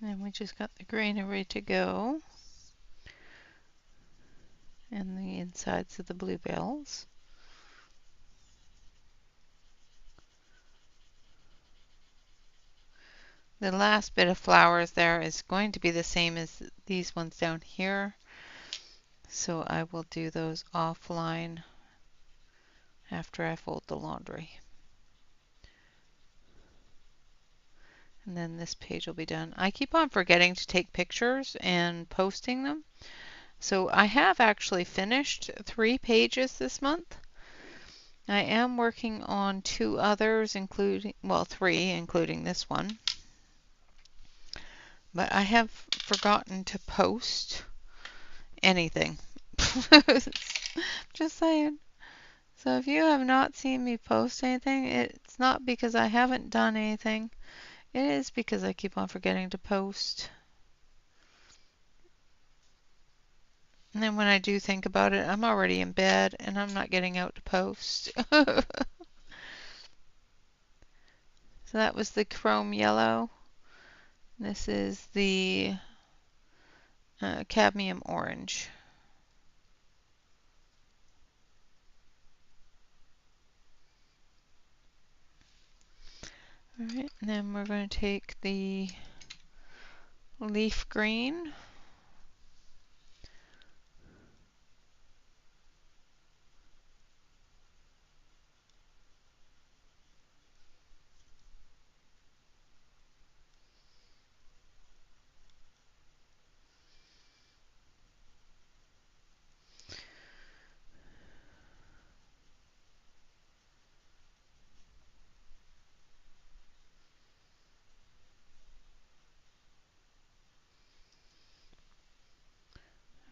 And we just got the greenery to go, and the insides of the bluebells. The last bit of flowers there is going to be the same as these ones down here, so I will do those offline after I fold the laundry. And then this page will be done. I keep on forgetting to take pictures and posting them. So I have actually finished 3 pages this month. I am working on 2 others, including, well, 3, including this one. But I have forgotten to post anything. Just saying. So if you have not seen me post anything, it's not because I haven't done anything. It is because I keep on forgetting to post. And then when I do think about it, I'm already in bed and I'm not getting out to post. So that was the chrome yellow. This is the cadmium orange. Alright, and then we're going to take the leaf green.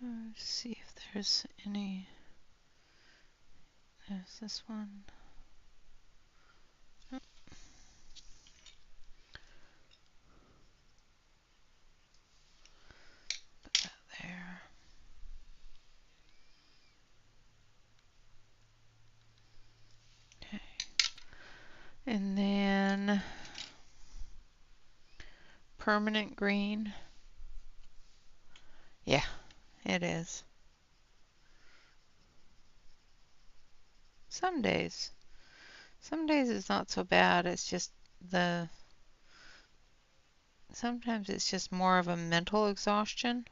Let's see if there's any. There's this one. Oh, put that there. Okay. And then permanent green. Yeah, it is. Some days. Some days it's not so bad. It's just sometimes it's just more of a mental exhaustion.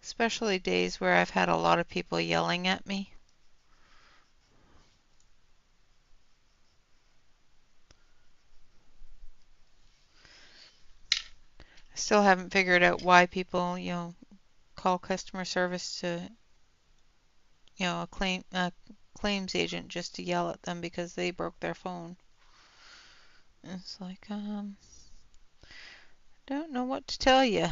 Especially days where I've had a lot of people yelling at me. I still haven't figured out why people, call customer service to, a claims agent just to yell at them because they broke their phone. It's like, don't know what to tell you.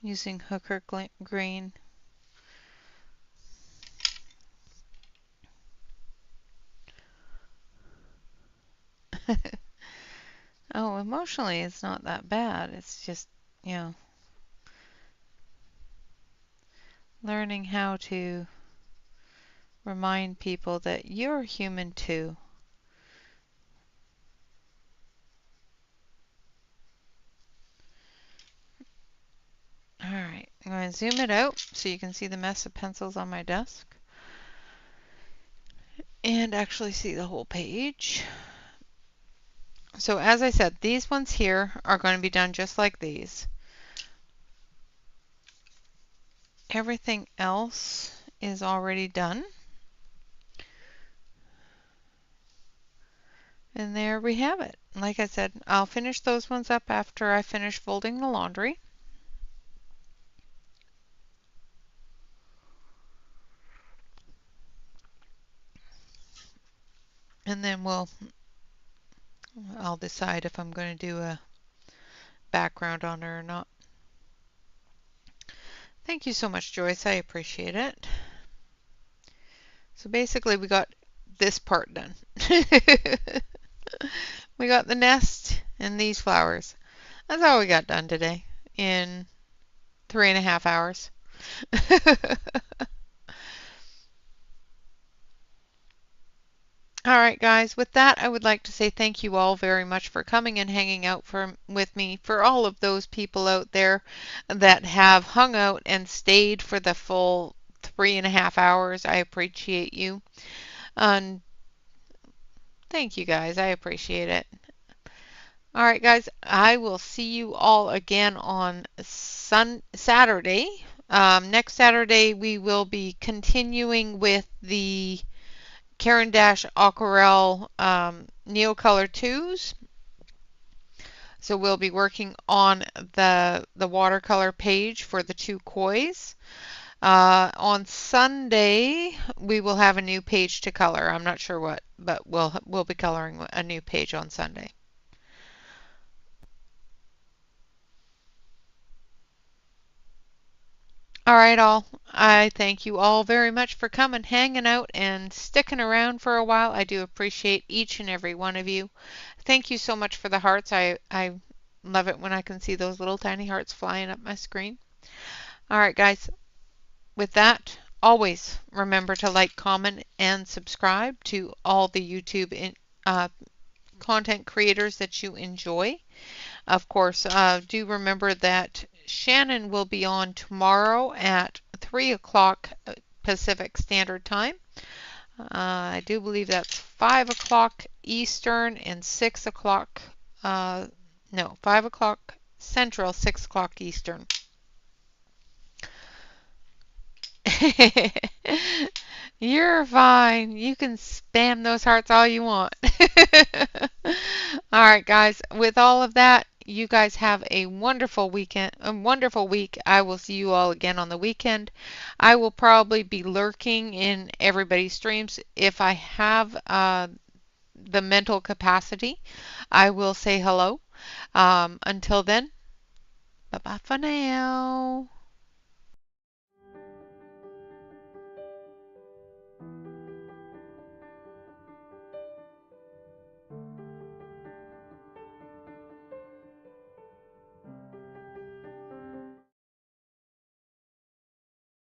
Using hooker green. Oh, emotionally it's not that bad. It's just, learning how to remind people that you're human too. Alright, I'm going to zoom it out so you can see the mess of pencils on my desk. And actually see the whole page. So as I said, these ones here are going to be done just like these. Everything else is already done. And there we have it. Like I said, I'll finish those ones up after I finish folding the laundry. And then I'll decide if I'm going to do a background on it or not. Thank you so much, Joyce. I appreciate it. So basically we got this part done. We got the nest and these flowers. That's all we got done today in 3.5 hours. All right, guys, with that, I would like to say thank you all very much for coming and hanging out with me. For all of those people out there that have hung out and stayed for the full 3.5 hours, I appreciate you. And thank you, guys. I appreciate it. All right, guys, I will see you all again on Saturday. Next Saturday, we will be continuing with the Caran d'Ache Aquarelle Neocolor 2s. So we'll be working on the watercolor page for the 2 kois. On Sunday, we will have a new page to color. I'm not sure what, but we'll be coloring a new page on Sunday. All right, all. I thank you all very much for coming, hanging out, and sticking around for a while. I do appreciate each and every one of you. Thank you so much for the hearts. I love it when I can see those little tiny hearts flying up my screen. All right, guys. With that, always remember to like, comment, and subscribe to all the YouTube content creators that you enjoy. Of course, do remember that Shannon will be on tomorrow at 3 o'clock Pacific Standard Time. I do believe that's 5 o'clock Eastern and 6 o'clock, no, 5 o'clock Central, 6 o'clock Eastern. You're fine. You can spam those hearts all you want. All right, guys. With all of that, you guys have a wonderful weekend, a wonderful week. I will see you all again on the weekend. I will probably be lurking in everybody's streams if I have the mental capacity. I will say hello. Until then, bye-bye for now.